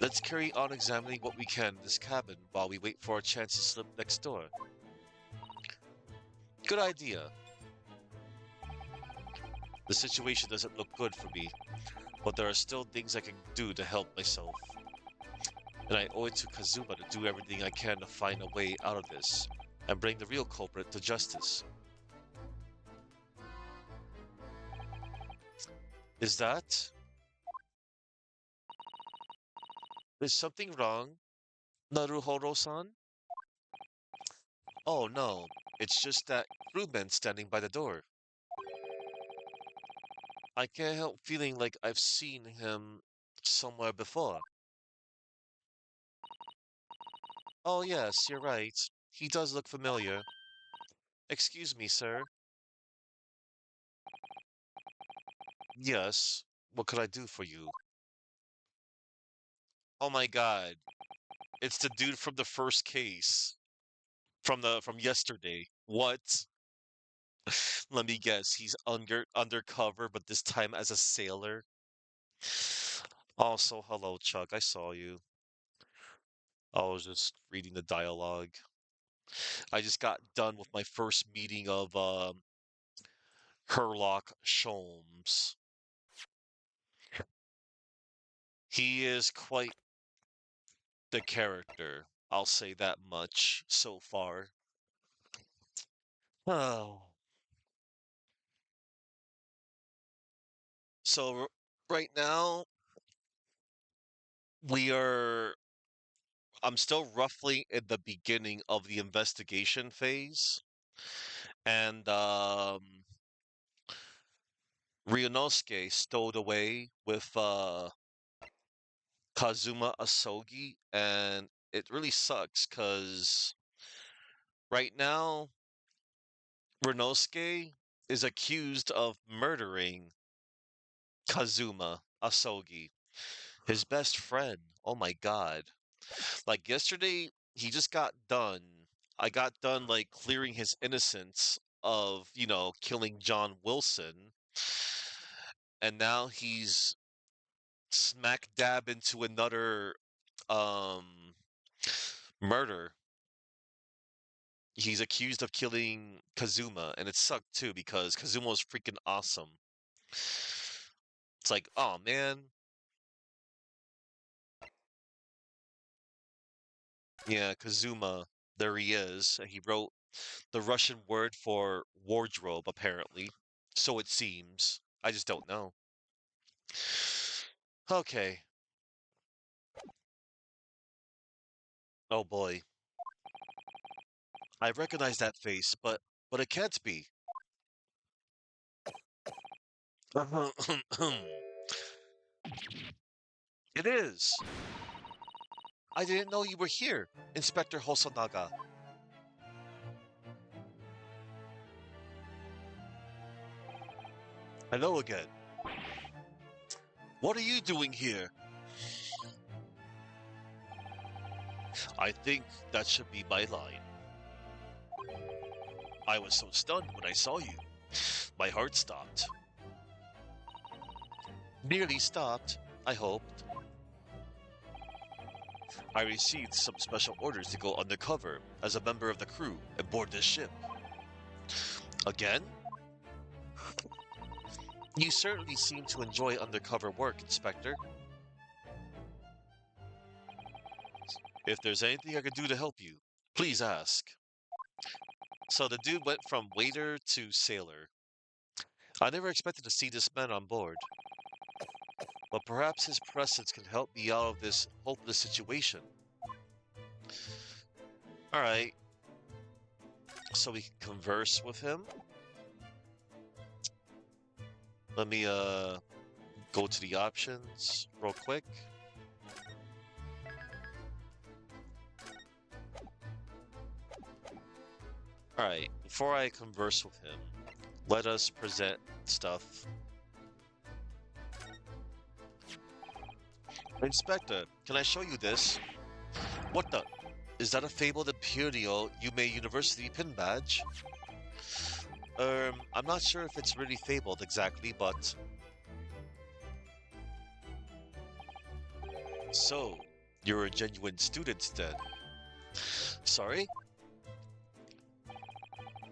Let's carry on examining what we can in this cabin while we wait for our chance to slip next door. Good idea. The situation doesn't look good for me, but there are still things I can do to help myself. And I owe it to Kazuma to do everything I can to find a way out of this and bring the real culprit to justice. Is that? Is something wrong, Naruhodo-san? Oh no, it's just that crewman standing by the door. I can't help feeling like I've seen him somewhere before. Oh yes, you're right. He does look familiar. Excuse me, sir. Yes, what could I do for you? Oh my god, it's the dude from the first case. From yesterday. What? Let me guess, he's undercover, but this time as a sailor. Also, hello, Chuck. I saw you. I was just reading the dialogue. I just got done with my first meeting of Herlock Sholmes. He is quite the character. I'll say that much so far. Oh. So right now we are I'm still roughly in the beginning of the investigation phase, and Ryunosuke stowed away with Kazuma Asogi, and it really sucks because right now Ryunosuke is accused of murdering Kazuma Asogi, his best friend. Oh my god. Like yesterday, he just got done. I got done like clearing his innocence of, you know, killing John Wilson, and now he's smack dab into another um murder. He's accused of killing Kazuma, and it sucked too because Kazuma was freaking awesome. It's like, oh man. Yeah, Kazuma, there he is. And he wrote the Russian word for wardrobe, apparently. So it seems. I just don't know. Okay. Oh boy. I recognize that face, but it can't be. It is. I didn't know you were here, Inspector Hosonaga. Hello again. What are you doing here? I think that should be my line. I was so stunned when I saw you. My heart stopped. Nearly stopped, I hoped. I received some special orders to go undercover as a member of the crew aboard this ship. Again? You certainly seem to enjoy undercover work, Inspector. If there's anything I can do to help you, please ask. So the dude went from waiter to sailor. I never expected to see this man on board. But perhaps his presence can help me out of this hopeless situation. Alright. So we can converse with him. Let me go to the options real quick. Alright, before I converse with him, let us present stuff. Inspector, can I show you this? What the? Is that a fabled Imperial Yume University pin badge? I'm not sure if it's really fabled exactly, but... So, you're a genuine student then? Sorry?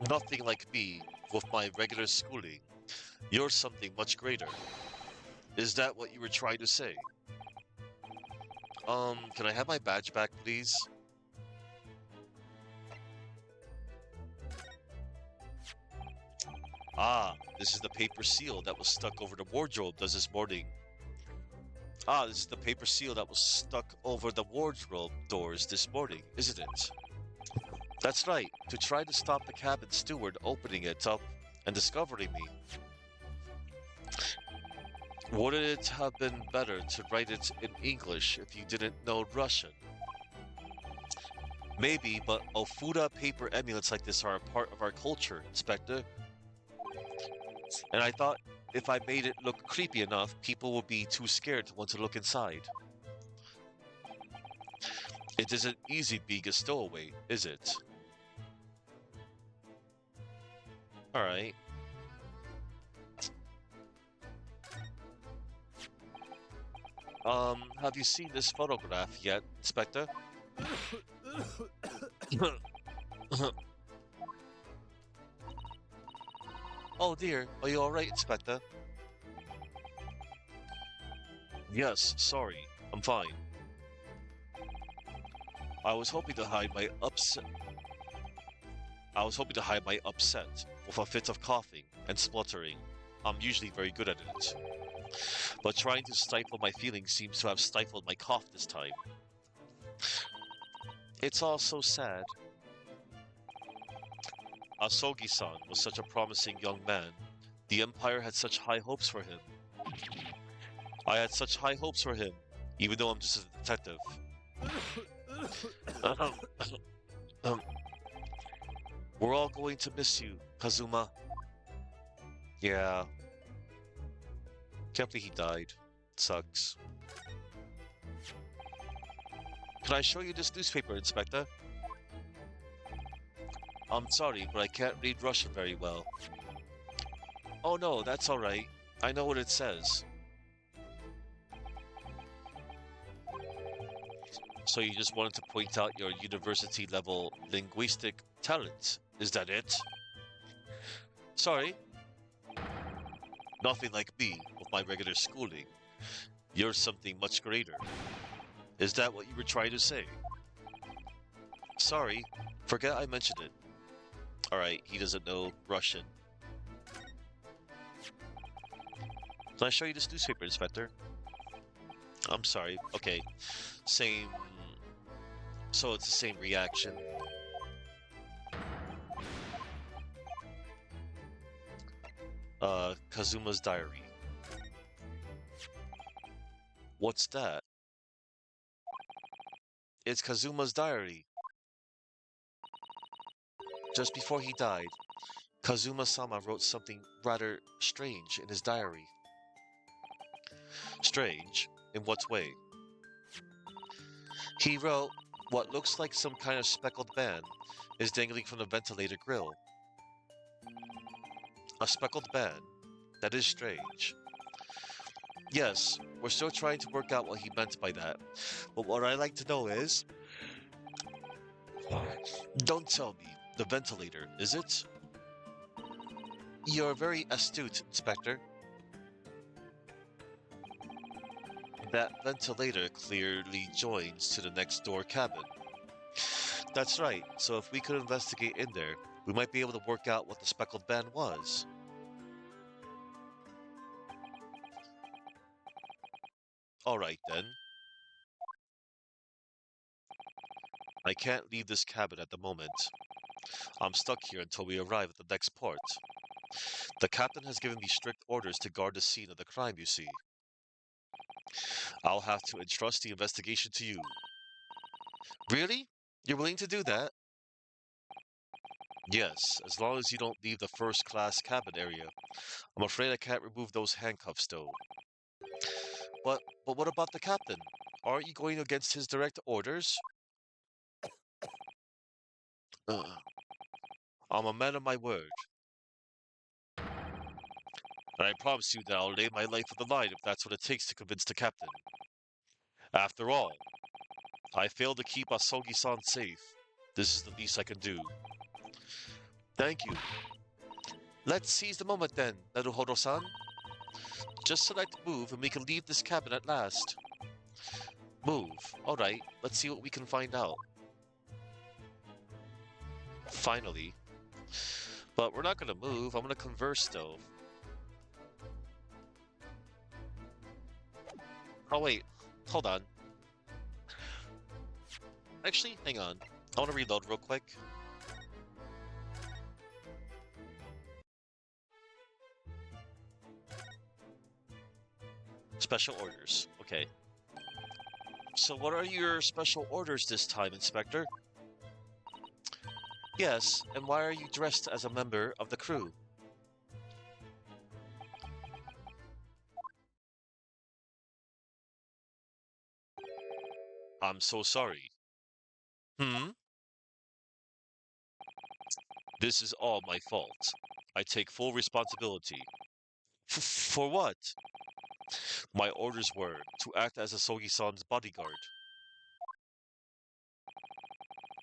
Nothing like me, with my regular schooling. You're something much greater. Is that what you were trying to say? Can I have my badge back, please? Ah, this is the paper seal that was stuck over the wardrobe this morning. Ah, this is the paper seal that was stuck over the wardrobe doors this morning, isn't it? That's right, to try to stop the cabin steward opening it up and discovering me. Wouldn't it have been better to write it in English if you didn't know Russian? Maybe, but Ofuda paper amulets like this are a part of our culture, Inspector. And I thought if I made it look creepy enough, people would be too scared to want to look inside. It isn't easy being a stowaway, is it? Alright. Have you seen this photograph yet, Inspector? Oh dear, are you alright, Inspector? Yes, sorry, I'm fine. I was hoping to hide my upset with a fit of coughing and spluttering. I'm usually very good at it. But trying to stifle my feelings seems to have stifled my cough this time. It's all so sad. Asogi-san was such a promising young man. The Empire had such high hopes for him. I had such high hopes for him, even though I'm just a detective. We're all going to miss you, Kazuma. Yeah. Can't believe he died. Sucks. Can I show you this newspaper, Inspector? I'm sorry, but I can't read Russian very well. Oh no, that's alright. I know what it says. So you just wanted to point out your university-level linguistic talent. Is that it? Sorry? Nothing like me with my regular schooling. You're something much greater. Is that what you were trying to say? Sorry, forget I mentioned it. Alright, he doesn't know Russian. Can I show you this newspaper, Inspector? I'm sorry. Okay. Same... So it's the same reaction. Kazuma's diary. What's that? It's Kazuma's diary. Just before he died, Kazuma-sama wrote something rather strange in his diary. Strange? In what way? He wrote, what looks like some kind of speckled band is dangling from the ventilator grill. A speckled band? That is strange. Yes, we're still trying to work out what he meant by that, but what I'd like to know is... Don't tell me, the ventilator, is it? You're very astute, Inspector. That ventilator clearly joins to the next door cabin. That's right, so if we could investigate in there, we might be able to work out what the speckled band was. Alright then. I can't leave this cabin at the moment. I'm stuck here until we arrive at the next port. The captain has given me strict orders to guard the scene of the crime, you see. I'll have to entrust the investigation to you. Really? You're willing to do that? Yes, as long as you don't leave the first-class cabin area. I'm afraid I can't remove those handcuffs, though. But what about the captain? Aren't you going against his direct orders? Ugh. I'm a man of my word. And I promise you that I'll lay my life on the line if that's what it takes to convince the captain. After all, I failed to keep Asogi-san safe. This is the least I can do. Thank you. Let's seize the moment then, Naruhodo-san. Just select move and we can leave this cabin at last. Move. Alright, let's see what we can find out. Finally. But we're not gonna move, I'm gonna converse though. Oh wait, hold on. Actually, hang on. I wanna reload real quick. Special orders. Okay. So what are your special orders this time, Inspector? Yes, and why are you dressed as a member of the crew? I'm so sorry. Hmm? This is all my fault. I take full responsibility. For what? My orders were to act as Asogi-san's bodyguard.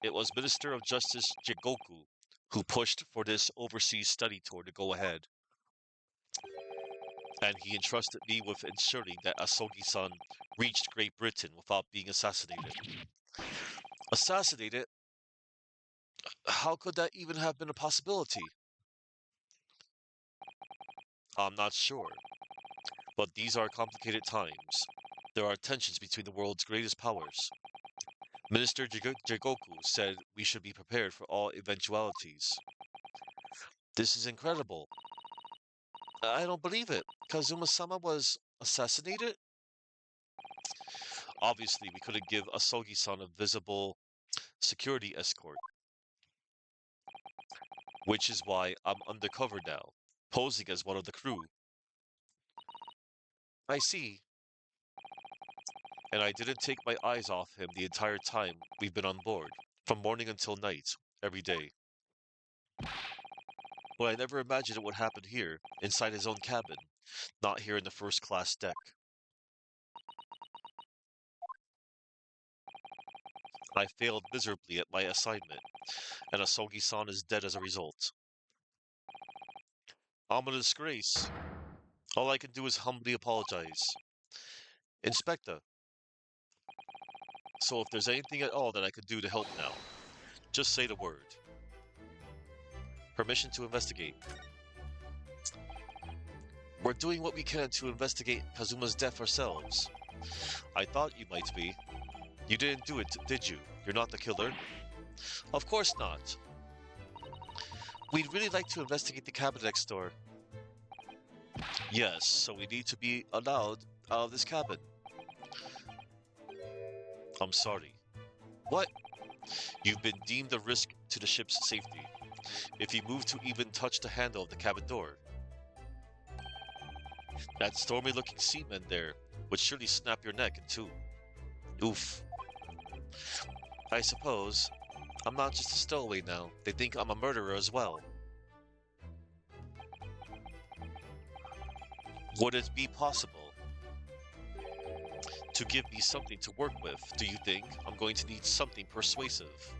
It was Minister of Justice Jigoku who pushed for this overseas study tour to go ahead. And he entrusted me with ensuring that Asogi-san reached Great Britain without being assassinated. Assassinated? How could that even have been a possibility? I'm not sure. But these are complicated times. There are tensions between the world's greatest powers. Minister Jigoku said we should be prepared for all eventualities. This is incredible. I don't believe it. Kazuma-sama was assassinated? Obviously, we couldn't give Asogi-san a visible security escort. Which is why I'm undercover now, posing as one of the crew. I see. And I didn't take my eyes off him the entire time we've been on board, from morning until night, every day. But I never imagined it would happen here, inside his own cabin, not here in the first-class deck. I failed miserably at my assignment, and Asogi-san is dead as a result. I'm a disgrace. All I can do is humbly apologize. Inspector, so if there's anything at all that I could do to help now, just say the word. Permission to investigate. We're doing what we can to investigate Kazuma's death ourselves. I thought you might be. You didn't do it, did you? You're not the killer? Of course not. We'd really like to investigate the cabin next door. Yes, so we need to be allowed out of this cabin. I'm sorry. What? You've been deemed a risk to the ship's safety. If you move to even touch the handle of the cabin door. That stormy-looking seaman there would surely snap your neck in two. Oof. I suppose. I'm not just a stowaway now. They think I'm a murderer as well. Would it be possible to give me something to work with? Do you think I'm going to need something persuasive?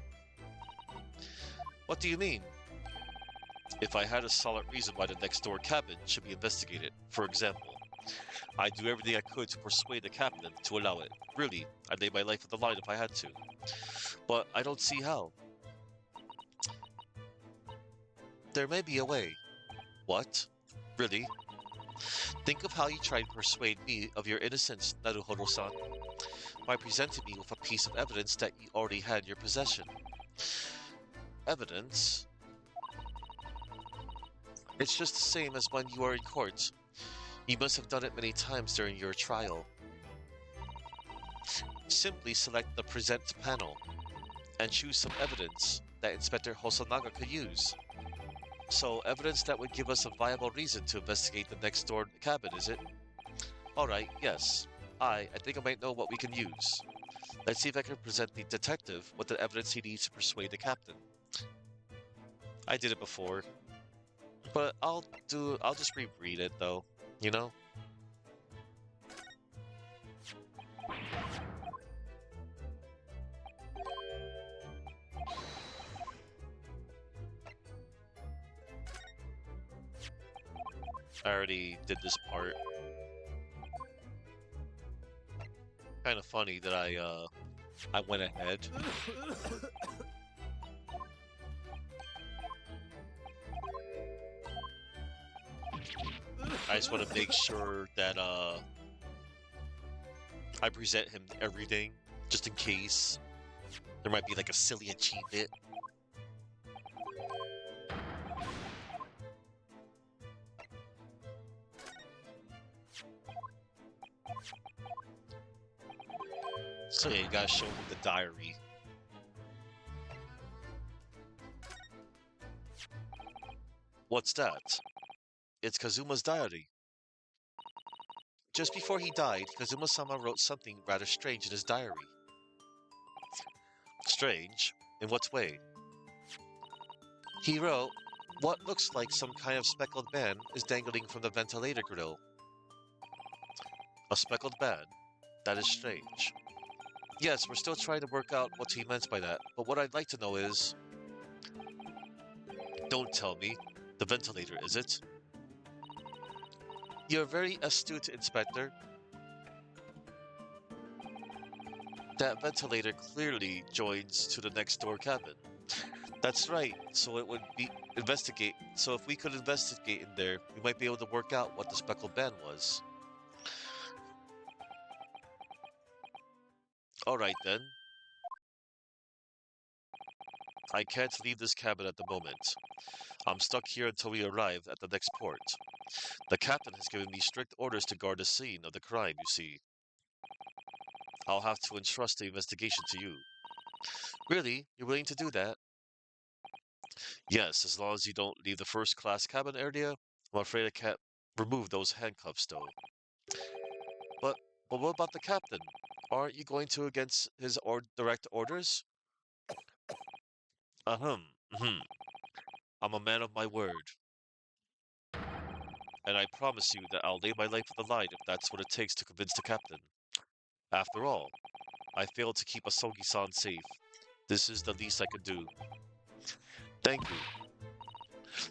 What do you mean? If I had a solid reason why the next door cabin should be investigated, for example, I'd do everything I could to persuade the captain to allow it. Really, I'd lay my life on the line if I had to. But I don't see how. There may be a way. What? Really? Think of how you tried to persuade me of your innocence, Naruhodo-san, by presenting me with a piece of evidence that you already had in your possession. Evidence? It's just the same as when you are in court. You must have done it many times during your trial. Simply select the present panel and choose some evidence that Inspector Hosonaga could use. So, evidence that would give us a viable reason to investigate the next door cabin, is it? Alright, yes. I think I might know what we can use. Let's see if I can present the detective with the evidence he needs to persuade the captain. I did it before. But I'll just reread it though, you know? I already did this part. Kind of funny that I went ahead. I just want to make sure that I present him everything, just in case there might be like a silly achievement. So yeah, you gotta show him the diary. What's that? It's Kazuma's diary. Just before he died, Kazuma-sama wrote something rather strange in his diary. Strange? In what way? He wrote, what looks like some kind of speckled band is dangling from the ventilator grill. A speckled band? That is strange. Yes, we're still trying to work out what he meant by that, but what I'd like to know is... Don't tell me. The ventilator, is it? You're very astute, Inspector. That ventilator clearly joins to the next door cabin. That's right, so it would be investigate. So if we could investigate in there, we might be able to work out what the speckled band was. Alright then. I can't leave this cabin at the moment. I'm stuck here until we arrive at the next port. The captain has given me strict orders to guard the scene of the crime, you see. I'll have to entrust the investigation to you. Really? You're willing to do that? Yes, as long as you don't leave the first-class cabin area. I'm afraid I can't remove those handcuffs, though. But what about the captain? Aren't you going to against his direct orders? Ahem. I'm a man of my word. and I promise you that I'll lay my life on the line if that's what it takes to convince the captain. After all, I failed to keep Asogi-san safe. This is the least I could do. Thank you.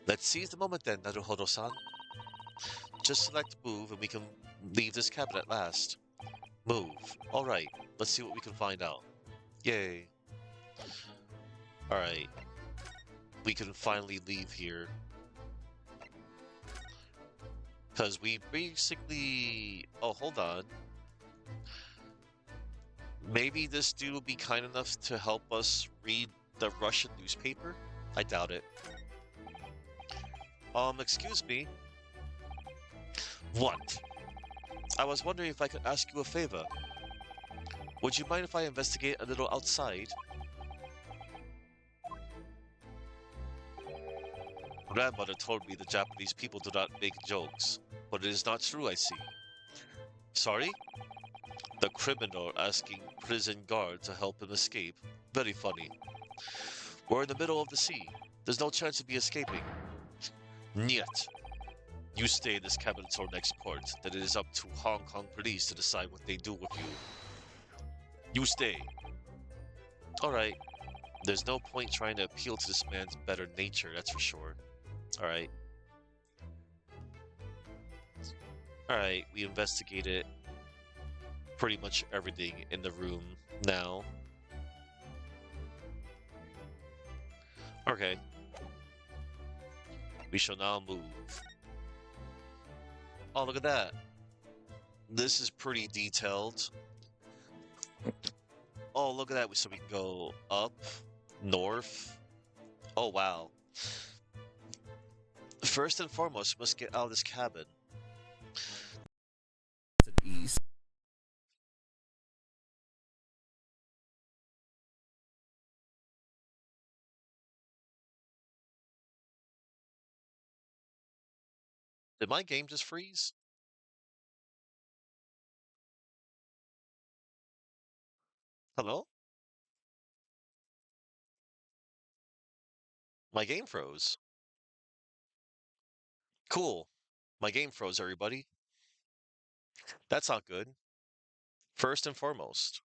Let's seize the moment then, Naruhodo-san. Just select move and we can leave this cabin at last. Move. Alright, let's see what we can find out. Yay. Alright. We can finally leave here. Because we basically... Oh, hold on. Maybe this dude will be kind enough to help us read the Russian newspaper? I doubt it. Excuse me. What? I was wondering if I could ask you a favor. Would you mind if I investigate a little outside? Grandmother told me the Japanese people do not make jokes, but it is not true, I see. Sorry? The criminal asking prison guard to help him escape. Very funny. We're in the middle of the sea. There's no chance of me escaping. Niet. You stay in this cabin until next port, then it is up to Hong Kong police to decide what they do with you. You stay. Alright. There's no point trying to appeal to this man's better nature, that's for sure. Alright. Alright, we investigated pretty much everything in the room now. Okay. We shall now move. Oh, look at that. This is pretty detailed. Oh, look at that. So we can go up, north. Oh, wow. First and foremost, we must get out of this cabin. East. Did my game just freeze? Hello? My game froze. Cool. My game froze, everybody. That's not good. First and foremost.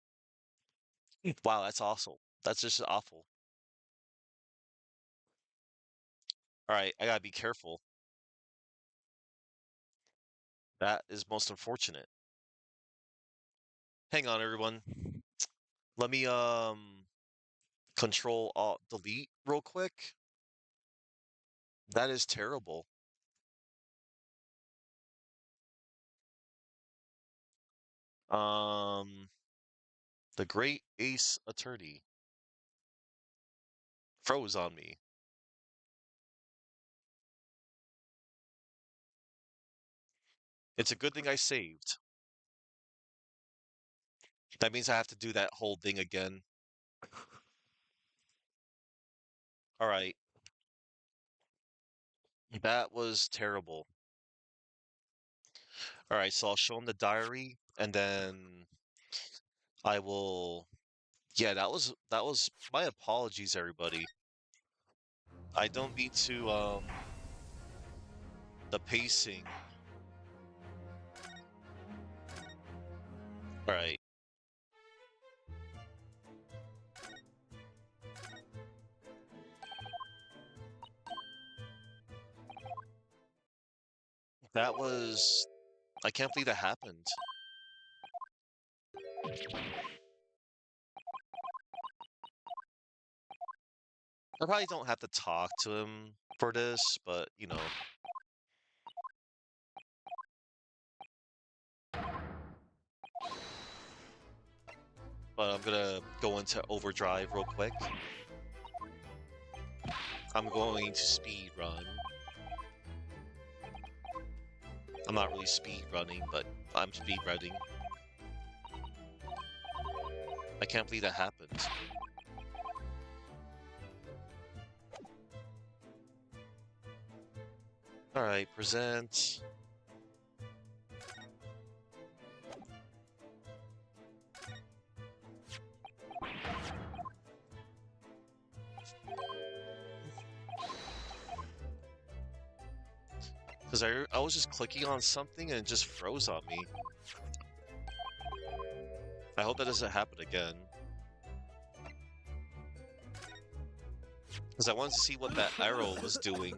Wow, that's awesome. That's just awful. Alright, I gotta be careful. That is most unfortunate. Hang on, everyone. Let me, Control Alt Delete real quick. That is terrible. The Great Ace Attorney froze on me. It's a good thing I saved. That means I have to do that whole thing again. Alright. That was terrible. Alright, so I'll show him the diary, and then I will... Yeah, that was my apologies, everybody. I don't mean to, the pacing. Alright. That was... I can't believe that happened. I probably don't have to talk to him for this, but, you know. But I'm gonna go into overdrive real quick. I'm going to speed run. I'm not really speed running, but I'm speed running. I can't believe that happened. Alright, present. Because I was just clicking on something and it just froze on me. I hope that doesn't happen again. Because I wanted to see what that arrow was doing.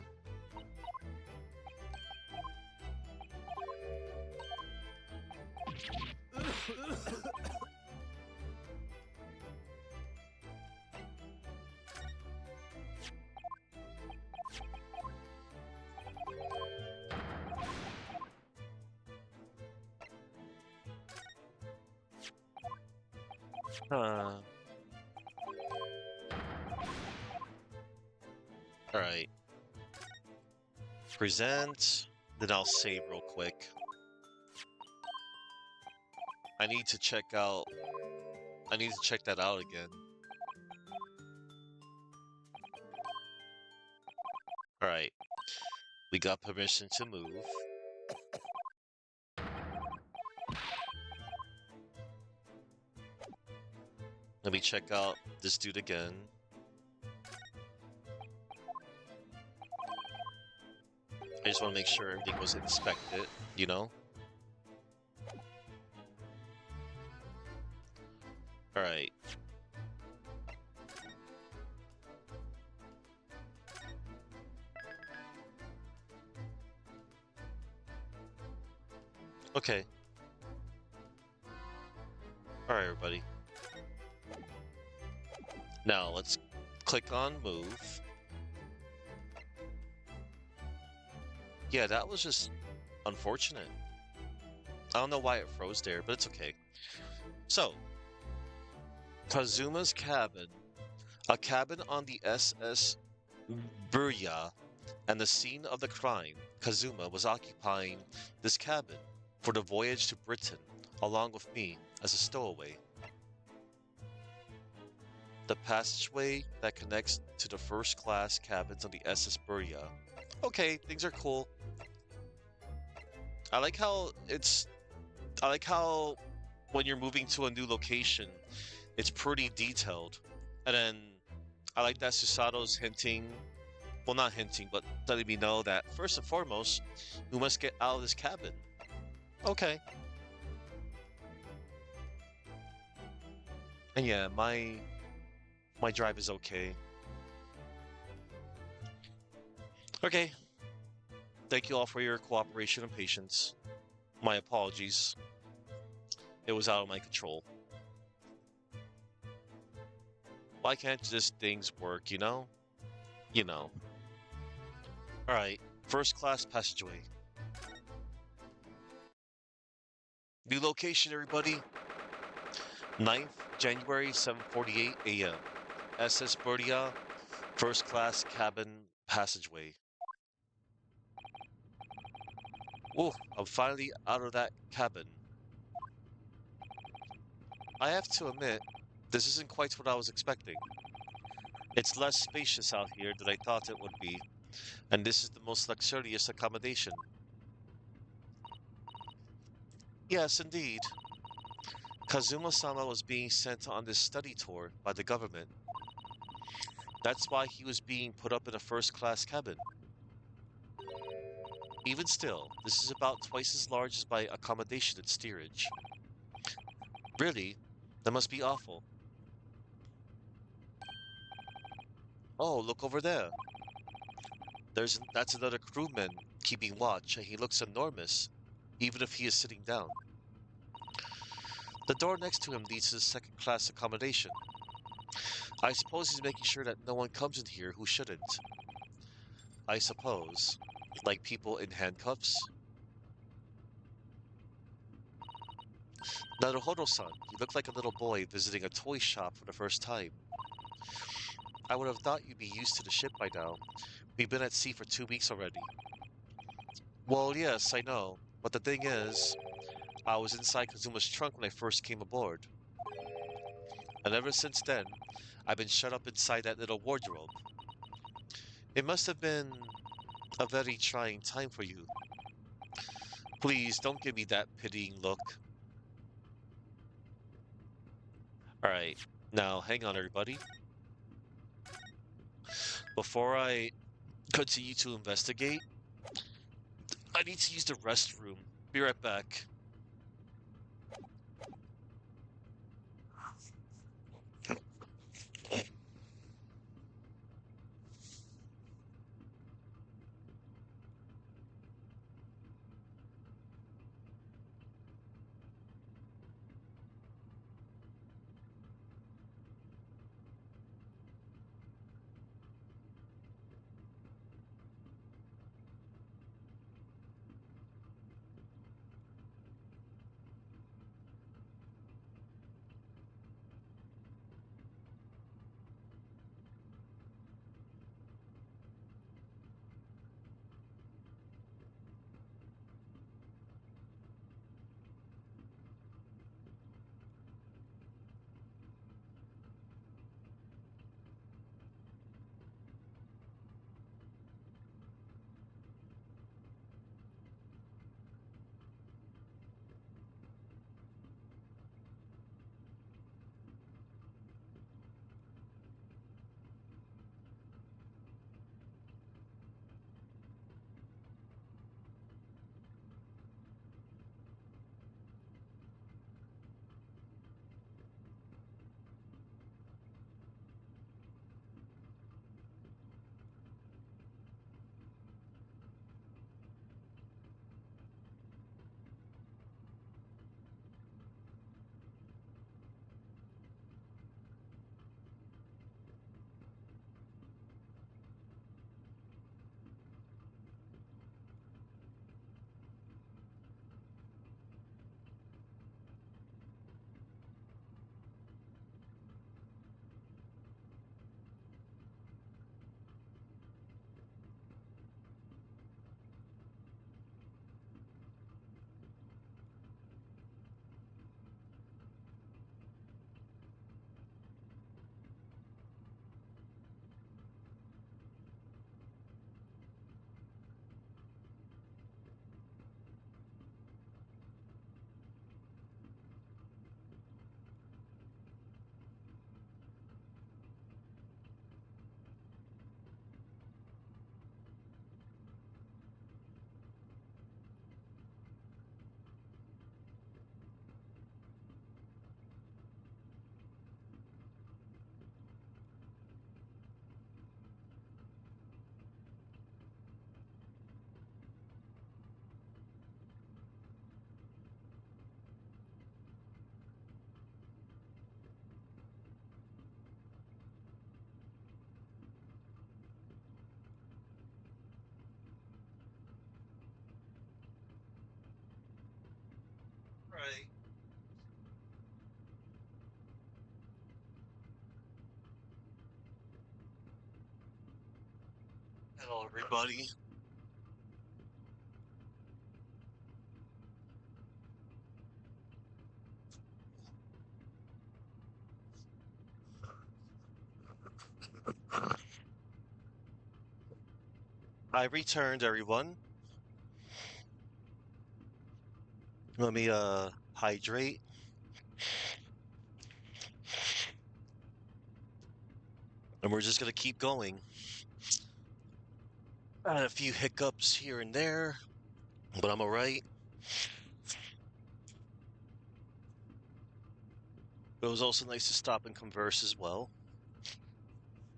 Alright. Present. Then I'll save real quick. I need to check that out again. Alright. We got permission to move. Let me check out this dude again. I just want to make sure everything was inspected, you know? Alright. Okay. Alright, everybody. Now, let's click on move. Yeah, that was just unfortunate. I don't know why it froze there, but it's okay. So, Kazuma's cabin. A cabin on the SS Burya, and the scene of the crime. Kazuma was occupying this cabin for the voyage to Britain, along with me as a stowaway. The passageway that connects to the first-class cabins on the SS Burya. Okay, things are cool. I like how when you're moving to a new location, it's pretty detailed. And then I like that Susato's hinting, well, not hinting, but letting me know that first and foremost, we must get out of this cabin. Okay. And yeah, my drive is okay. Okay. Thank you all for your cooperation and patience. My apologies. It was out of my control. Why can't just things work, you know? You know. Alright, first class passageway. New location, everybody. 9th January, 7:48 a.m. SS Burya, first class cabin passageway. Ooh, I'm finally out of that cabin. I have to admit, this isn't quite what I was expecting. It's less spacious out here than I thought it would be, and this is the most luxurious accommodation. Yes, indeed. Kazuma-sama was being sent on this study tour by the government. That's why he was being put up in a first-class cabin. Even still, this is about twice as large as my accommodation in steerage. Really? That must be awful. Oh, look over there. That's another crewman keeping watch, and he looks enormous, even if he is sitting down. The door next to him leads to the second-class accommodation. I suppose he's making sure that no one comes in here who shouldn't. I suppose. Like people in handcuffs? Naruhodo-san, you look like a little boy visiting a toy shop for the first time. I would have thought you'd be used to the ship by now. We've been at sea for 2 weeks already. Well, yes, I know. But the thing is, I was inside Kazuma's trunk when I first came aboard. And ever since then, I've been shut up inside that little wardrobe. It must have been a very trying time for you. Please, don't give me that pitying look. Alright, now hang on everybody. Before I continue to investigate, I need to use the restroom. Be right back. Right. Hello, everybody. I returned, everyone. Let me hydrate. And we're just gonna keep going. I had a few hiccups here and there, but I'm alright. It was also nice to stop and converse as well,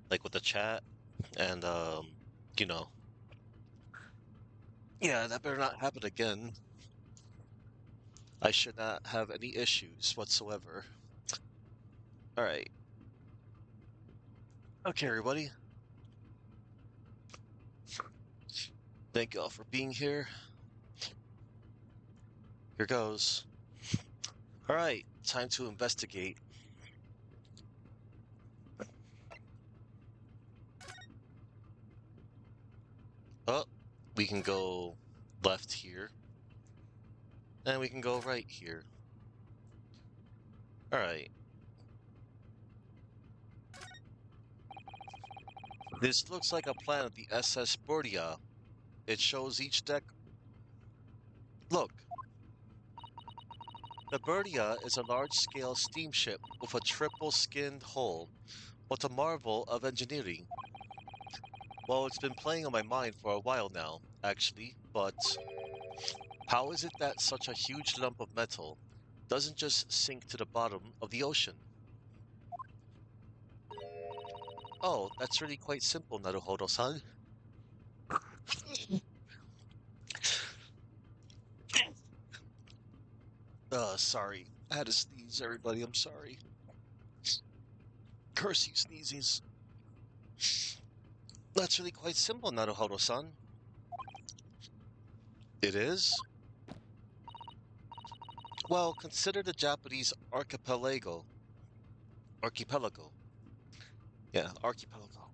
like with the chat. And you know, yeah, that better not happen again. I should not have any issues whatsoever. Alright. Okay, everybody. Thank you all for being here. Here goes. Alright, time to investigate. Oh, we can go left here. And we can go right here. Alright. This looks like a plan of the SS Bordia. It shows each deck. Look, the Berdia is a large-scale steamship with a triple-skinned hull. What a marvel of engineering. Well, it's been playing on my mind for a while now, actually, but how is it that such a huge lump of metal doesn't just sink to the bottom of the ocean? Oh, that's really quite simple, Naruhodo-san. Sorry. I had to sneeze, everybody. I'm sorry. Curse you, sneezes. That's really quite simple, Naruhodo-san. It is? Well, consider the Japanese archipelago. Archipelago. Yeah, archipelago.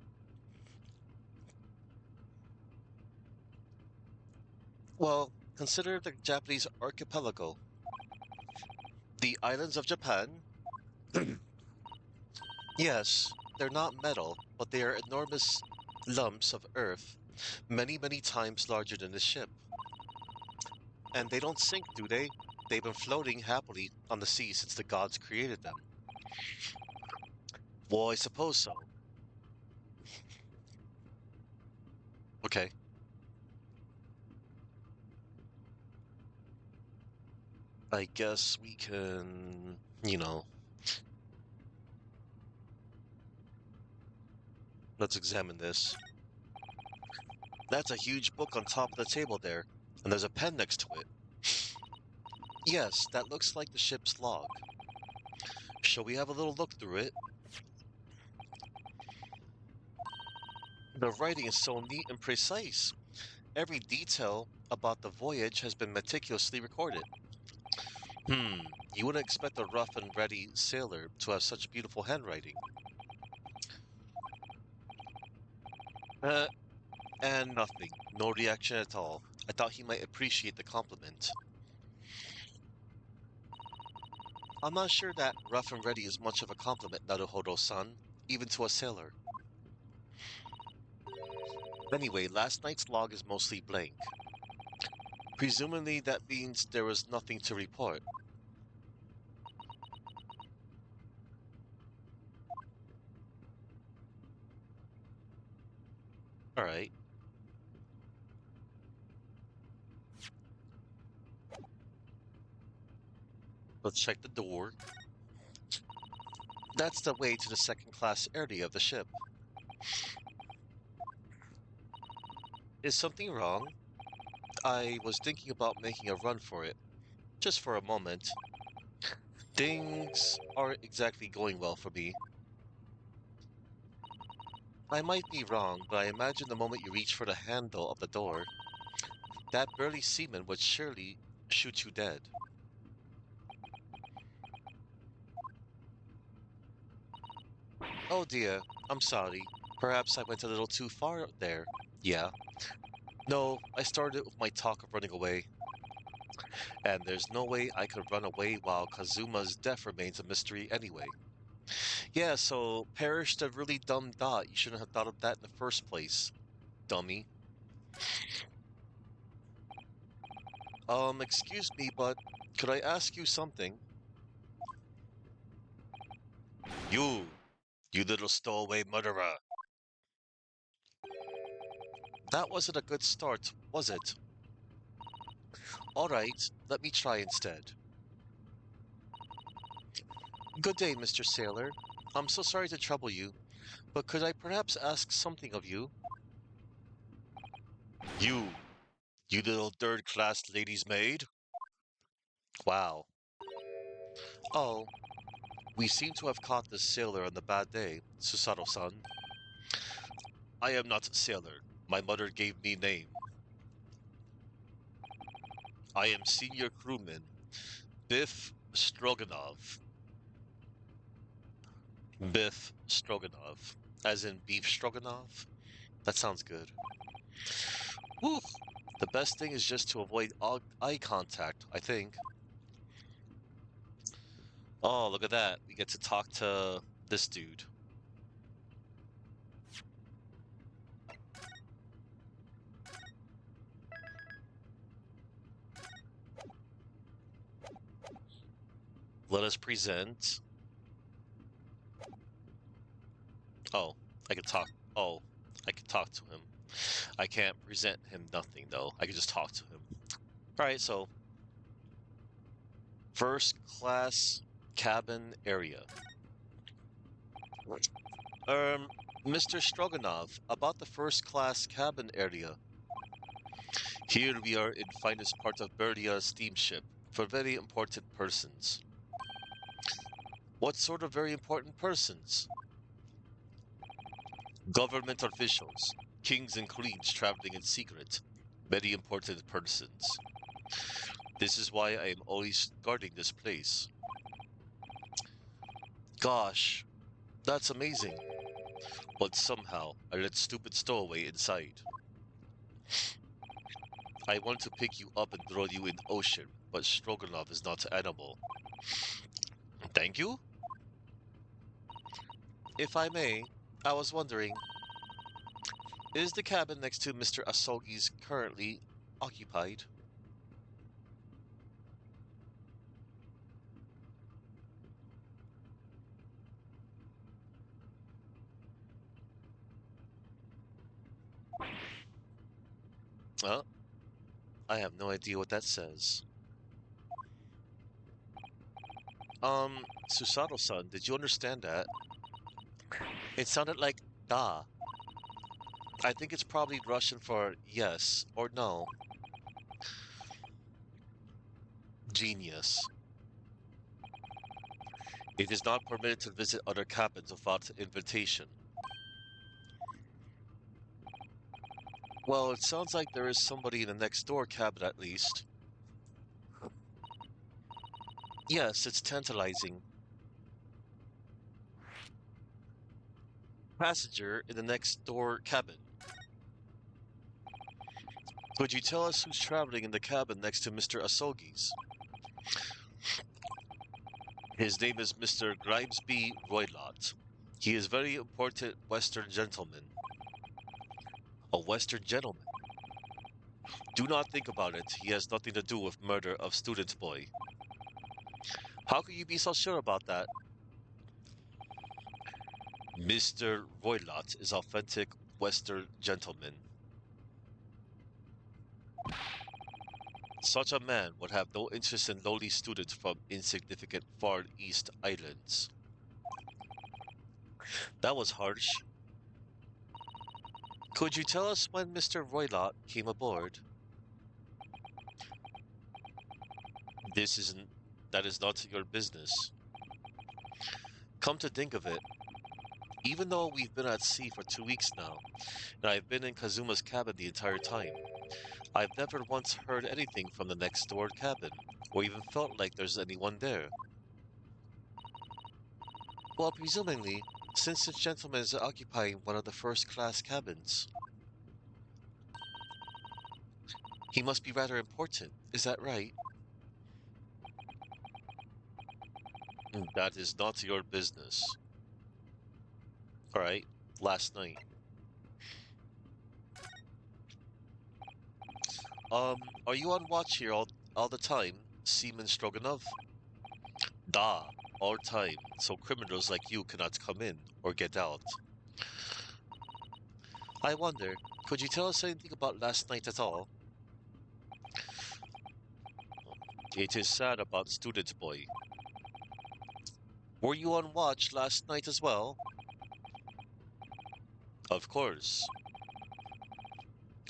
Well, consider the Japanese archipelago. The islands of Japan. Yes, they're not metal, but they are enormous lumps of earth, many, many times larger than the ship. And they don't sink, do they? They've been floating happily on the sea since the gods created them. Well, I suppose so. Okay. I guess we can, let's examine this. That's a huge book on top of the table there, and there's a pen next to it. Yes, that looks like the ship's log. Shall we have a little look through it? The writing is so neat and precise. Every detail about the voyage has been meticulously recorded. You wouldn't expect a rough and ready sailor to have such beautiful handwriting. And nothing. No reaction at all. I thought he might appreciate the compliment. I'm not sure that rough and ready is much of a compliment, Naruhodo-san, even to a sailor. Anyway, last night's log is mostly blank. Presumably that means there was nothing to report. Alright. Let's check the door. That's the way to the second-class area of the ship. Is something wrong? I was thinking about making a run for it. Just for a moment. Things aren't exactly going well for me. I might be wrong, but I imagine the moment you reach for the handle of the door, that burly seaman would surely shoot you dead. Oh dear, I'm sorry. Perhaps I went a little too far there. Yeah. No, I started with my talk of running away. And there's no way I could run away while Kazuma's death remains a mystery anyway. Yeah, so perish the really dumb thought. You shouldn't have thought of that in the first place, dummy. Excuse me, but could I ask you something? You little stowaway murderer. That wasn't a good start, was it? Alright, let me try instead. Good day, Mr. Sailor. I'm so sorry to trouble you, but could I perhaps ask something of you? You little third-class lady's maid? Wow. Oh, we seem to have caught this sailor on the bad day, Susato-san. I am not a sailor. My mother gave me name. I am senior crewman, Biff Stroganov. Biff Stroganov. As in beef stroganoff? That sounds good. Whew. The best thing is just to avoid eye contact, I think. Oh, look at that. We get to talk to this dude. Let us present. Oh, I can talk. Oh, I can talk to him. I can't present him nothing though. I can just talk to him. Alright, so first class cabin area. Mr. Stroganov, about the first class cabin area. Here we are in finest part of Beria steamship for very important persons. What sort of very important persons? Government officials, kings and queens traveling in secret, very important persons. This is why I am always guarding this place. Gosh, that's amazing. But somehow, I let stupid stowaway inside. I want to pick you up and throw you in ocean, but Stroganov is not animal. Thank you? If I may, I was wondering, is the cabin next to Mr. Asogi's currently occupied? Well, I have no idea what that says. Susato-san, did you understand that? It sounded like da. I think it's probably Russian for yes or no. Genius. It is not permitted to visit other cabins without invitation. Well, it sounds like there is somebody in the next door cabin at least. Yes, it's tantalizing. Passenger in the next door cabin. Could you tell us who's traveling in the cabin next to Mr. Asogi's? His name is Mr. Grimesby Roylott. He is very important Western gentleman. A Western gentleman? Do not think about it. He has nothing to do with murder of student boy. How can you be so sure about that? Mr. Roylott is authentic Western gentleman. Such a man would have no interest in lowly students from insignificant Far East Islands. That was harsh. Could you tell us when Mr. Roylott came aboard? That is not your business. Come to think of it, even though we've been at sea for 2 weeks now, and I've been in Kazuma's cabin the entire time, I've never once heard anything from the next door cabin, or even felt like there's anyone there. Well, presumably, since this gentleman is occupying one of the first-class cabins, he must be rather important, is that right? That is not your business. Alright, last night. Are you on watch here all the time, Seaman Stroganov? Da, all time, so criminals like you cannot come in or get out. I wonder, could you tell us anything about last night at all? It is sad about student boy. Were you on watch last night as well? Of course.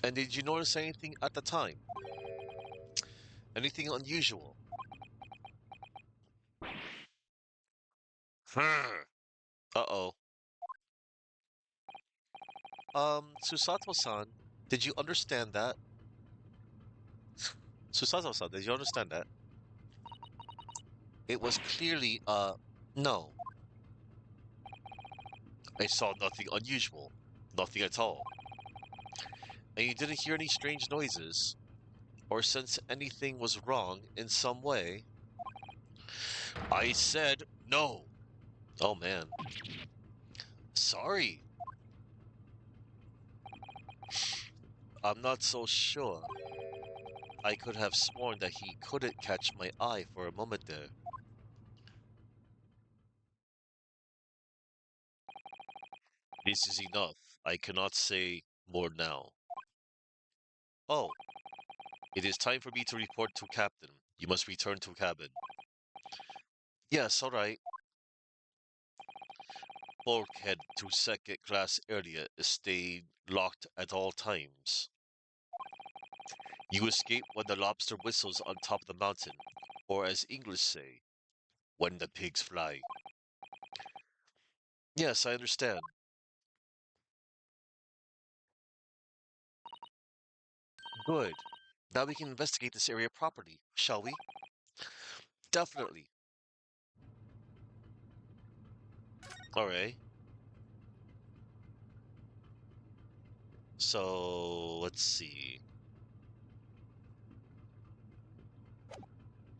And did you notice anything at the time? Anything unusual? Uh-oh. Susato-san, did you understand that? Susato-san, did you understand that? It was clearly, no. I saw nothing unusual. Nothing at all. And you didn't hear any strange noises? Or sense anything was wrong in some way? I said no! Oh man. Sorry. I'm not so sure. I could have sworn that he couldn't catch my eye for a moment there. This is enough. I cannot say more now. Oh, it is time for me to report to Captain. You must return to cabin. Yes, all right. Bulkhead to second class area is stayed locked at all times. You escape when the lobster whistles on top of the mountain, or as English say, when the pigs fly. Yes, I understand. Good. Now we can investigate this area properly, shall we? Definitely. Alright. So, let's see.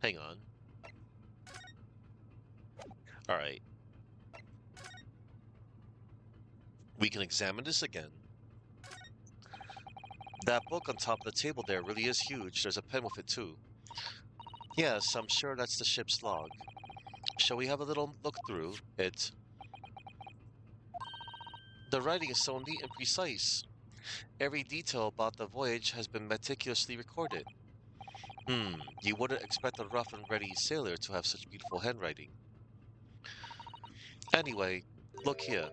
Hang on. Alright. We can examine this again. That book on top of the table there really is huge. There's a pen with it too. Yes, I'm sure that's the ship's log. Shall we have a little look through it? The writing is so neat and precise. Every detail about the voyage has been meticulously recorded. You wouldn't expect a rough and ready sailor to have such beautiful handwriting. Anyway, look here.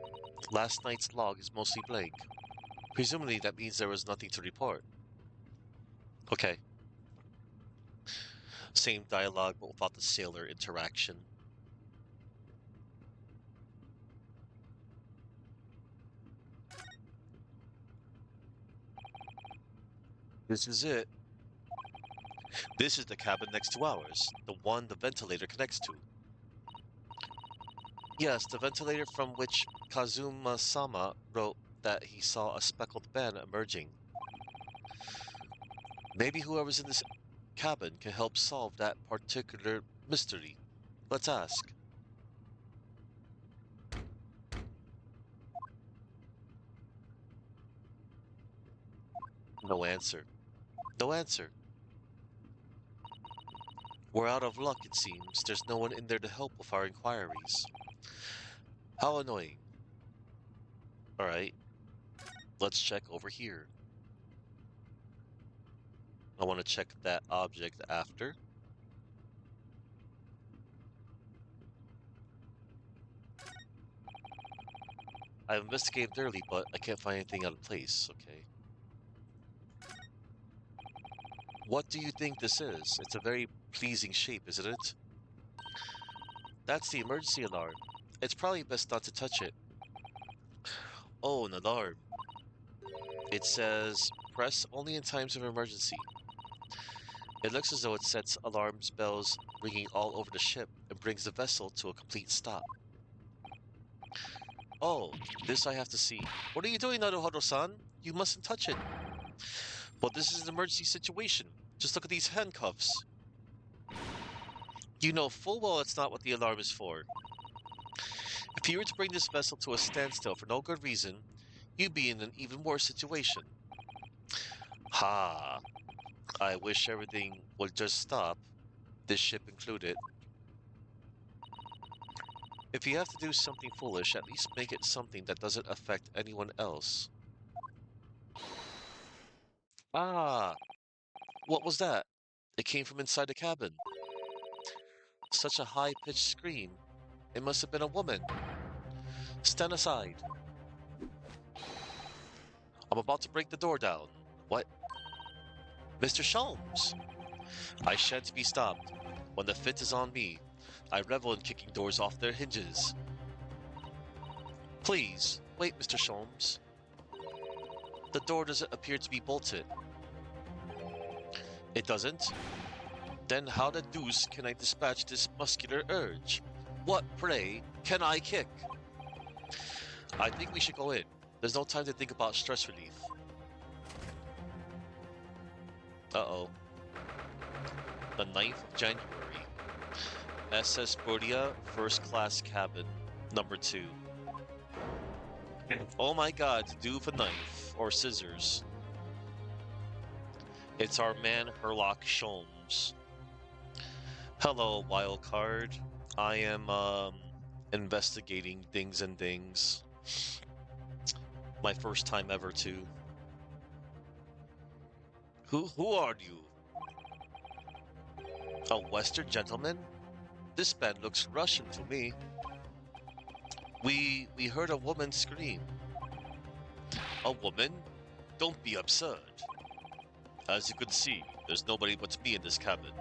Last night's log is mostly blank. Presumably that means there was nothing to report. Okay. Same dialogue, but without the sailor interaction. This is it. This is the cabin next to ours, the one the ventilator connects to. Yes, the ventilator from which Kazuma-sama wrote that he saw a speckled band emerging. Maybe whoever's in this cabin can help solve that particular mystery. Let's ask. No answer. No answer. We're out of luck, it seems. There's no one in there to help with our inquiries. How annoying. Alright, let's check over here. I want to check that object after. I investigated early, but I can't find anything out of place, okay? What do you think this is? It's a very pleasing shape, isn't it? That's the emergency alarm. It's probably best not to touch it. Oh, an alarm. It says, press only in times of emergency. It looks as though it sets alarm bells ringing all over the ship and brings the vessel to a complete stop. Oh, this I have to see. What are you doing, Naruhodo-san? You mustn't touch it. But this is an emergency situation. Just look at these handcuffs. You know full well it's not what the alarm is for. If you were to bring this vessel to a standstill for no good reason, you'd be in an even worse situation. Ha! I wish everything would just stop, this ship included. If you have to do something foolish, at least make it something that doesn't affect anyone else. Ah! What was that? It came from inside the cabin. Such a high-pitched scream. It must have been a woman. Stand aside. I'm about to break the door down. What? Mr. Sholmes! I shan't be stopped. When the fit is on me, I revel in kicking doors off their hinges. Please, wait, Mr. Sholmes. The door doesn't appear to be bolted. It doesn't? Then how the deuce can I dispatch this muscular urge? What, pray, can I kick? I think we should go in. There's no time to think about stress relief. Uh-oh. The 9th of January. SS Bodia, first class cabin, number 2. Oh my god, do with a knife, or scissors. It's our man Herlock Sholmes. Hello, Wildcard. I am, investigating things and things. My first time ever, too. Who are you? A Western gentleman? This man looks Russian to me. We heard a woman scream. A woman? Don't be absurd. As you can see, there's nobody but me in this cabin.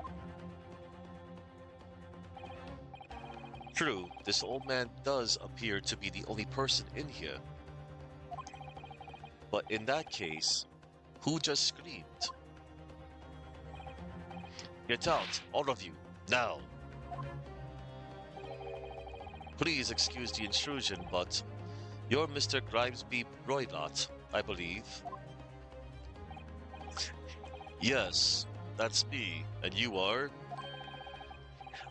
True, this old man does appear to be the only person in here. But in that case, who just screamed? Get out, all of you, now! Please excuse the intrusion, but you're Mr. Grimesby Roylott, I believe. Yes, that's me, and you are?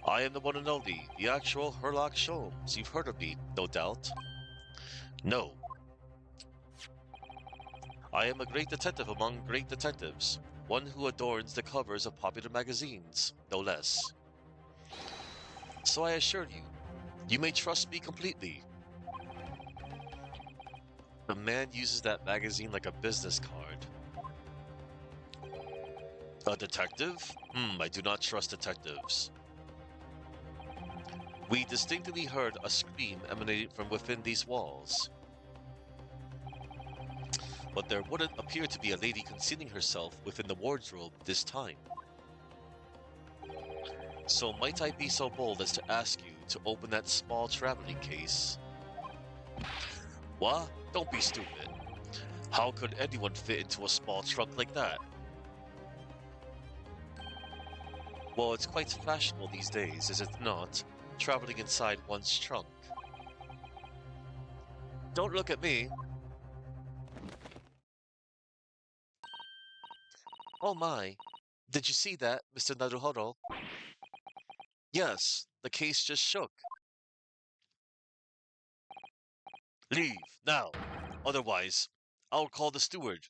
I am the one and only, the actual Herlock Sholmes. You've heard of me, no doubt. No. I am a great detective among great detectives, one who adorns the covers of popular magazines, no less. So I assure you, you may trust me completely. The man uses that magazine like a business card. A detective? I do not trust detectives. We distinctly heard a scream emanating from within these walls. But there wouldn't appear to be a lady concealing herself within the wardrobe this time. So might I be so bold as to ask you to open that small traveling case? What? Don't be stupid. How could anyone fit into a small trunk like that? Well, it's quite fashionable these days, is it not? Traveling inside one's trunk. Don't look at me. Oh my. Did you see that, Mr. Naruhodo? Yes, the case just shook. Leave, now. Otherwise, I'll call the steward.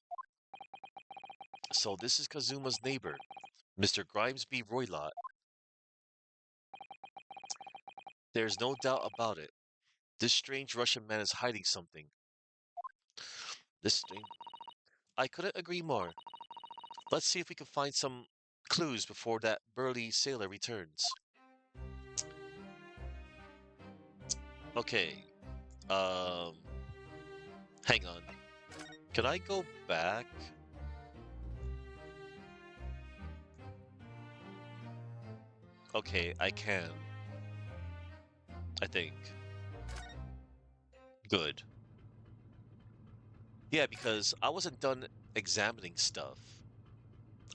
So this is Kazuma's neighbor, Mr. Grimesby Roylott. There's no doubt about it. This strange Russian man is hiding something. I couldn't agree more. Let's see if we can find some clues before that burly sailor returns. Okay. Hang on. Can I go back? Okay, I can. I think. Good. Yeah, because I wasn't done examining stuff.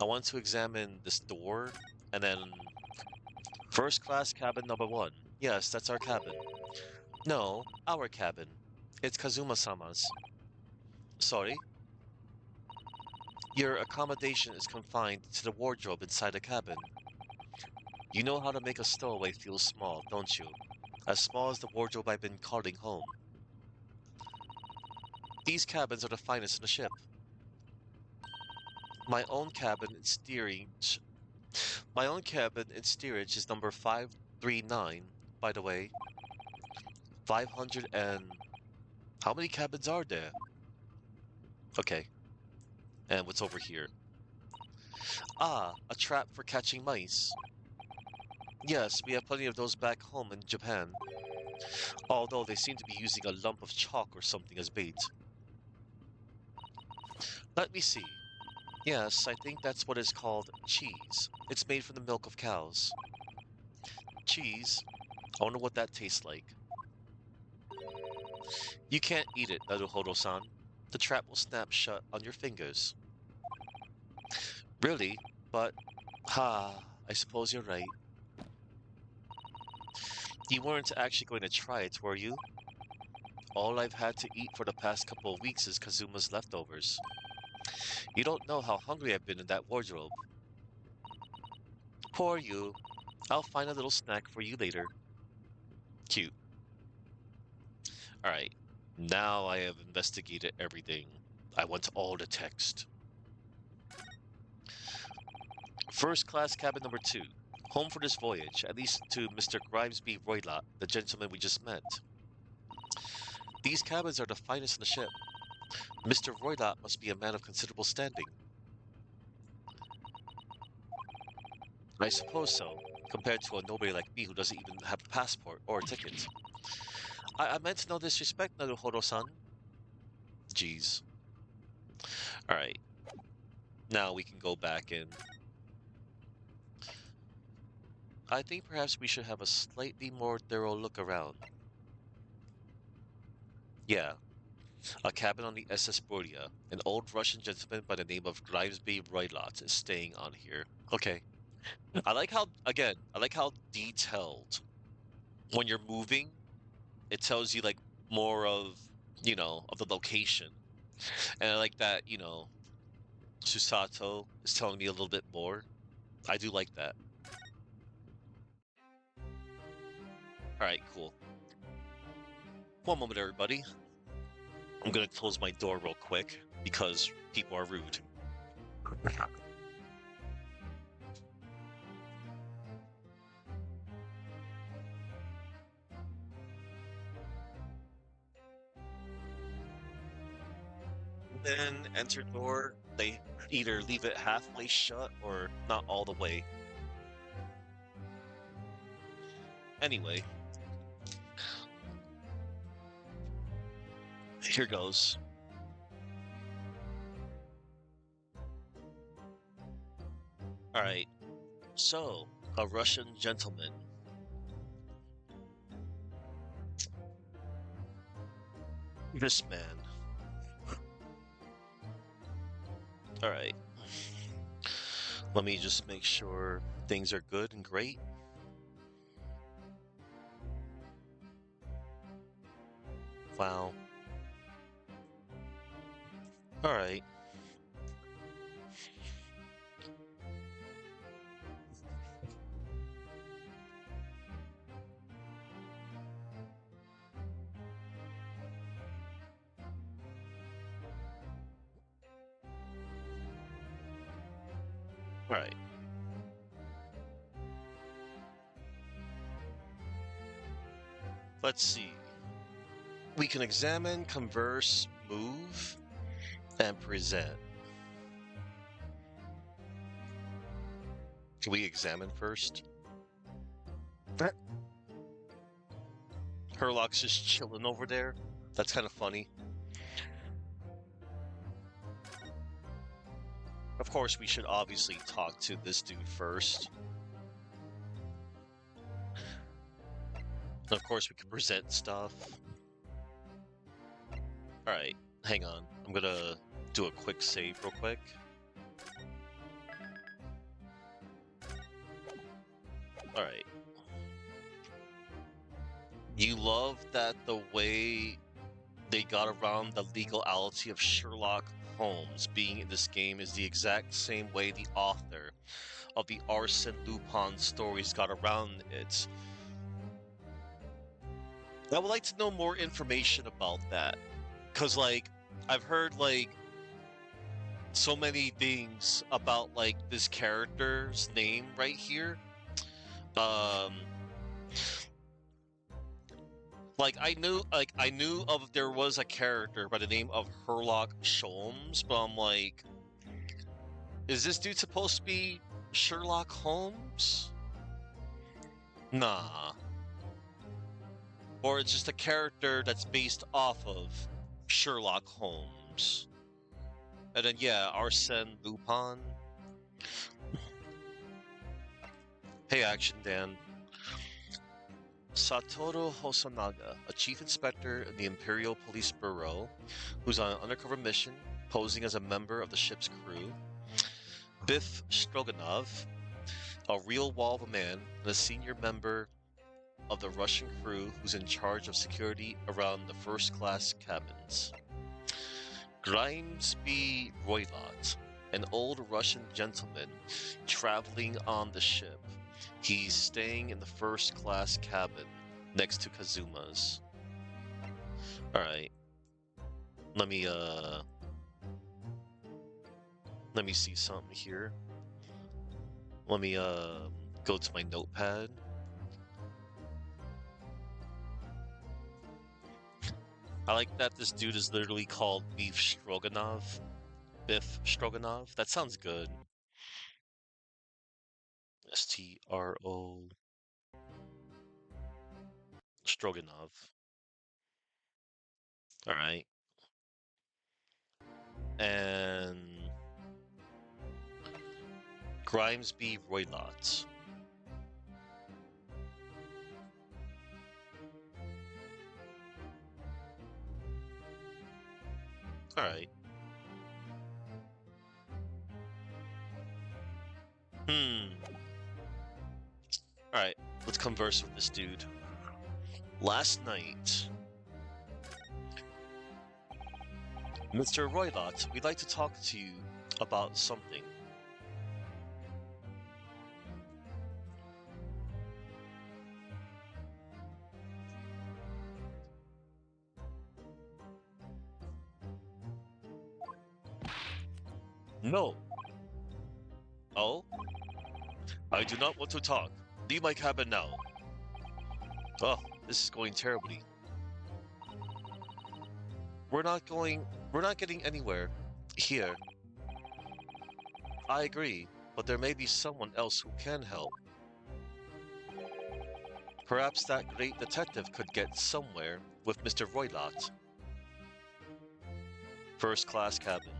I want to examine this door, and then first class cabin number 1. Yes, that's our cabin. No, our cabin. It's Kazuma-sama's. Sorry? Your accommodation is confined to the wardrobe inside the cabin. You know how to make a stowaway feel small, don't you? As small as the wardrobe I've been calling home. These cabins are the finest in the ship. My own cabin in steerage is number 539, by the way. 500 and... How many cabins are there? Okay. And what's over here? Ah, a trap for catching mice. Yes, we have plenty of those back home in Japan. Although they seem to be using a lump of chalk or something as bait. Let me see. Yes, I think that's what is called cheese. It's made from the milk of cows. Cheese? I wonder what that tastes like. You can't eat it, Naruhodo-san. The trap will snap shut on your fingers. Really? But... I suppose you're right. You weren't actually going to try it, were you? All I've had to eat for the past couple of weeks is Kazuma's leftovers. You don't know how hungry I've been in that wardrobe. Poor you. I'll find a little snack for you later. Cute. Alright. Now I have investigated everything. I want all the text. First class cabin number 2. Home for this voyage, at least to Mr. Grimesby Roylott, the gentleman we just met. These cabins are the finest in the ship. Mr. Roylott must be a man of considerable standing. I suppose so, compared to a nobody like me who doesn't even have a passport or a ticket. I meant no disrespect, Naruhodo-san. Jeez. Alright, now we can go back in. I think perhaps we should have a slightly more thorough look around. Yeah, a cabin on the SS Bordia. An old Russian gentleman by the name of Grimesby Roylott is staying on here. Okay. I like how, again, I like how detailed when you're moving, it tells you like more of, of the location. And I like that, Susato is telling me a little bit more. I do like that. Alright, cool. One moment, everybody. I'm gonna close my door real quick because people are rude. Then enter door, they either leave it halfway shut or not all the way. Anyway, here goes. Alright, so, a Russian gentleman. This man. Alright. Let me just make sure things are good and great. Wow. Alright. Alright. Let's see. We can examine, converse, move, and present. Can we examine first? Herlock's just chilling over there. That's kind of funny. Of course, we should obviously talk to this dude first. And of course, we can present stuff. Alright, hang on. I'm gonna do a quick save real quick. Alright. You love that the way they got around the legality of Sherlock Holmes being in this game is the exact same way the author of the Arsène Lupin stories got around it. I would like to know more information about that. Cause I've heard so many things about this character's name right here. I knew there was a character by the name of Herlock Sholmes, but I'm like, is this dude supposed to be Sherlock Holmes? Nah. Or it's just a character that's based off of Sherlock Holmes. And then yeah, Arsène Lupin. Hey Action Dan. Satoru Hosonaga, a chief inspector in the Imperial Police Bureau, who's on an undercover mission, posing as a member of the ship's crew. Biff Stroganov, a real wall of a man and a senior member of the Russian crew who's in charge of security around the first-class cabins. Grimesby Roylott, an old Russian gentleman traveling on the ship. He's staying in the first-class cabin next to Kazuma's. Alright. Let me see something here. Let me go to my notepad. I like that this dude is literally called Beef Stroganoff. Biff Stroganoff. That sounds good. STRO Stroganoff. All right. And Grimesby Roylott. All right. All right. Let's converse with this dude. Last night, Mr. Roylott, we'd like to talk to you about something. No. Oh? I do not want to talk. Leave my cabin now. Oh, this is going terribly. We're not getting anywhere here. I agree, but there may be someone else who can help. Perhaps that great detective could get somewhere with Mr. Roylott. First class cabin.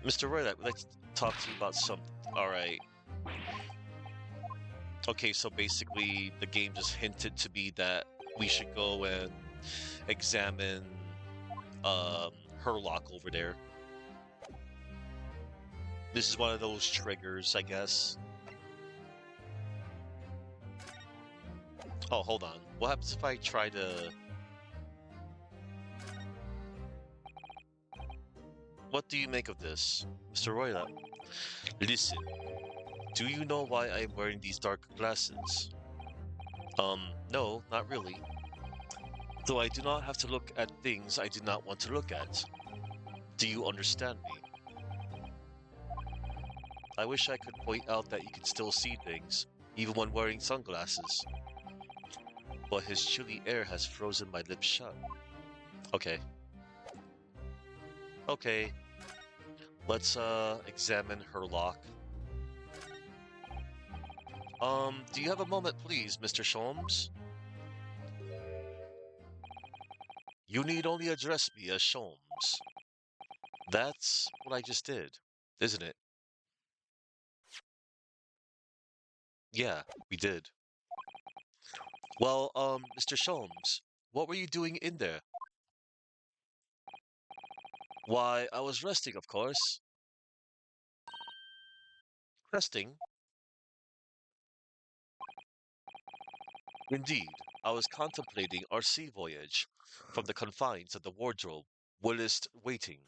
Mr. Roylott, we'd like to talk to you about something. Alright. Okay, so basically the game just hinted to be that we should go and examine Herlock over there. This is one of those triggers, I guess. Oh, hold on. What happens if I try to... What do you make of this, Mr. Roylott? Listen, do you know why I am wearing these dark glasses? No, not really. Though I do not have to look at things I do not want to look at. Do you understand me? I wish I could point out that you can still see things, even when wearing sunglasses. But his chilly air has frozen my lips shut. Okay. Okay. Let's, examine Herlock. Do you have a moment, please, Mr. Sholmes? You need only address me as Sholmes. That's what I just did, isn't it? Yeah, we did. Well, Mr. Sholmes, what were you doing in there? Why, I was resting, of course. Resting? Indeed, I was contemplating our sea voyage from the confines of the wardrobe, whilst waiting.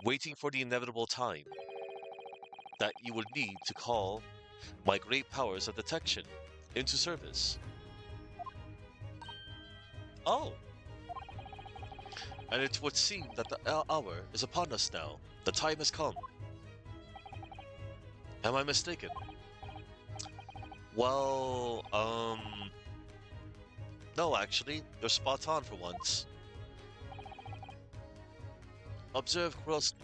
Waiting for the inevitable time that you would need to call my great powers of detection into service. Oh! And it would seem that the hour is upon us now. The time has come. Am I mistaken? Well, no, actually, you're spot on for once. Observe closely.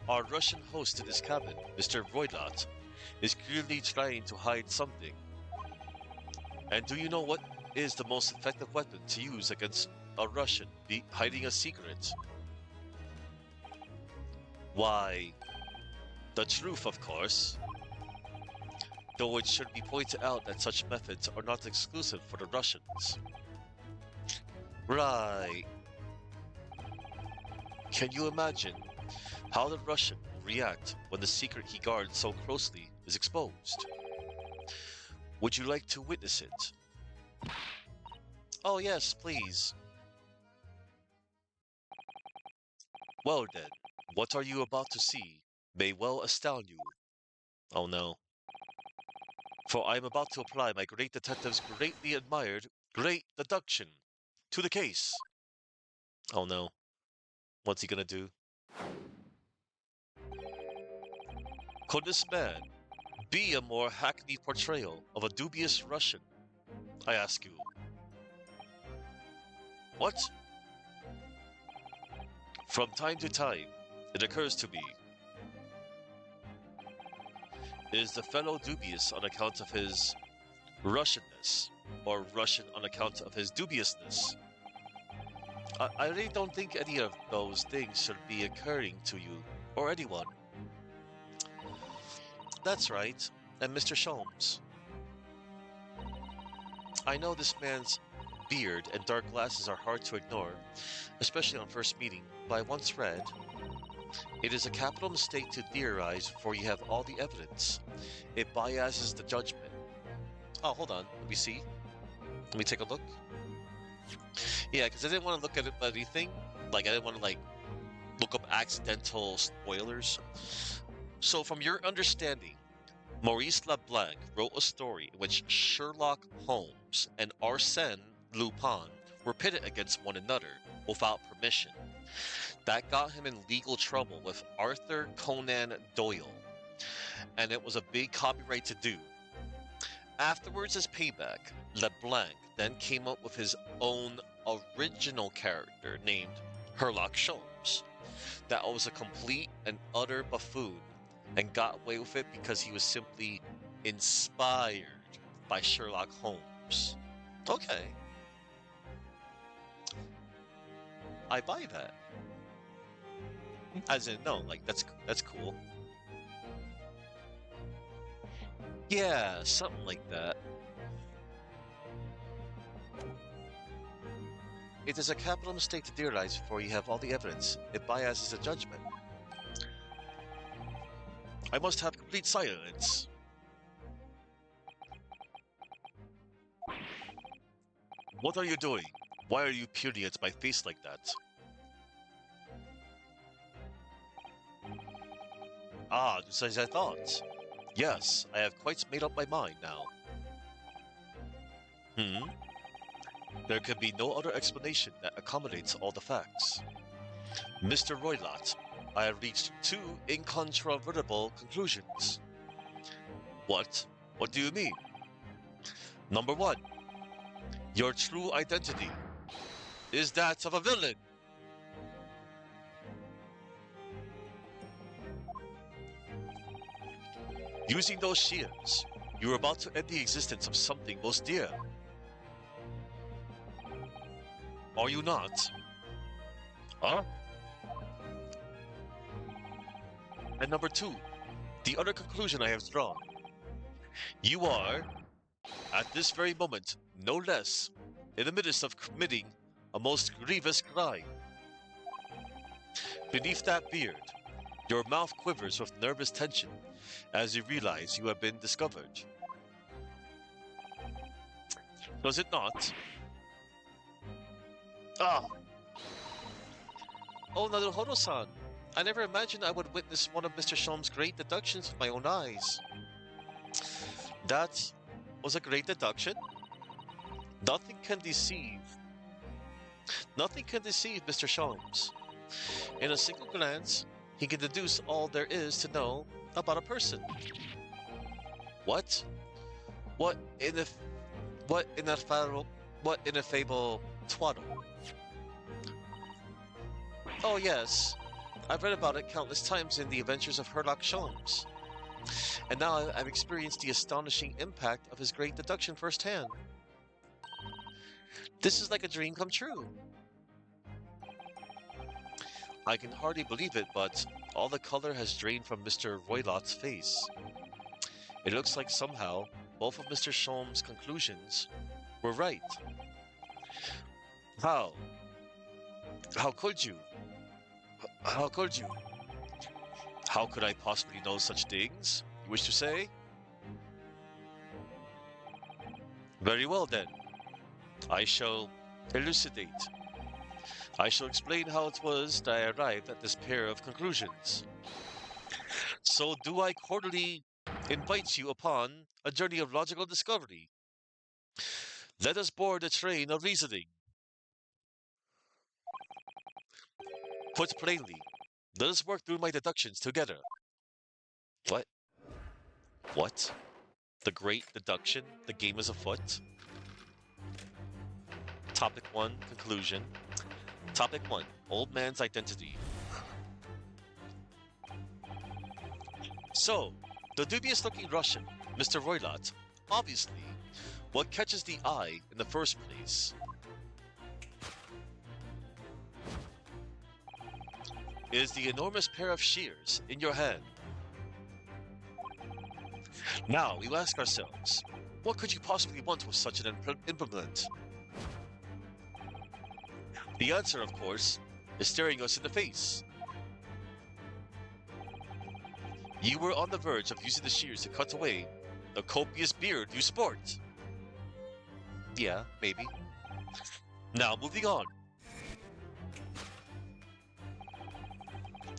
Our Russian host in his cabin, Mr. Roylott, is clearly trying to hide something. And do you know what is the most effective weapon to use against a Russian hiding a secret? Why, the truth, of course. Though it should be pointed out that such methods are not exclusive for the Russians. Right. Can you imagine how the Russian will react when the secret he guards so closely is exposed? Would you like to witness it? Oh yes, please. Well then, what are you about to see may well astound you. Oh no. For I am about to apply my great detective's greatly admired great deduction to the case. Oh no. What's he gonna do? Could this man be a more hackneyed portrayal of a dubious Russian? I ask you. What? From time to time, it occurs to me. Is the fellow dubious on account of his Russianness, or Russian on account of his dubiousness? I really don't think any of those things should be occurring to you, or anyone. That's right, and Mr. Sholmes. I know this man's beard and dark glasses are hard to ignore, especially on first meeting, but I once read, "It is a capital mistake to theorize before you have all the evidence. It biases the judgment." Oh, hold on. Let me see. Let me take a look. Yeah, because I didn't want to look at anything. Like, I didn't want to, like, look up accidental spoilers. So, from your understanding, Maurice Leblanc wrote a story in which Sherlock Holmes and Arsène Lupin were pitted against one another without permission. That got him in legal trouble with Arthur Conan Doyle, and it was a big copyright to do. Afterwards, as payback, Leblanc then came up with his own original character named Sherlock Sholmes. That was a complete and utter buffoon, and got away with it because he was simply inspired by Sherlock Holmes. Okay. I buy that. As in, no, like, that's cool. Yeah, something like that. It is a capital mistake to theorize before you have all the evidence. It biases the judgment. I must have complete silence. What are you doing? Why are you peering at my face like that? Ah, just as I thought. Yes, I have quite made up my mind now. There could be no other explanation that accommodates all the facts. Mr. Roylott, I have reached two incontrovertible conclusions. What? What do you mean? Number one, your true identity is that of a villain. Using those shears, you are about to end the existence of something most dear. Are you not? Huh? And number two, the other conclusion I have drawn. You are, at this very moment, no less, in the midst of committing a most grievous crime. Beneath that beard, your mouth quivers with nervous tension as you realize you have been discovered. Does it not? Ah! Oh, Naruhodo-san, I never imagined I would witness one of Mr. Sholmes' great deductions with my own eyes. That was a great deduction. Nothing can deceive Mr. Sholmes. In a single glance, he can deduce all there is to know about a person. What? What ineffable twaddle? Oh yes, I've read about it countless times in the adventures of Sherlock Sholmes. And now I've experienced the astonishing impact of his great deduction firsthand. This is like a dream come true. I can hardly believe it, but all the color has drained from Mr. Roylott's face. It looks like somehow both of Mr. Sholmes' conclusions were right. How? How could you? How could you? How could I possibly know such things, you wish to say? Very well then. I shall elucidate. I shall explain how it was that I arrived at this pair of conclusions. So do I cordially invite you upon a journey of logical discovery. Let us board the train of reasoning. Put plainly, let us work through my deductions together. What? What? The great deduction? The game is afoot? Topic 1, conclusion. Topic 1, old man's identity. So, the dubious-looking Russian, Mr. Roylott, obviously, what catches the eye in the first place is the enormous pair of shears in your hand. Now, we ask ourselves, what could you possibly want with such an implement? The answer, of course, is staring us in the face. You were on the verge of using the shears to cut away the copious beard you sport. Yeah, maybe. Now, moving on.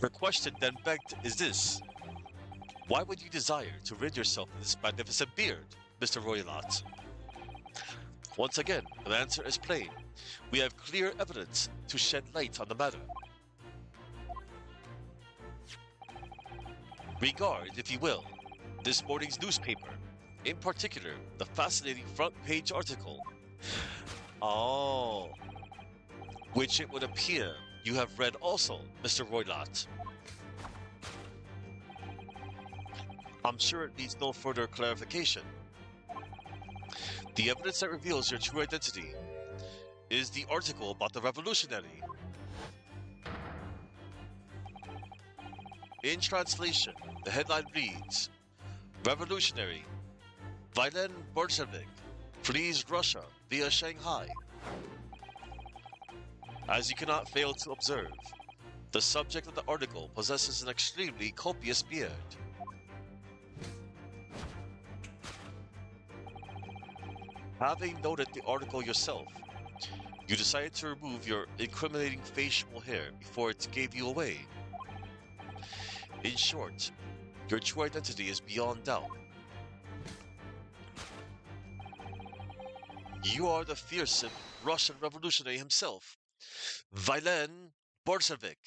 The question then begged is this. Why would you desire to rid yourself of this magnificent beard, Mr. Roylott? Once again, the answer is plain. We have clear evidence to shed light on the matter. Regard, if you will, this morning's newspaper, in particular, the fascinating front-page article. Oh, which it would appear you have read also, Mr. Roylott. I'm sure it needs no further clarification. The evidence that reveals your true identity is the article about the revolutionary. In translation, the headline reads, Revolutionary, Vilen Bolshevik flees Russia via Shanghai. As you cannot fail to observe, the subject of the article possesses an extremely copious beard. Having noted the article yourself, you decided to remove your incriminating facial hair before it gave you away. In short, your true identity is beyond doubt. You are the fearsome Russian revolutionary himself, Vilen Bolshevik.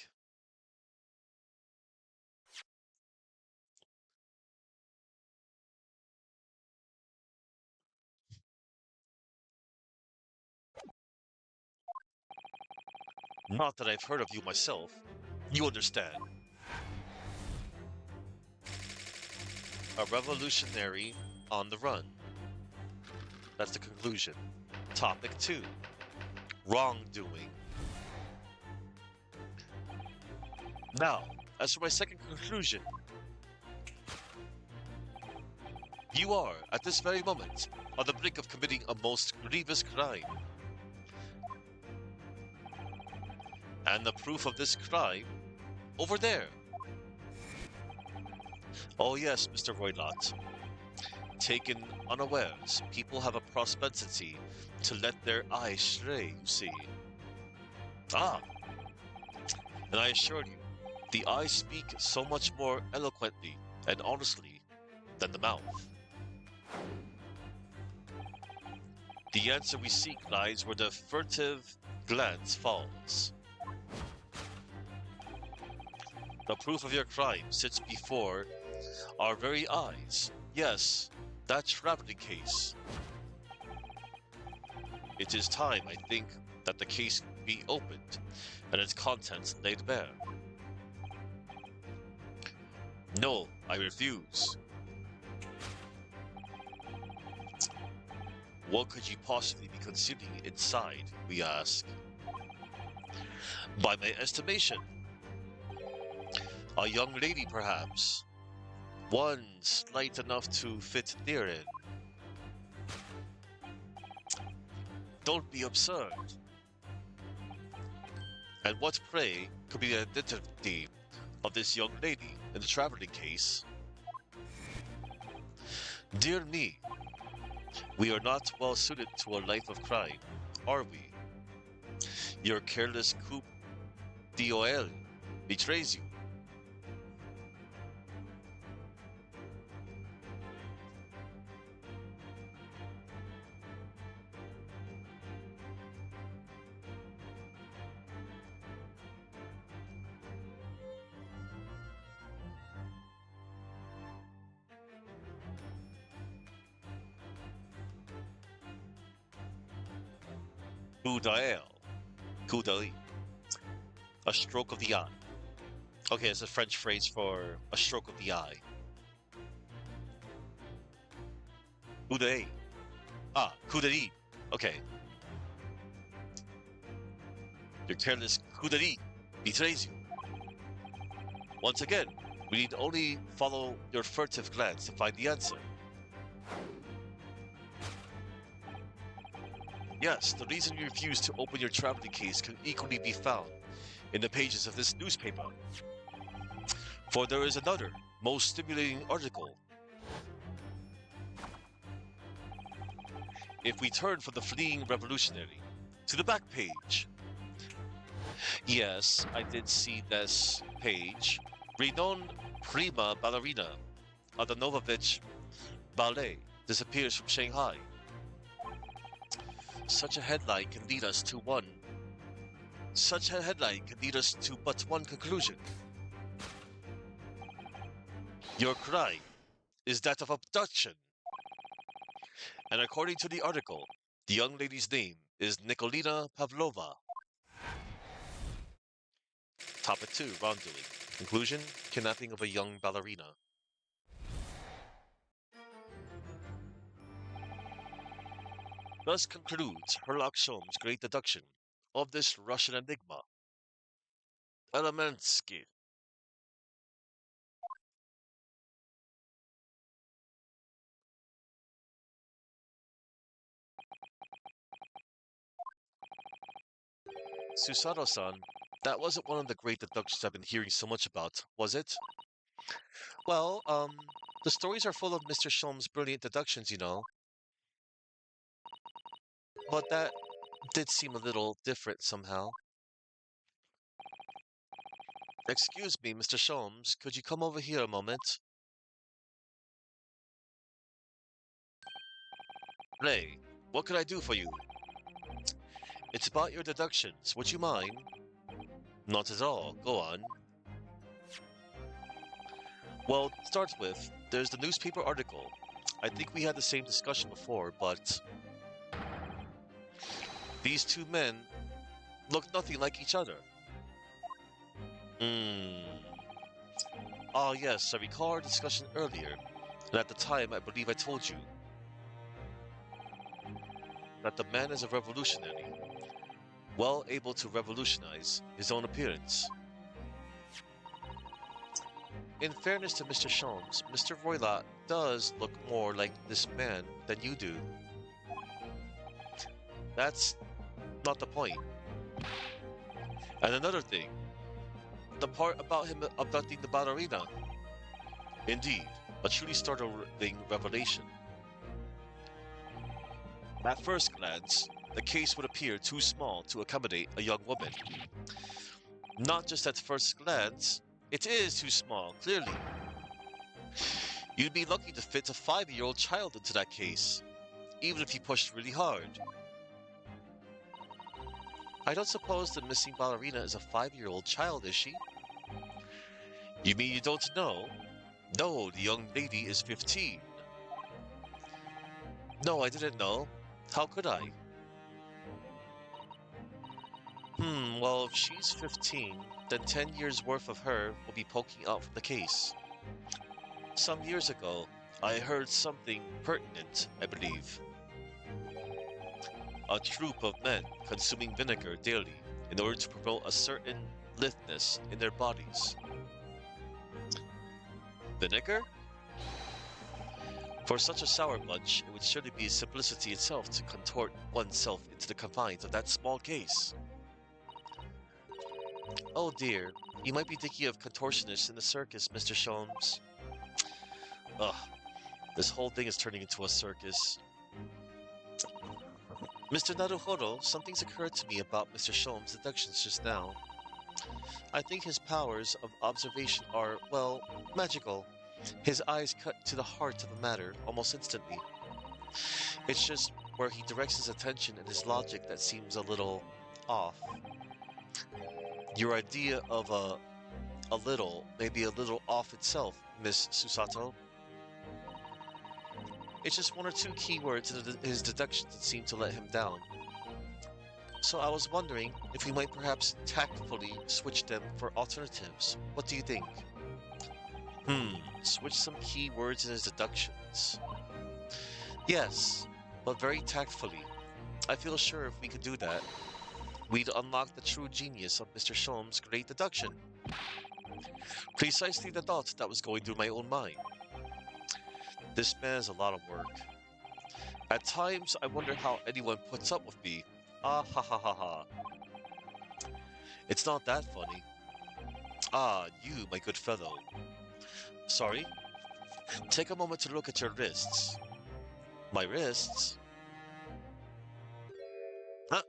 Not that I've heard of you myself. You understand. A revolutionary on the run. That's the conclusion. Topic 2. Wrongdoing. Now, as for my second conclusion. You are, at this very moment, on the brink of committing a most grievous crime. And the proof of this crime, over there. Oh yes, Mr. Roylott. Taken unawares, people have a propensity to let their eyes stray, you see. Ah! And I assure you, the eyes speak so much more eloquently and honestly than the mouth. The answer we seek lies where the furtive glance falls. The proof of your crime sits before our very eyes. Yes, that traveling case. It is time, I think, that the case be opened and its contents laid bare. No, I refuse. What could you possibly be concealing inside, we ask? By my estimation, a young lady, perhaps. One slight enough to fit therein. Don't be absurd. And what, pray, could be the identity of this young lady in the traveling case? Dear me, we are not well suited to a life of crime, are we? Your careless coup d'oeil betrays you. Kudael. Kudali. A stroke of the eye. Okay, it's a French phrase for a stroke of the eye. Kudai. Ah, Kudari. Okay. Your careless Kudari betrays you. Once again, we need only follow your furtive glance to find the answer. Yes, the reason you refuse to open your traveling case can equally be found in the pages of this newspaper. For there is another, most stimulating article. If we turn from the fleeing revolutionary to the back page. Yes, I did see this page. Renowned prima ballerina Adanovich Ballet disappears from Shanghai. Such a headline can lead us to but one conclusion. Your crime is that of abduction. And according to the article, the young lady's name is Nikolina Pavlova. Topic 2, wrongdoing. Conclusion, kidnapping of a young ballerina. Thus concludes Herlock Sholmes' great deduction of this Russian enigma. Elemensky. Susato-san, that wasn't one of the great deductions I've been hearing so much about, was it? Well, the stories are full of Mr. Sholmes' brilliant deductions, you know. But that did seem a little different somehow. Excuse me, Mr. Sholmes, could you come over here a moment? Ray, what can I do for you? It's about your deductions. Would you mind? Not at all. Go on. Well, to start with, there's the newspaper article. I think we had the same discussion before, but these two men look nothing like each other. Ah, yes, I recall our discussion earlier, and at the time I believe I told you that the man is a revolutionary, well able to revolutionize his own appearance. In fairness to Mr. Sholmes, Mr. Roylott does look more like this man than you do. That's not the point. And another thing, the part about him abducting the ballerina. Indeed, a truly startling revelation. At first glance, the case would appear too small to accommodate a young woman. Not just at first glance, it is too small, clearly. You'd be lucky to fit a 5-year-old child into that case, even if you pushed really hard. I don't suppose the missing ballerina is a 5-year-old child, is she? You mean you don't know? No, the young lady is 15. No, I didn't know. How could I? Well, if she's 15, then 10 years worth of her will be poking out from the case. Some years ago, I heard something pertinent, I believe. A troop of men consuming vinegar daily in order to promote a certain litheness in their bodies. Vinegar? For such a sour bunch, it would surely be simplicity itself to contort oneself into the confines of that small case. Oh dear, you might be thinking of contortionists in the circus, Mr. Sholmes. Ugh, this whole thing is turning into a circus. Mr. Naruhodo, something's occurred to me about Mr. Sholmes' deductions just now. I think his powers of observation are, well, magical. His eyes cut to the heart of the matter almost instantly. It's just where he directs his attention and his logic that seems a little off. Your idea of a little may be a little off itself, Miss Susato. It's just one or two keywords in his deductions that seem to let him down. So I was wondering if we might perhaps tactfully switch them for alternatives. What do you think? Switch some keywords in his deductions. Yes, but very tactfully. I feel sure if we could do that, we'd unlock the true genius of Mr. Sholmes' great deduction. Precisely the thought that was going through my own mind. This man is a lot of work. At times, I wonder how anyone puts up with me. Ah ha ha ha ha. It's not that funny. Ah, you, my good fellow. Sorry? Take a moment to look at your wrists. My wrists? Huh?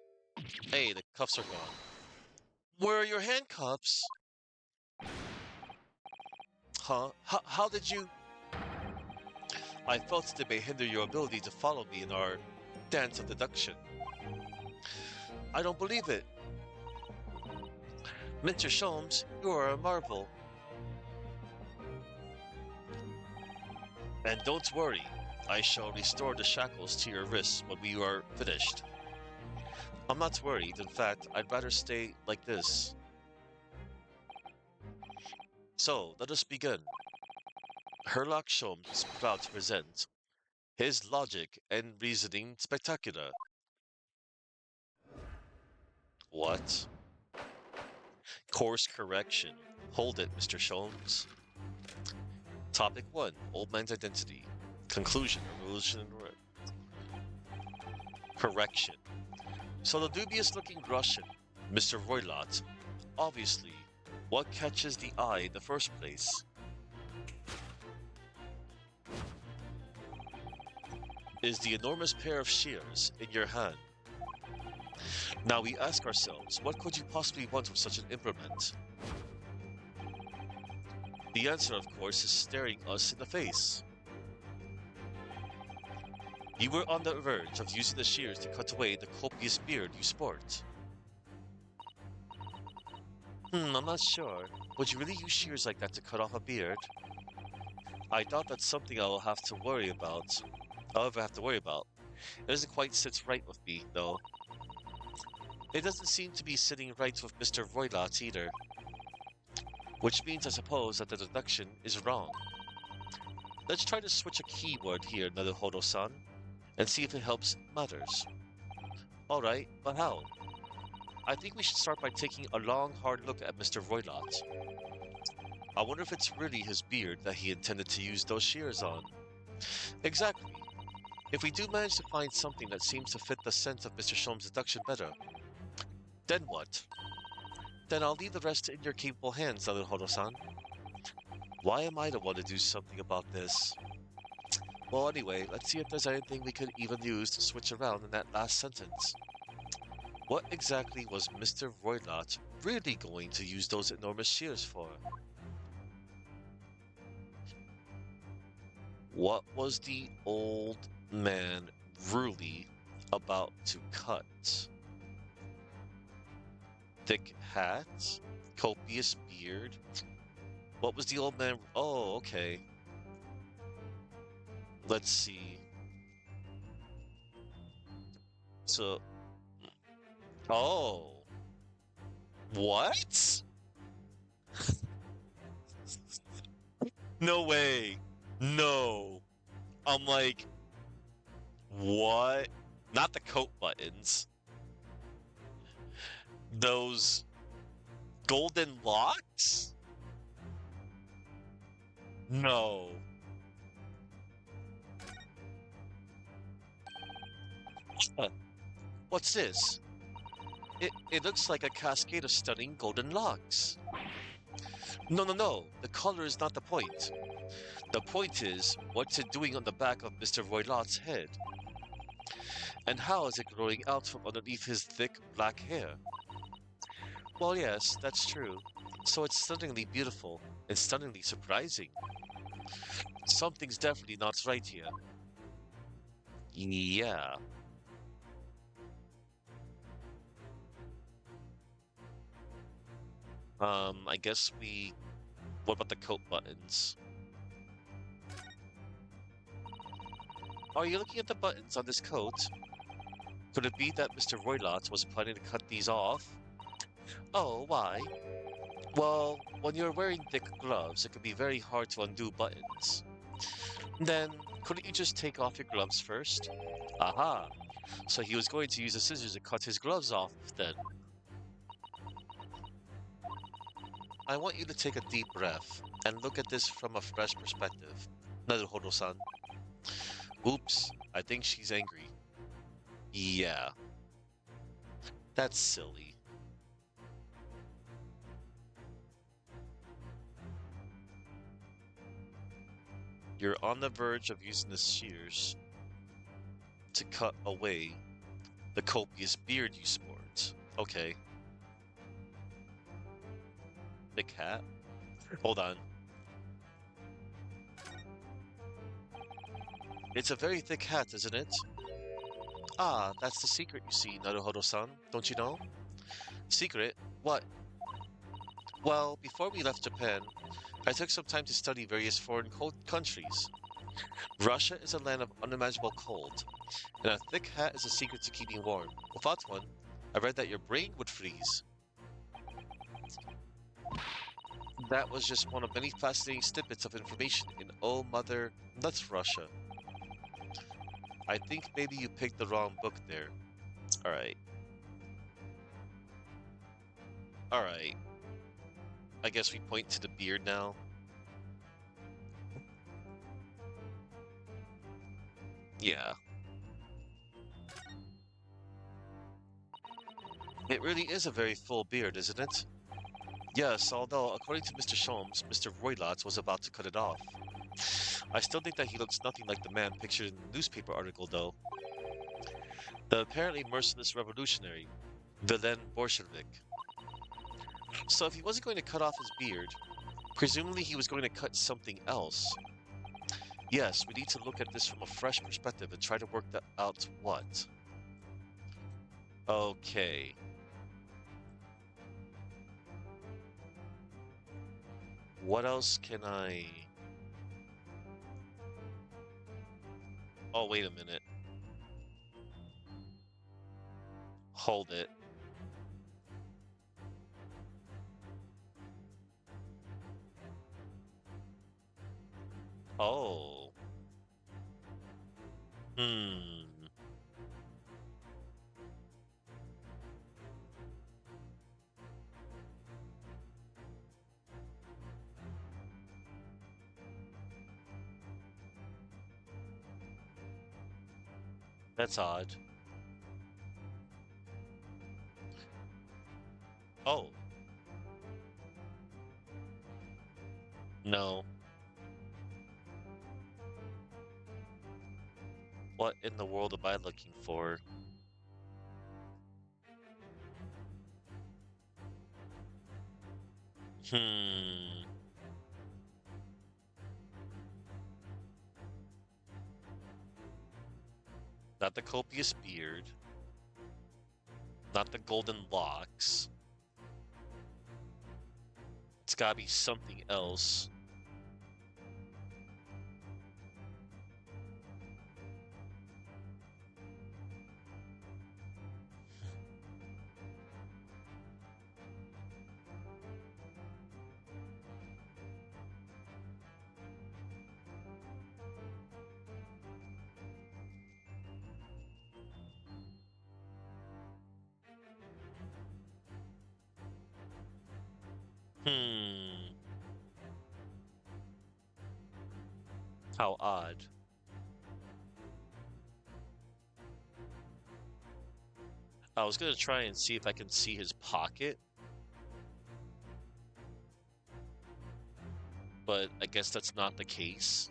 Hey, the cuffs are gone. Where are your handcuffs? Huh? How did you... I felt they may hinder your ability to follow me in our dance of deduction. I don't believe it. Mr. Sholmes, you are a marvel. And don't worry, I shall restore the shackles to your wrists when we are finished. I'm not worried, in fact, I'd rather stay like this. So, let us begin. Herlock Sholmes is proud to present his logic and reasoning spectacular. What? Course correction. Hold it, Mr. Sholmes. Topic 1. Old Man's Identity. Conclusion. Revolution. Correction. So the dubious-looking Russian, Mr. Roylott, obviously, what catches the eye in the first place? Is the enormous pair of shears in your hand. Now we ask ourselves, what could you possibly want with such an implement? The answer, of course, is staring us in the face. You were on the verge of using the shears to cut away the copious beard you sport. I'm not sure. Would you really use shears like that to cut off a beard? I doubt that's something I'll have to worry about. I'll ever have to worry about. It doesn't quite sit right with me, though. It doesn't seem to be sitting right with Mr. Roylott either. Which means, I suppose, that the deduction is wrong. Let's try to switch a keyword here, Naruhodo-san, and see if it helps matters. Alright, but how? I think we should start by taking a long, hard look at Mr. Roylott. I wonder if it's really his beard that he intended to use those shears on. Exactly. If we do manage to find something that seems to fit the sense of Mr. Sholmes' deduction better, then what? Then I'll leave the rest in your capable hands, Naruhodo-san. Why am I the one to do something about this? Well, anyway, let's see if there's anything we could even use to switch around in that last sentence. What exactly was Mr. Roylott really going to use those enormous shears for? What was the old man really about to cut? Thick hat? Copious beard? What was the old man... Oh, okay. Let's see. So... Oh. What? No way. No. I'm like... What? Not the coat buttons. Those... golden locks? No. What's this? It looks like a cascade of stunning golden locks. No. The color is not the point. The point is, what's it doing on the back of Mr. Roylott's head? And how is it growing out from underneath his thick black hair? Well, yes, that's true. So it's stunningly beautiful and stunningly surprising. Something's definitely not right here. Yeah. I guess we... What about the coat buttons? Are you looking at the buttons on this coat? Could it be that Mr. Roylott was planning to cut these off? Oh, why? Well, when you're wearing thick gloves, it can be very hard to undo buttons. Then, couldn't you just take off your gloves first? Aha! So he was going to use the scissors to cut his gloves off, then. I want you to take a deep breath and look at this from a fresh perspective. Naruhodo-san. Oops, I think she's angry. Yeah. That's silly. You're on the verge of using the shears to cut away the copious beard you sport. Okay. Thick hat? Hold on. It's a very thick hat, isn't it? Ah, that's the secret, you see, Naruhodo-san. Don't you know? Secret? What? Well, before we left Japan, I took some time to study various foreign countries. Russia is a land of unimaginable cold, and a thick hat is a secret to keeping warm. Without one, I read that your brain would freeze. That was just one of many fascinating snippets of information in Oh Mother Nuts Russia. I think maybe you picked the wrong book there. Alright. Alright. I guess we point to the beard now. Yeah. It really is a very full beard, isn't it? Yes, although, according to Mr. Sholmes, Mr. Roylott was about to cut it off. I still think that he looks nothing like the man pictured in the newspaper article, though. The apparently merciless revolutionary, Villain Bolshevik. So if he wasn't going to cut off his beard, presumably he was going to cut something else. Yes, we need to look at this from a fresh perspective and try to work that out what. Okay. What else can I... Oh, wait a minute. Hold it. Oh. That's odd. Oh. No. What in the world am I looking for? Not the copious beard. Not the golden locks. It's gotta be something else. How odd. I was gonna try and see if I can see his pocket. But I guess that's not the case.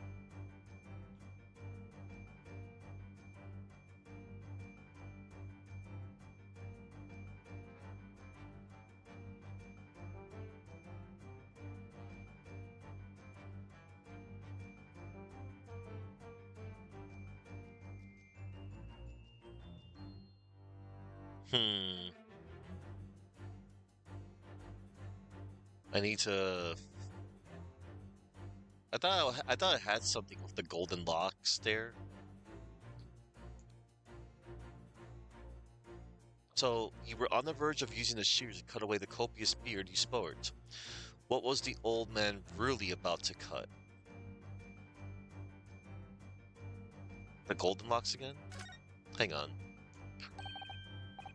I need to... I thought I had something with the golden locks there. So, you were on the verge of using the shears to cut away the copious beard you sport. What was the old man really about to cut? The golden locks again? Hang on.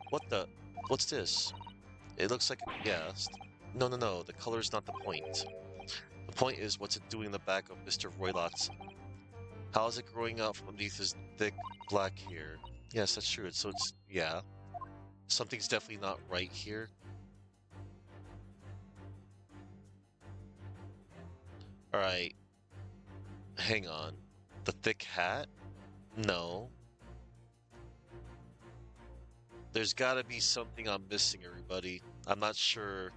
What the? What's this? It looks like... yeah. No, no, no. The color's not the point. The point is, what's it doing in the back of Mr. Roylot's? How is it growing out from underneath his thick black hair? Yes, that's true. So it's... yeah. Something's definitely not right here. Alright. Hang on. The thick hat? No. There's gotta be something I'm missing, everybody. I'm not sure.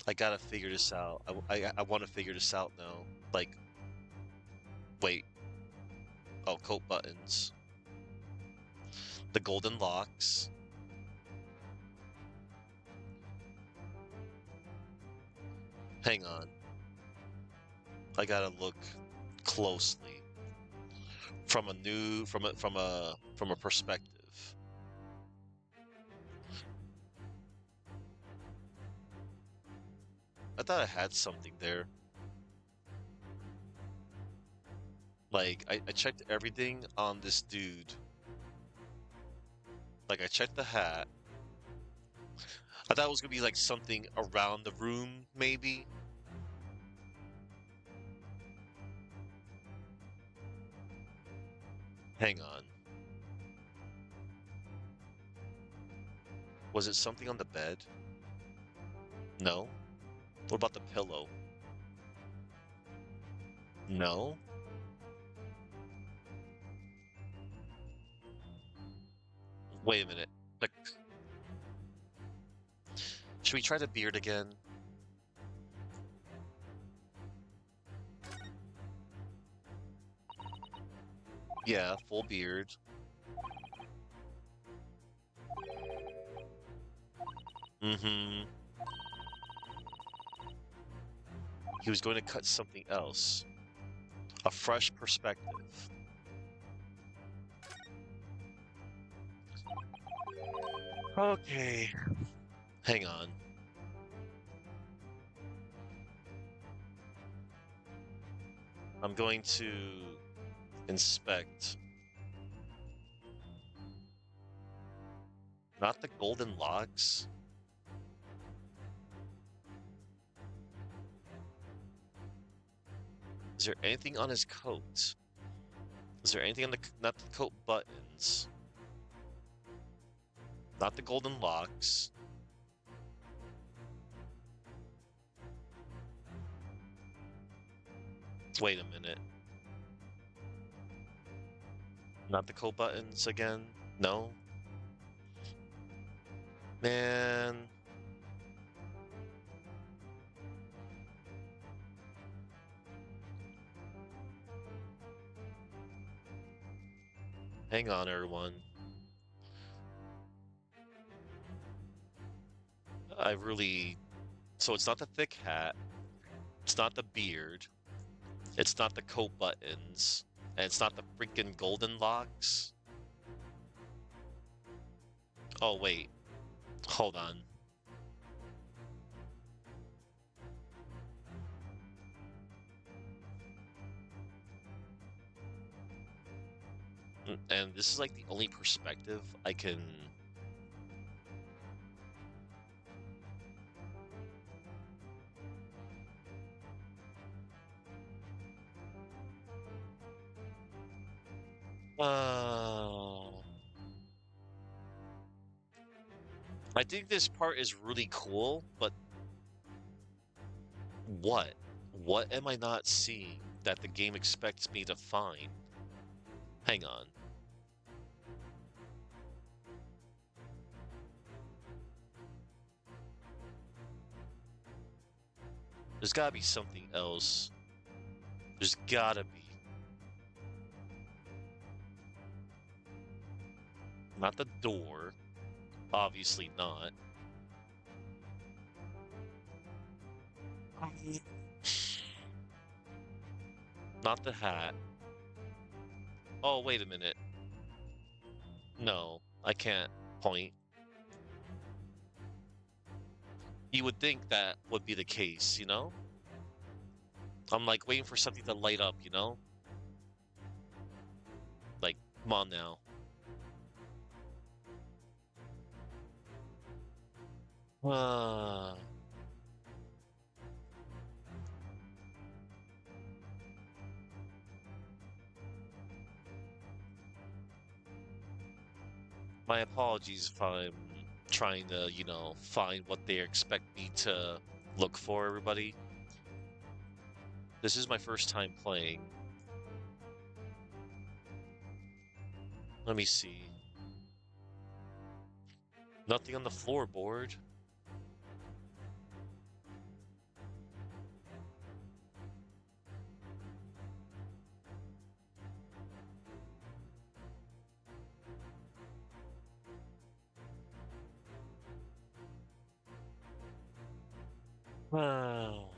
I gotta figure this out. I want to figure this out now. Like... wait. Oh, coat buttons. The golden locks. Hang on. I gotta look closely from a perspective. I thought I had something there. Like, I checked everything on this dude. Like, I checked the hat. I thought it was gonna be like something around the room, maybe. Hang on. Was it something on the bed? No. What about the pillow? No. Wait a minute. Like, should we try the beard again? Yeah, full beard. Mm-hmm. He was going to cut something else. A fresh perspective. Okay. Hang on. I'm going to inspect. Not the golden locks. Is there anything on his coat? Is there anything on the... not the coat buttons? Not the golden locks. Wait a minute. Not the coat buttons again? No? Man... Hang on, everyone. I really... So it's not the thick hat. It's not the beard. It's not the coat buttons. And it's not the freaking golden locks. Oh, wait. Hold on. And this is like the only perspective I can... I think this part is really cool, but what? What am I not seeing that the game expects me to find? Hang on. There's gotta be something else. There's gotta be. Not the door. Obviously not. Not the hat. Oh, wait a minute. No, I can't. point. You would think that would be the case, you know? I'm like waiting for something to light up, you know? Like, come on now. My apologies if I'm trying to, you know, find what they expect me to look for, everybody. This is my first time playing. Let me see. Nothing on the floorboard. Wow.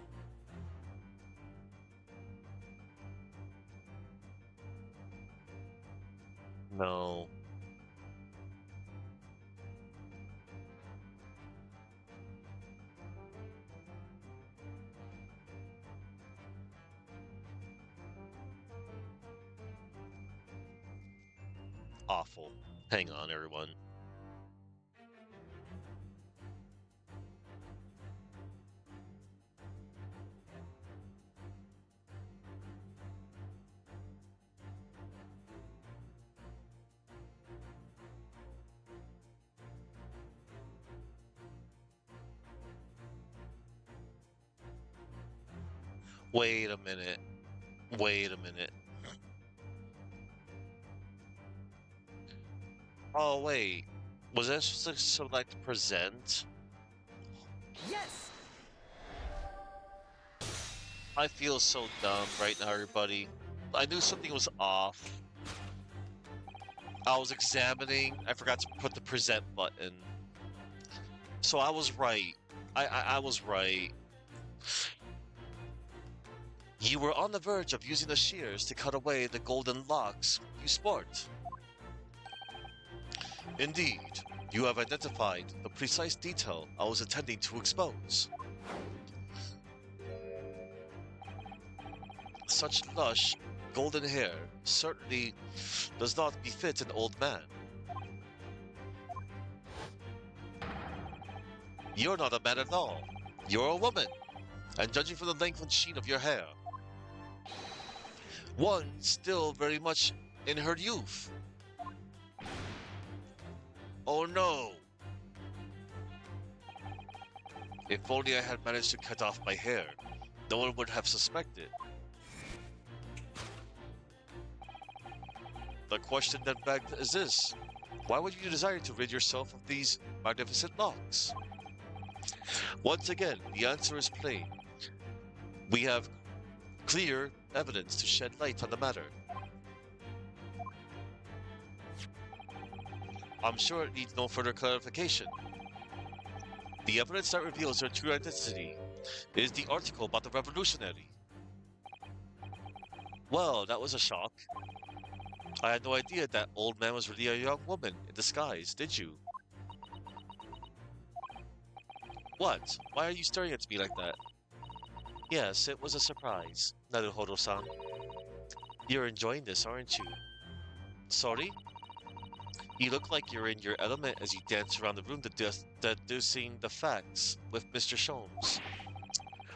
No. Awful. Hang on, everyone. Wait a minute. Wait a minute. Oh, wait. Was I supposed to select present? Yes! I feel so dumb right now, everybody. I knew something was off. I was examining. I forgot to put the present button. So I was right. I was right. You were on the verge of using the shears to cut away the golden locks you sport. Indeed, you have identified the precise detail I was intending to expose. Such lush, golden hair certainly does not befit an old man. You're not a man at all. You're a woman, and judging from the length and sheen of your hair, one still very much in her youth. Oh no! If only I had managed to cut off my hair, no one would have suspected. The question then begged is this: why would you desire to rid yourself of these magnificent locks? Once again, the answer is plain. We have clear evidence to shed light on the matter. I'm sure it needs no further clarification. The evidence that reveals her true identity is the article about the revolutionary. Well, that was a shock. I had no idea that old man was really a young woman in disguise, did you? What? Why are you staring at me like that? Yes, it was a surprise, Naruhodo-san. You're enjoying this, aren't you? Sorry? You look like you're in your element as you dance around the room deducing the facts with Mr. Sholmes.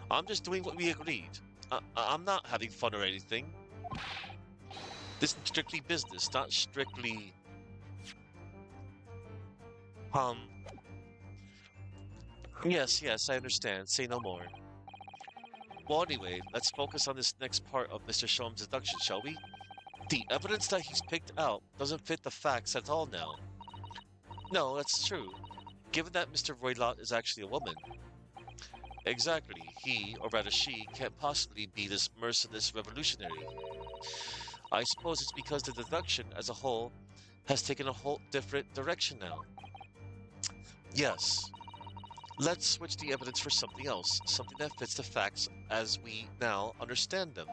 I'm just doing what we agreed. I'm not having fun or anything. This is strictly business, not strictly... Yes, I understand. Say no more. Well, anyway, let's focus on this next part of Mr. Sholmes' deduction, shall we? The evidence that he's picked out doesn't fit the facts at all now. No, that's true. Given that Mr. Roylott is actually a woman. Exactly. He, or rather she, can't possibly be this merciless revolutionary. I suppose it's because the deduction as a whole has taken a whole different direction now. Yes. Let's switch the evidence for something else, something that fits the facts as we now understand them.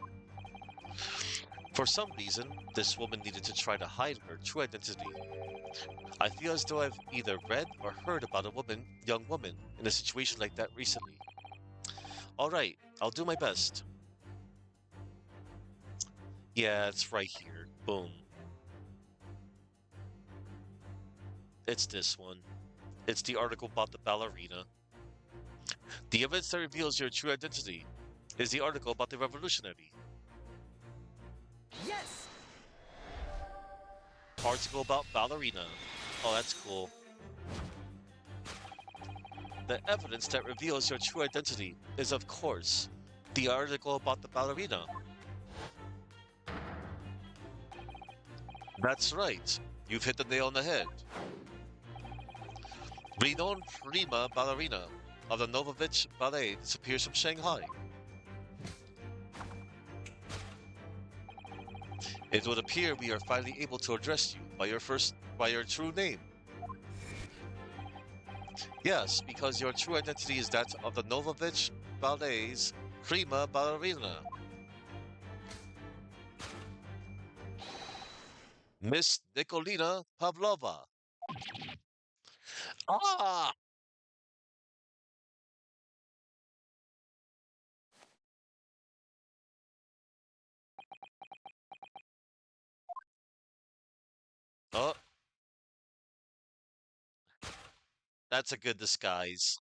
For some reason, this woman needed to try to hide her true identity. I feel as though I've either read or heard about a young woman, in a situation like that recently. Alright, I'll do my best. Yeah, it's right here. Boom. It's this one. It's the article about the ballerina. The evidence that reveals your true identity is the article about the revolutionary. Yes! Article about ballerina. Oh, that's cool. The evidence that reveals your true identity is, of course, the article about the ballerina. That's right. You've hit the nail on the head. Renowned prima ballerina of the Novovich Ballet disappears from Shanghai. It would appear we are finally able to address you by your true name. Yes, because your true identity is that of the Novovich Ballet's prima ballerina. Miss Nikolina Pavlova. Ah! Oh, that's a good disguise.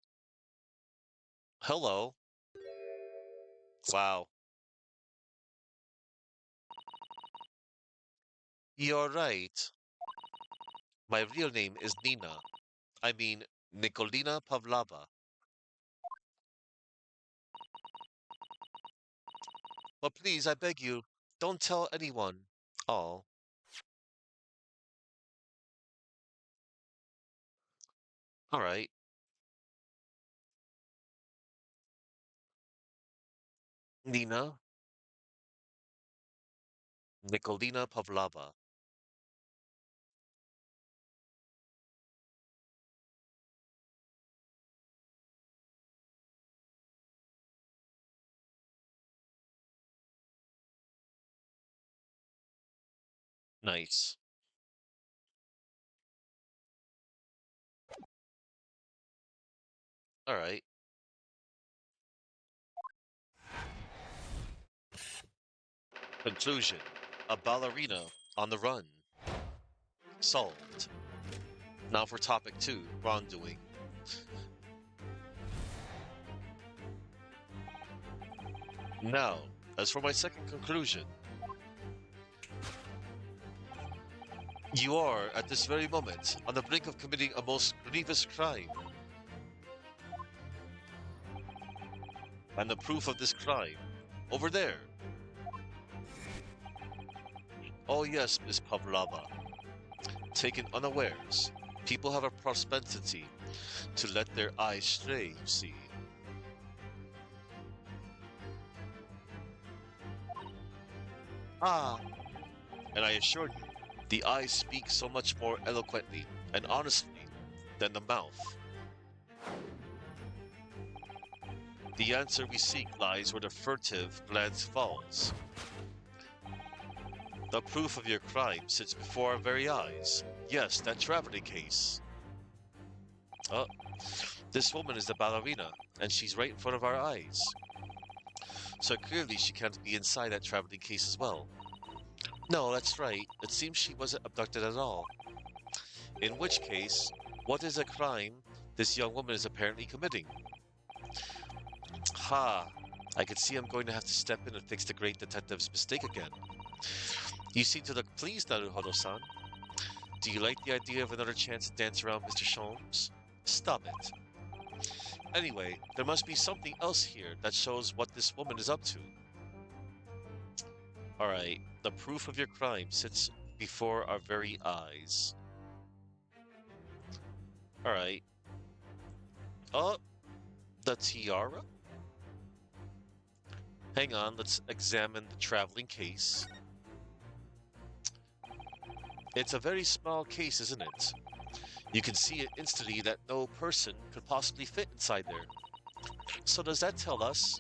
Hello. Wow. You're right. My real name is Nina. I mean, Nikolina Pavlova. But please, I beg you, don't tell anyone. Oh. Alright. Nina, Nikolina Pavlova. Nice. Alright. Conclusion. A ballerina on the run. Solved. Now for topic 2, wrongdoing. Now, as for my second conclusion. You are, at this very moment, on the brink of committing a most grievous crime. And the proof of this crime, over there. Oh yes, Miss Pavlova. Taken unawares, people have a propensity to let their eyes stray, you see. Ah, and I assure you, the eyes speak so much more eloquently and honestly than the mouth. The answer we seek lies where the furtive glance falls. The proof of your crime sits before our very eyes. Yes, that traveling case. Oh, this woman is the ballerina, and she's right in front of our eyes. So clearly she can't be inside that traveling case as well. No, that's right. It seems she wasn't abducted at all. In which case, what is a crime this young woman is apparently committing? Ha! I can see I'm going to have to step in and fix the great detective's mistake again. You seem to look pleased, Naruhodo-san. Do you like the idea of another chance to dance around Mr. Sholmes? Stop it. Anyway, there must be something else here that shows what this woman is up to. Alright, the proof of your crime sits before our very eyes. Alright. Oh, the tiara? Hang on, let's examine the traveling case. It's a very small case, isn't it? You can see it instantly that no person could possibly fit inside there. So does that tell us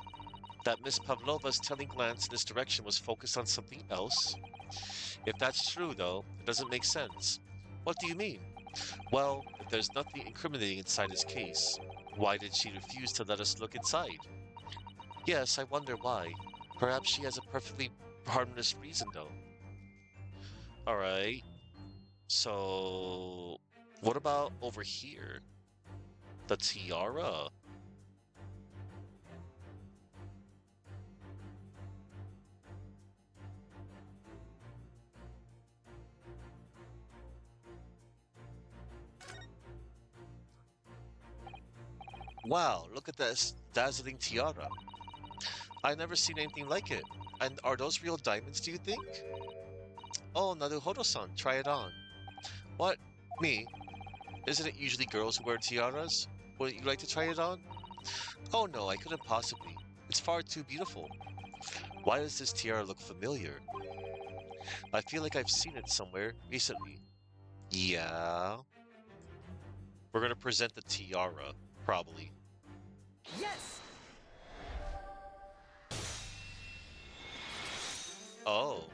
that Miss Pavlova's telling glance in this direction was focused on something else? If that's true, though, it doesn't make sense. What do you mean? Well, if there's nothing incriminating inside his case, why did she refuse to let us look inside? Yes, I wonder why. Perhaps she has a perfectly harmless reason, though. Alright, so what about over here? The tiara? Wow, look at this dazzling tiara. I've never seen anything like it. And are those real diamonds, do you think? Oh, Naruhodo-san, try it on. What? Me? Isn't it usually girls who wear tiaras? Wouldn't you like to try it on? Oh no, I couldn't possibly. It's far too beautiful. Why does this tiara look familiar? I feel like I've seen it somewhere recently. Yeah? We're gonna present the tiara, probably. Yes! Oh.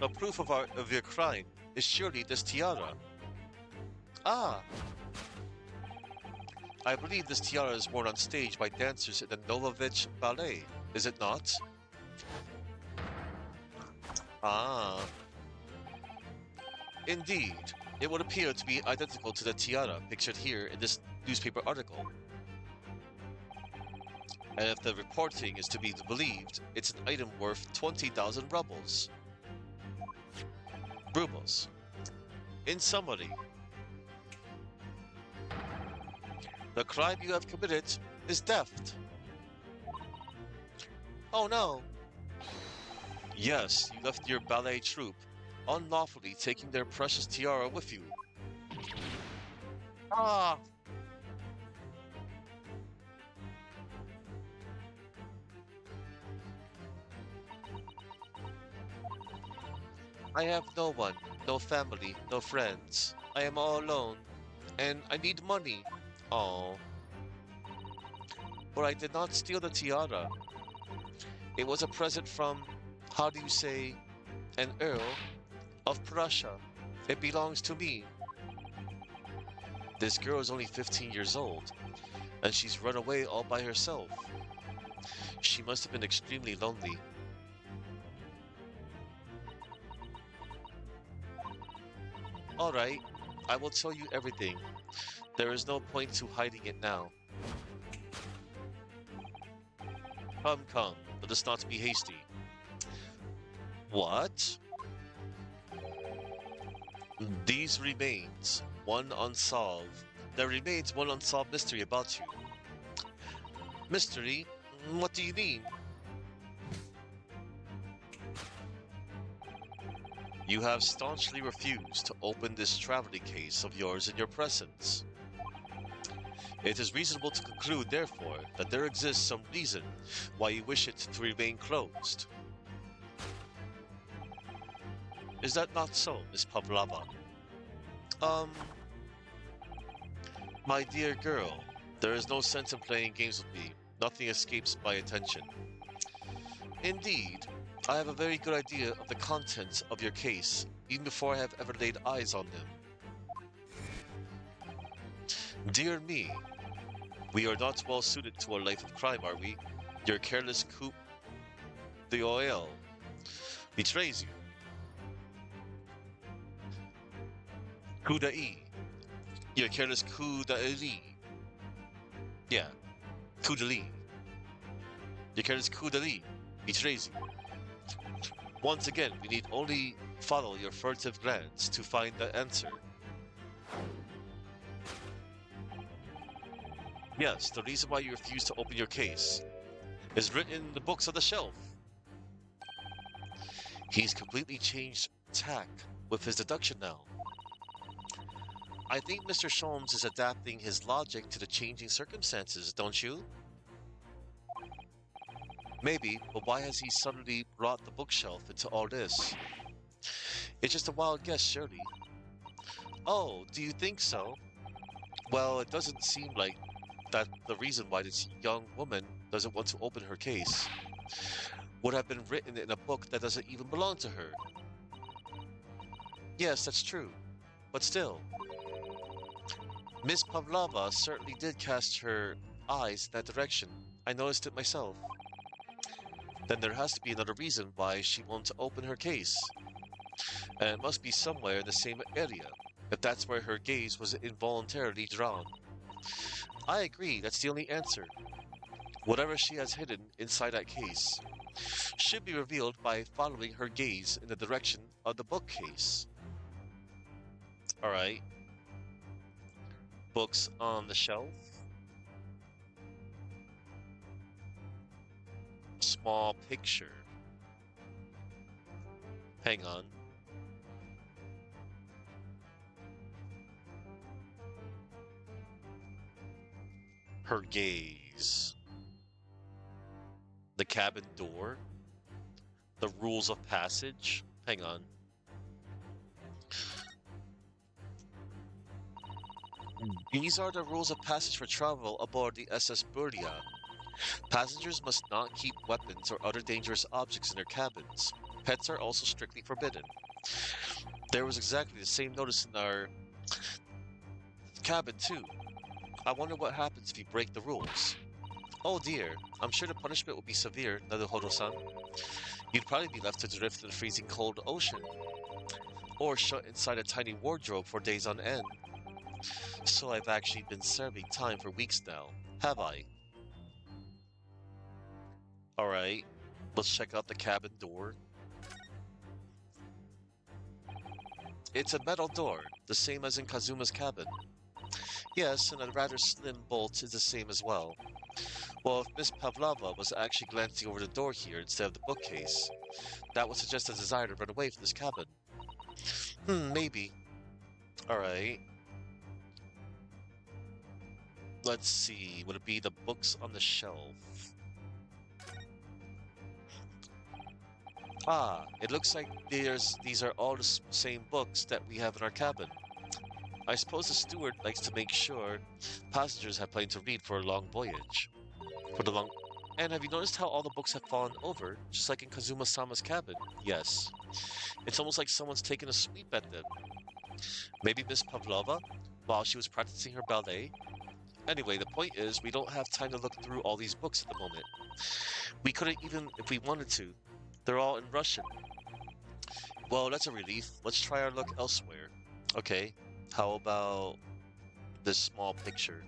The proof of your crime is surely this tiara. Ah. I believe this tiara is worn on stage by dancers in the Novovich Ballet, is it not? Ah. Indeed. It would appear to be identical to the tiara pictured here in this newspaper article. And if the reporting is to be believed, it's an item worth 20,000 rubles. Rubles. In summary, the crime you have committed is theft. Oh no! Yes, you left your ballet troupe, unlawfully taking their precious tiara with you. Ah! I have no one, no family, no friends. I am all alone, and I need money. Oh. But I did not steal the tiara. It was a present from, how do you say, an Earl of Prussia. It belongs to me. This girl is only 15 years old, and she's run away all by herself. She must have been extremely lonely. Alright, I will tell you everything. There is no point to hiding it now. Come, come, let us not be hasty. What? These remains one unsolved. There remains one unsolved mystery about you. Mystery? What do you mean? You have staunchly refused to open this traveling case of yours in your presence. It is reasonable to conclude, therefore, that there exists some reason why you wish it to remain closed. Is that not so, Miss Pavlova? My dear girl, there is no sense in playing games with me. Nothing escapes my attention. Indeed, I have a very good idea of the contents of your case, even before I have ever laid eyes on them. Dear me, we are not well suited to a life of crime, are we? Your careless coup d'oeil betrays you. Coup d'oeil. Your careless coup d'oeil. Yeah, coup d'oeil. Your careless coup d'oeil betrays you. Once again, we need only follow your furtive glance to find the answer. Yes, the reason why you refuse to open your case is written in the books on the shelf. He's completely changed tack with his deduction now. I think Mr. Sholmes is adapting his logic to the changing circumstances, don't you? Maybe, but why has he suddenly brought the bookshelf into all this? It's just a wild guess, surely. Oh, do you think so? Well, it doesn't seem like that the reason why this young woman doesn't want to open her case would have been written in a book that doesn't even belong to her. Yes, that's true. But still, Miss Pavlova certainly did cast her eyes in that direction. I noticed it myself. Then there has to be another reason why she won't open her case. And it must be somewhere in the same area, if that's where her gaze was involuntarily drawn. I agree, that's the only answer. Whatever she has hidden inside that case should be revealed by following her gaze in the direction of the bookcase. Alright. Books on the shelf. Small picture. Hang on. Her gaze. The cabin door. The rules of passage. Hang on. These are the rules of passage for travel aboard the SS Burlia. Passengers must not keep weapons or other dangerous objects in their cabins. Pets are also strictly forbidden. There was exactly the same notice in our cabin too. I wonder what happens if you break the rules. Oh dear, I'm sure the punishment will be severe, Naruhodo-san. You'd probably be left to drift in the freezing cold ocean. Or shut inside a tiny wardrobe for days on end. So I've actually been serving time for weeks now, have I? Alright, let's check out the cabin door. It's a metal door, the same as in Kazuma's cabin. Yes, and a rather slim bolt is the same as well. Well, if Miss Pavlova was actually glancing over the door here instead of the bookcase, that would suggest a desire to run away from this cabin. Maybe. Alright. Let's see, would it be the books on the shelf? Ah, it looks like these are all the same books that we have in our cabin. I suppose the steward likes to make sure passengers have plenty to read for a long voyage. And have you noticed how all the books have fallen over, just like in Kazuma-sama's cabin? Yes. It's almost like someone's taken a sweep at them. Maybe Miss Pavlova, while she was practicing her ballet? Anyway, the point is, we don't have time to look through all these books at the moment. We couldn't even if we wanted to. They're all in Russian. Well, that's a relief. Let's try our luck elsewhere. Okay, how about this small picture?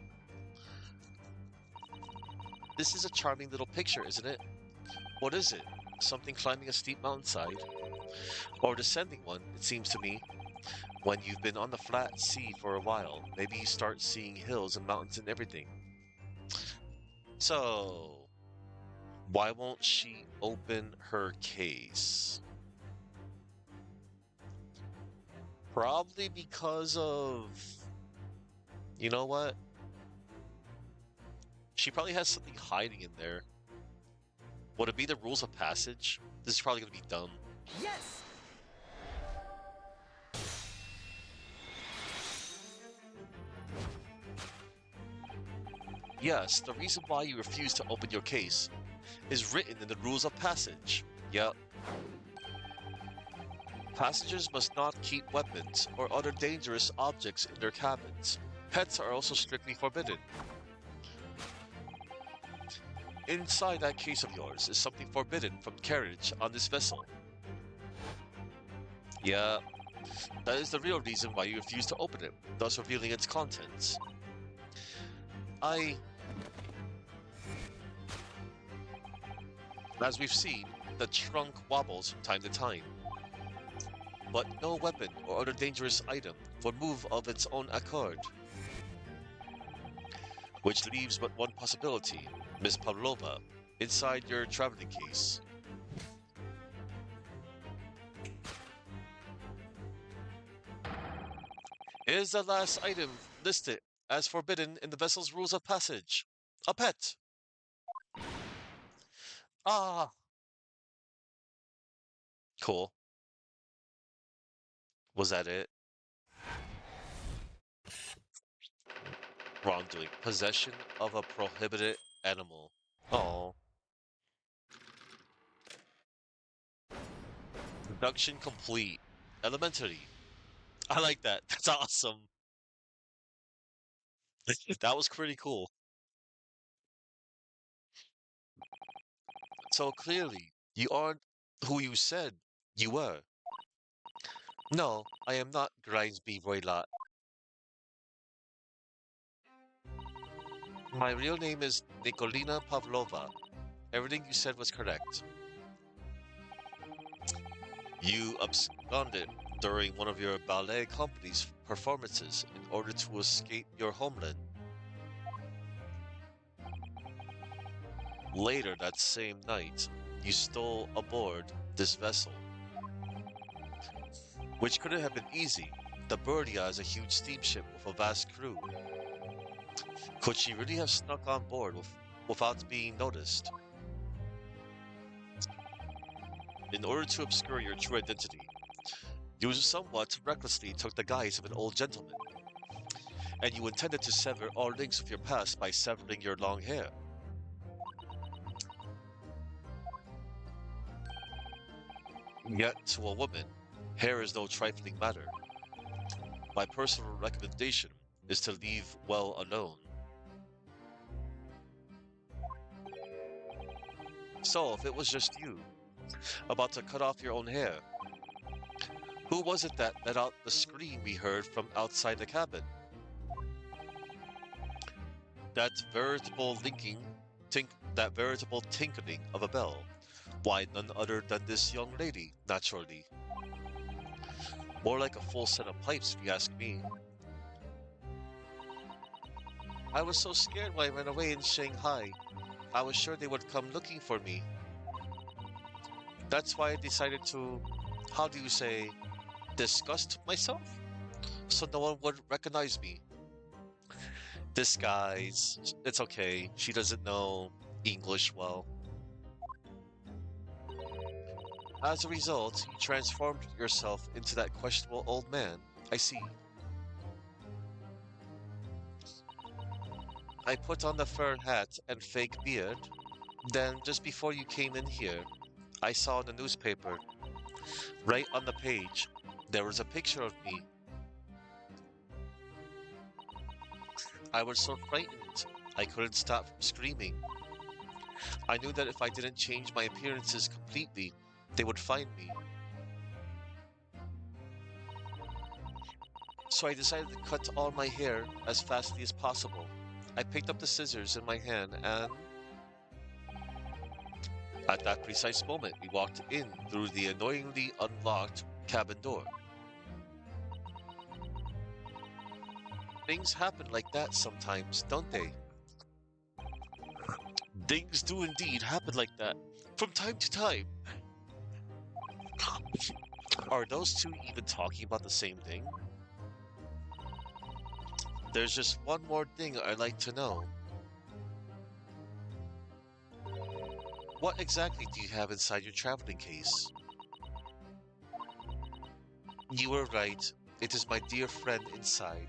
This is a charming little picture, isn't it? What is it? Something climbing a steep mountainside? Or descending one, it seems to me. When you've been on the flat sea for a while, maybe you start seeing hills and mountains and everything. So, why won't she open her case? Probably because of... You know what? She probably has something hiding in there. Would it be the rules of passage? This is probably going to be dumb. Yes! Yes, the reason why you refuse to open your case is written in the rules of passage. Yep. Passengers must not keep weapons or other dangerous objects in their cabins. Pets are also strictly forbidden. Inside that case of yours is something forbidden from carriage on this vessel. Yeah, that is the real reason why you refuse to open it, thus revealing its contents. As we've seen, the trunk wobbles from time to time. But no weapon or other dangerous item would move of its own accord. Which leaves but one possibility, Miss Pavlova, inside your traveling case. Is the last item listed as forbidden in the vessel's rules of passage? A pet! Ah! Cool. Was that it? Wrongdoing. Possession of a prohibited animal. Oh. Deduction complete. Elementary. I like that. That's awesome. That was pretty cool. So clearly, you aren't who you said you were. No, I am not Grimesby Roylott. My real name is Nikolina Pavlova. Everything you said was correct. You absconded during one of your ballet company's performances in order to escape your homeland. Later that same night, you stole aboard this vessel, which couldn't have been easy. The Birdia is a huge steamship with a vast crew. Could she really have snuck on board without being noticed? In order to obscure your true identity, you somewhat recklessly took the guise of an old gentleman, and you intended to sever all links with your past by severing your long hair. Yet, to a woman, hair is no trifling matter. My personal recommendation is to leave well alone. So, if it was just you, about to cut off your own hair, who was it that let out the scream we heard from outside the cabin? That veritable tinkling of a bell. Why, none other than this young lady, naturally. More like a full set of pipes, if you ask me. I was so scared when I ran away in Shanghai. I was sure they would come looking for me. That's why I decided to, how do you say, disgust myself? So no one would recognize me. Disguise. It's okay. She doesn't know English well. As a result, you transformed yourself into that questionable old man. I see. I put on the fur hat and fake beard. Then, just before you came in here, I saw in the newspaper, right on the page, there was a picture of me. I was so frightened, I couldn't stop from screaming. I knew that if I didn't change my appearances completely, they would find me. So I decided to cut all my hair as fastly as possible. I picked up the scissors in my hand and... At that precise moment, we walked in through the annoyingly unlocked cabin door. Things happen like that sometimes, don't they? Things do indeed happen like that, from time to time. Are those two even talking about the same thing? There's just one more thing I'd like to know. What exactly do you have inside your traveling case? You were right. It is my dear friend inside.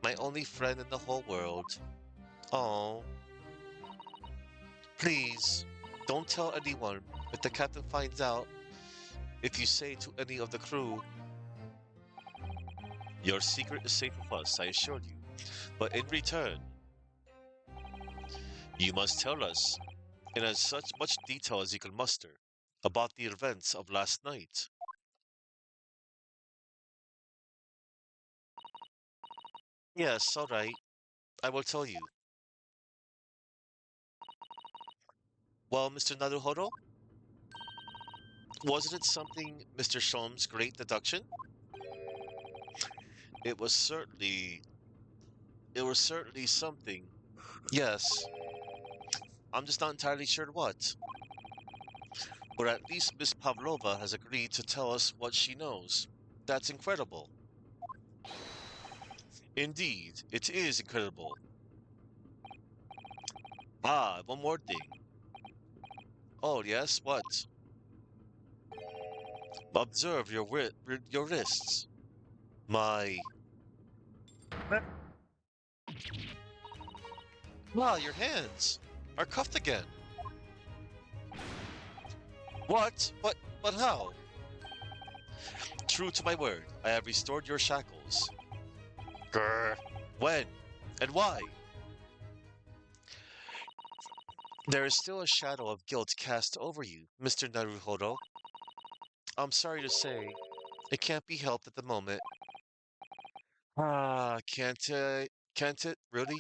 My only friend in the whole world. Oh. Please, don't tell anyone. If the captain finds out, if you say to any of the crew, your secret is safe with us, I assure you. But in return, you must tell us, in as much detail as you can muster, about the events of last night. Yes, all right. I will tell you. Well, Mr. Naruhodo, wasn't it something Mr. Sholm's great deduction? It was certainly something. Yes. I'm just not entirely sure what. But at least Miss Pavlova has agreed to tell us what she knows. That's incredible. Indeed, it is incredible. Ah, one more thing. Oh, yes, what? Observe your wrists. My... Wow, your hands are cuffed again. What? But how? True to my word, I have restored your shackles. things. Grr. When? And why? There is still a shadow of guilt cast over you, Mr. Naruhodo. I'm sorry to say, it can't be helped at the moment. Can't it? Really?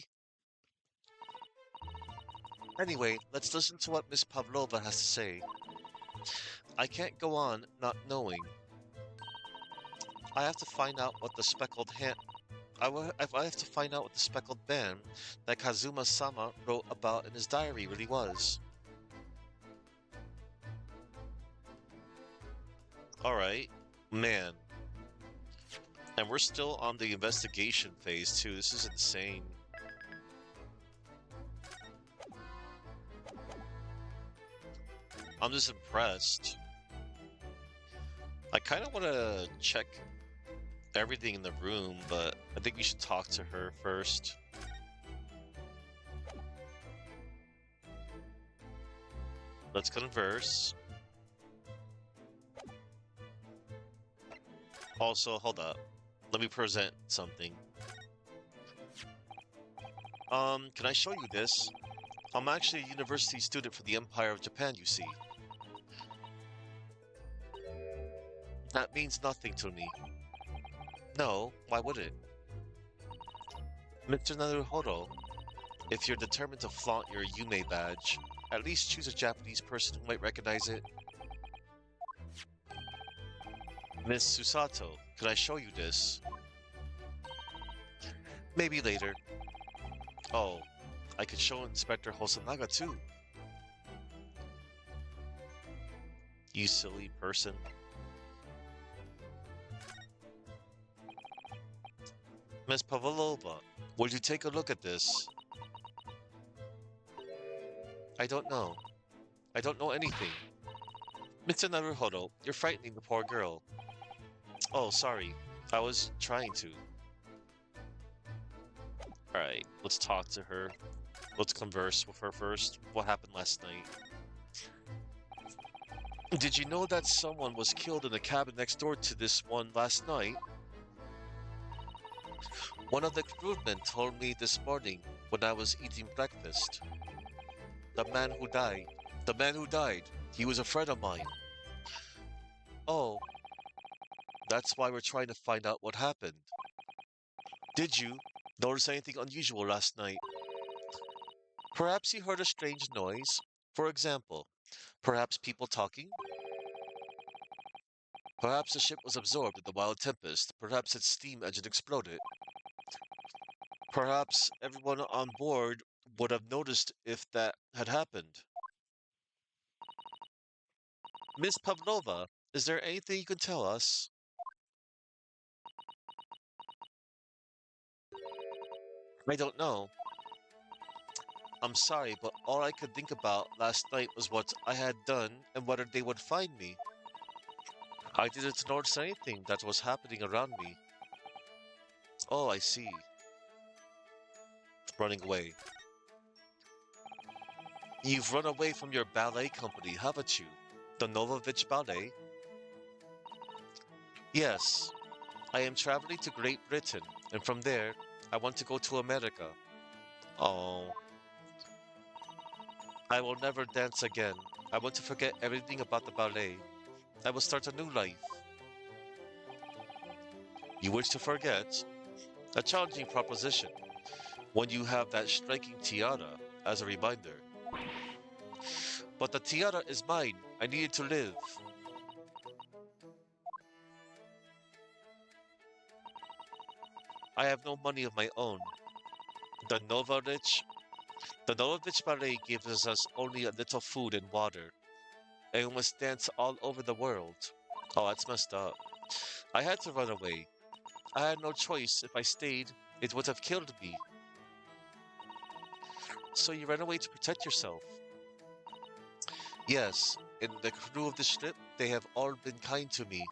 Anyway, let's listen to what Miss Pavlova has to say. I can't go on not knowing. I have to find out what the speckled hand. I have to find out what the speckled band that Kazuma-sama wrote about in his diary really was. Alright, man. And we're still on the investigation phase too. This is insane. I'm just impressed. I kind of want to check everything in the room, but I think we should talk to her first. Let's converse. Also, hold up. Let me present something. Can I show you this? I'm actually a university student for the Empire of Japan, you see. That means nothing to me. No, why would it? Mr. Naruhodo, if you're determined to flaunt your Yume badge, at least choose a Japanese person who might recognize it. Miss Susato, could I show you this? Maybe later. Oh, I could show Inspector Hosonaga too. You silly person. Miss Pavlova, would you take a look at this? I don't know. I don't know anything. Mr. Naruhodo, you're frightening the poor girl. Oh, sorry. I was trying to. Alright, let's talk to her. Let's converse with her first. What happened last night? Did you know that someone was killed in the cabin next door to this one last night? One of the crewmen told me this morning when I was eating breakfast. The man who died. He was a friend of mine. Oh. That's why we're trying to find out what happened. Did you notice anything unusual last night? Perhaps you heard a strange noise. For example, perhaps people talking? Perhaps the ship was absorbed in the wild tempest. Perhaps its steam engine exploded. Perhaps everyone on board would have noticed if that had happened. Miss Pavlova, is there anything you can tell us? I don't know. I'm sorry, but all I could think about last night was what I had done and whether they would find me. I didn't notice anything that was happening around me. Oh, I see. Running away. You've run away from your ballet company, haven't you? The Novovich Ballet? Yes. I am traveling to Great Britain, and from there, I want to go to America. Oh. I will never dance again. I want to forget everything about the ballet. I will start a new life. You wish to forget? A challenging proposition, when you have that striking tiara as a reminder. But the tiara is mine. I need it to live. I have no money of my own. The Novovich Ballet gives us only a little food and water. And we must dance all over the world. Oh, that's messed up. I had to run away. I had no choice. If I stayed, it would have killed me. So you ran away to protect yourself? Yes, in the crew of the ship, they have all been kind to me.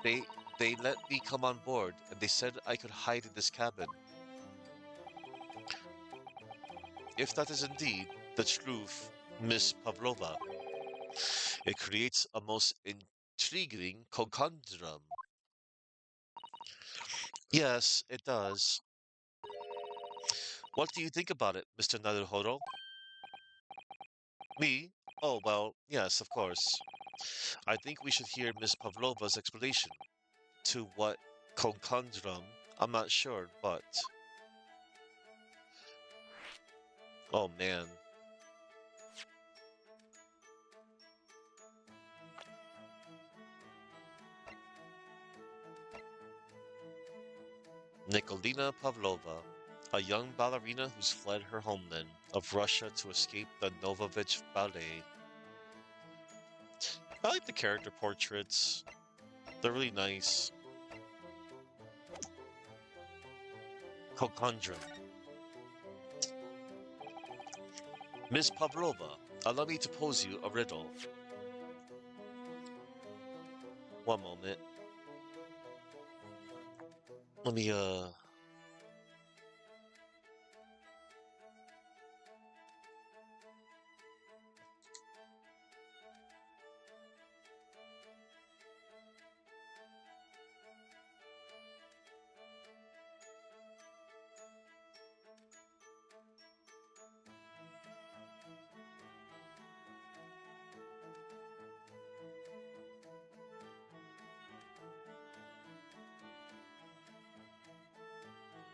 They let me come on board, and they said I could hide in this cabin. If that is indeed the truth, Miss Pavlova, it creates a most intriguing conundrum. Yes, it does. What do you think about it, Mr. Naruhodo? Me? Oh, well, yes, of course. I think we should hear Miss Pavlova's explanation. To what conundrum? I'm not sure, but... Oh, man. Nikolina Pavlova, a young ballerina who's fled her homeland of Russia to escape the Novovich Ballet. I like the character portraits. They're really nice. Conundrum. Miss Pavlova, allow me to pose you a riddle. One moment. Let me,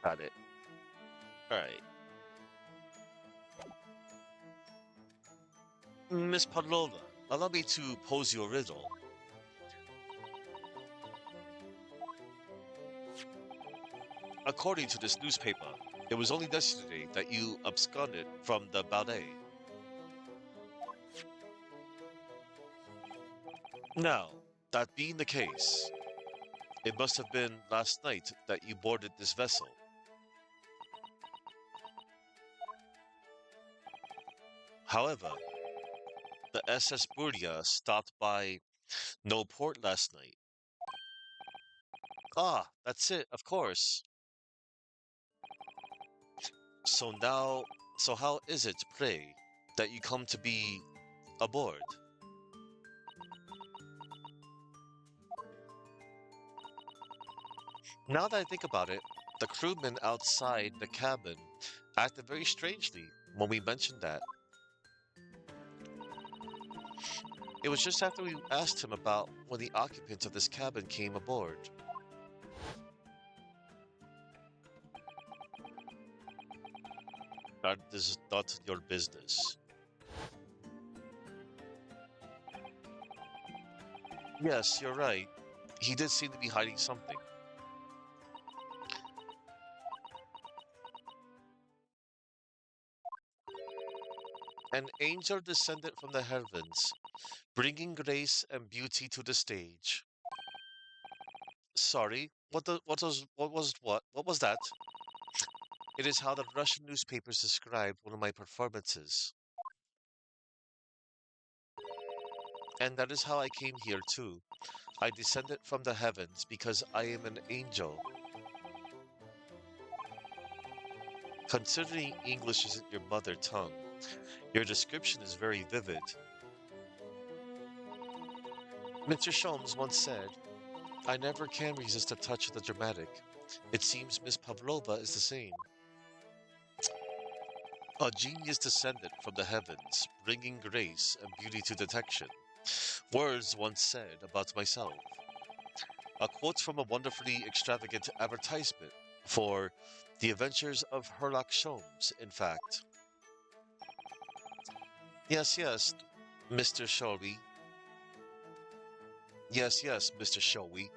got it. Alright. Miss Pavlova, allow me to pose you a riddle. According to this newspaper, it was only yesterday that you absconded from the ballet. Now, that being the case, it must have been last night that you boarded this vessel. However, the SS Burya stopped by no port last night. Ah, that's it, of course. So now, so how is it, pray, that you come to be aboard? Now that I think about it, the crewman outside the cabin acted very strangely when we mentioned that. It was just after we asked him about when the occupants of this cabin came aboard. That is not your business. Yes, you're right. He did seem to be hiding something. An angel descended from the heavens, bringing grace and beauty to the stage. Sorry, what was that? It is how the Russian newspapers described one of my performances. And that is how I came here too. I descended from the heavens because I am an angel. Considering English isn't your mother tongue, your description is very vivid. Mr. Sholmes once said, I never can resist a touch of the dramatic. It seems Miss Pavlova is the same. A genius descended from the heavens, bringing grace and beauty to detection. Words once said about myself. A quote from a wonderfully extravagant advertisement for The Adventures of Herlock Sholmes, in fact. Yes, yes, Mr. Shelby. Yes, yes, Mr. Shelby.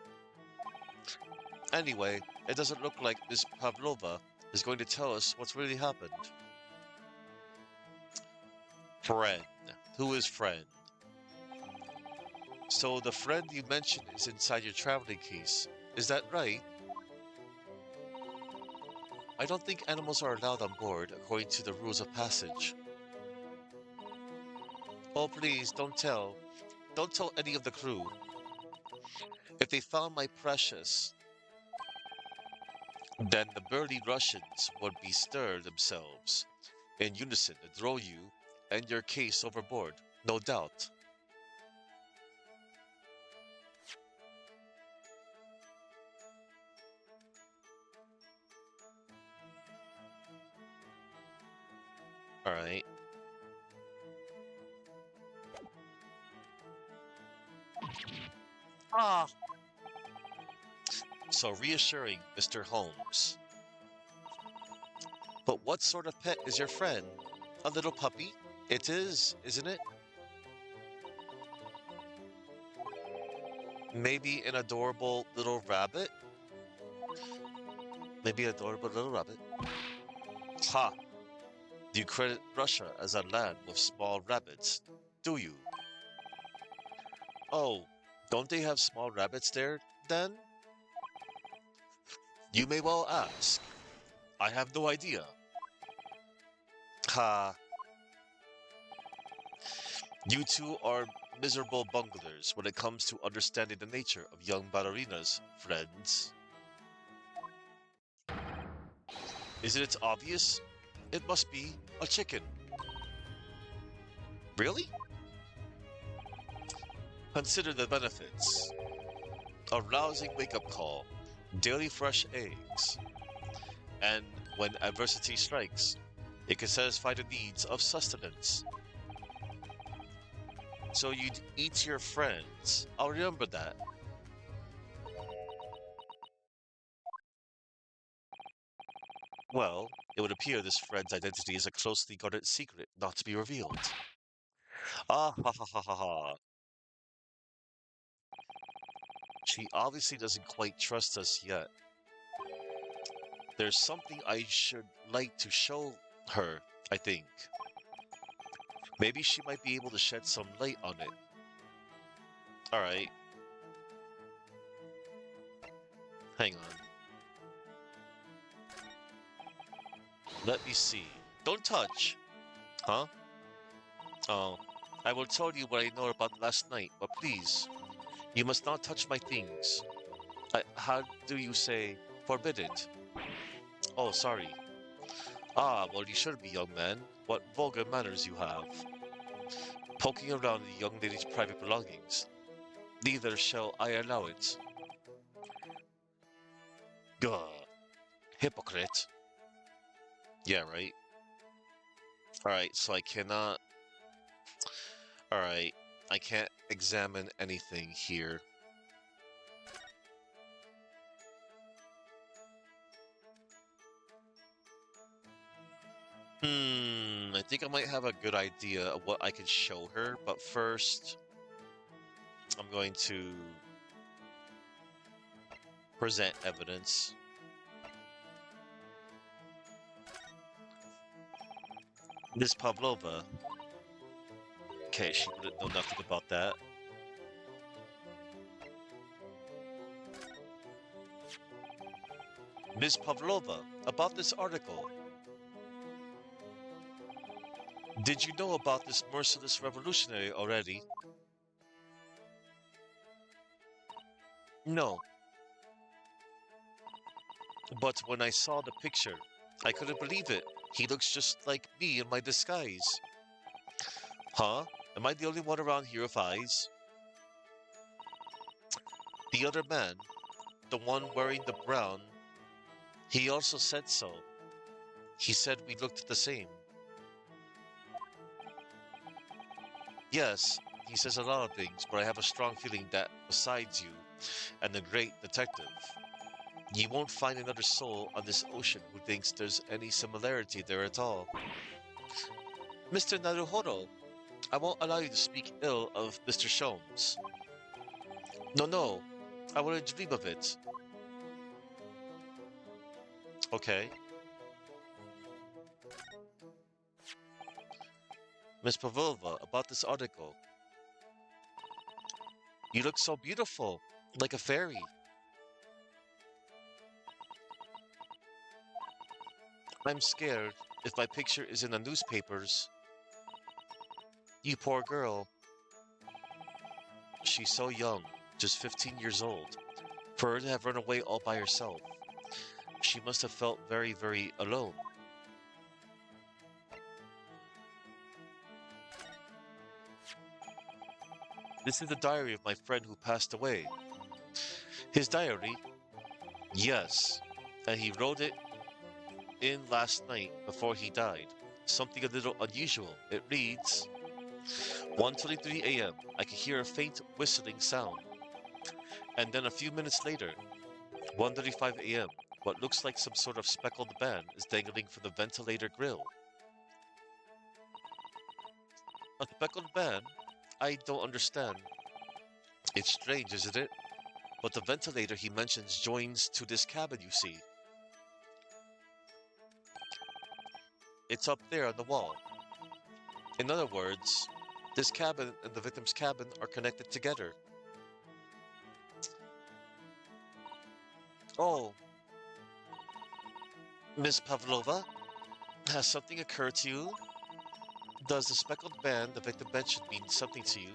Anyway, it doesn't look like Miss Pavlova is going to tell us what's really happened. Friend. Who is friend? So the friend you mentioned is inside your traveling case. Is that right? I don't think animals are allowed on board according to the rules of passage. Oh, please, don't tell. Don't tell any of the crew. If they found my precious, then the burly Russians would bestir themselves in unison to throw you and your case overboard, no doubt. Alright. Ah! So reassuring, Mr. Holmes. But what sort of pet is your friend? A little puppy? It is, isn't it? Maybe an adorable little rabbit? Maybe an adorable little rabbit. Ha! You credit Russia as a land with small rabbits, do you? Oh, don't they have small rabbits there, then? You may well ask. I have no idea. Ha! You two are miserable bunglers when it comes to understanding the nature of young ballerinas, friends. Isn't it obvious? It must be a chicken. Really? Consider the benefits. A rousing wake-up call, daily fresh eggs, and when adversity strikes, it can satisfy the needs of sustenance. So you'd eat your friends. I'll remember that. Well, it would appear this friend's identity is a closely guarded secret not to be revealed. Ah ha ha ha ha ha. She obviously doesn't quite trust us yet. There's something I should like to show her, I think. Maybe she might be able to shed some light on it. Alright. Hang on. Let me see. Don't touch! Huh? Oh. I will tell you what I know about last night, but please, you must not touch my things. How do you say, forbid it? Oh, sorry. Ah, well, you should be, young man. What vulgar manners you have. Poking around the young lady's private belongings. Neither shall I allow it. Gah. Hypocrite. Yeah, right. Alright, so I cannot... Alright, I can't examine anything here. I think I might have a good idea of what I can show her, but first, I'm going to present evidence. Miss Pavlova. Okay, she wouldn't know nothing about that. Miss Pavlova, about this article. Did you know about this merciless revolutionary already? No. But when I saw the picture, I couldn't believe it. He looks just like me in my disguise. Huh? Am I the only one around here with eyes? The other man, the one wearing the brown, he also said so. He said we looked the same. Yes, he says a lot of things, but I have a strong feeling that besides you and the great detective, you won't find another soul on this ocean who thinks there's any similarity there at all. Mr. Naruhodo, I won't allow you to speak ill of Mr. Sholmes. No, I wouldn't dream of it. Okay. Miss Pavlova, about this article. You look so beautiful, like a fairy. I'm scared if my picture is in the newspapers. You poor girl. She's so young, just 15 years old. For her to have run away all by herself, she must have felt very, very alone. This is the diary of my friend who passed away. His diary? Yes, and he wrote it in last night before he died. something a little unusual. It reads, 1:23 a.m. I can hear a faint whistling sound. And then a few minutes later, 1:35 a.m. What looks like some sort of speckled band is dangling from the ventilator grill. A speckled band? I don't understand. It's strange, isn't it? But the ventilator he mentions joins to this cabin, you see. It's up there on the wall. In other words, this cabin and the victim's cabin are connected together. Oh, Miss Pavlova, has something occurred to you? Does the speckled band the victim mentioned mean something to you?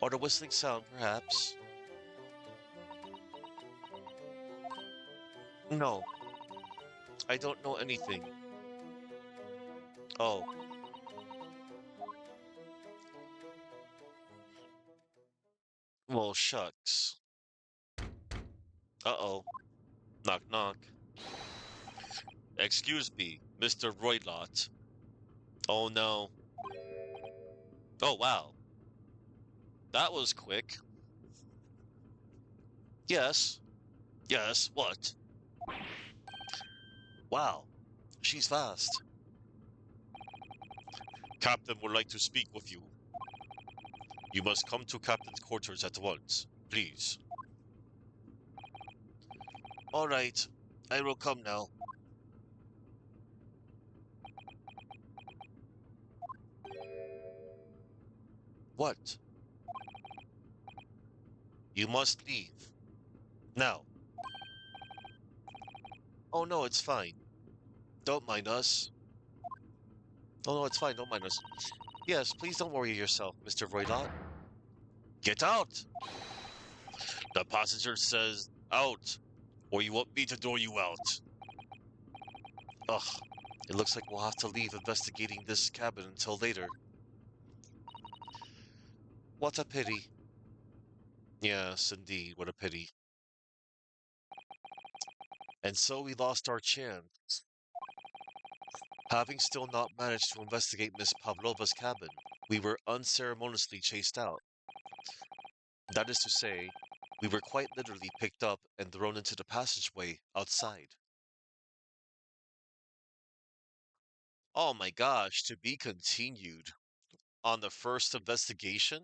Or the whistling sound, perhaps? No, I don't know anything. Oh, well, shucks. Uh-oh. Knock, knock. Excuse me, Mr. Roylott. Oh no. Oh wow. That was quick. Yes. Yes, what? Wow. She's fast. Captain would like to speak with you. You must come to Captain's quarters at once, please. All right. I will come now. What? You must leave. Now. Oh no, it's fine. Don't mind us. Oh no, it's fine. Don't mind us. Yes, please don't worry yourself, Mr. Roylott. Get out! The passenger says out, or you want me to throw you out. Ugh, it looks like we'll have to leave investigating this cabin until later. What a pity. Yes, indeed, what a pity. And so we lost our chance. Having still not managed to investigate Miss Pavlova's cabin, we were unceremoniously chased out. That is to say, we were quite literally picked up and thrown into the passageway outside. Oh my gosh, to be continued. On the first investigation?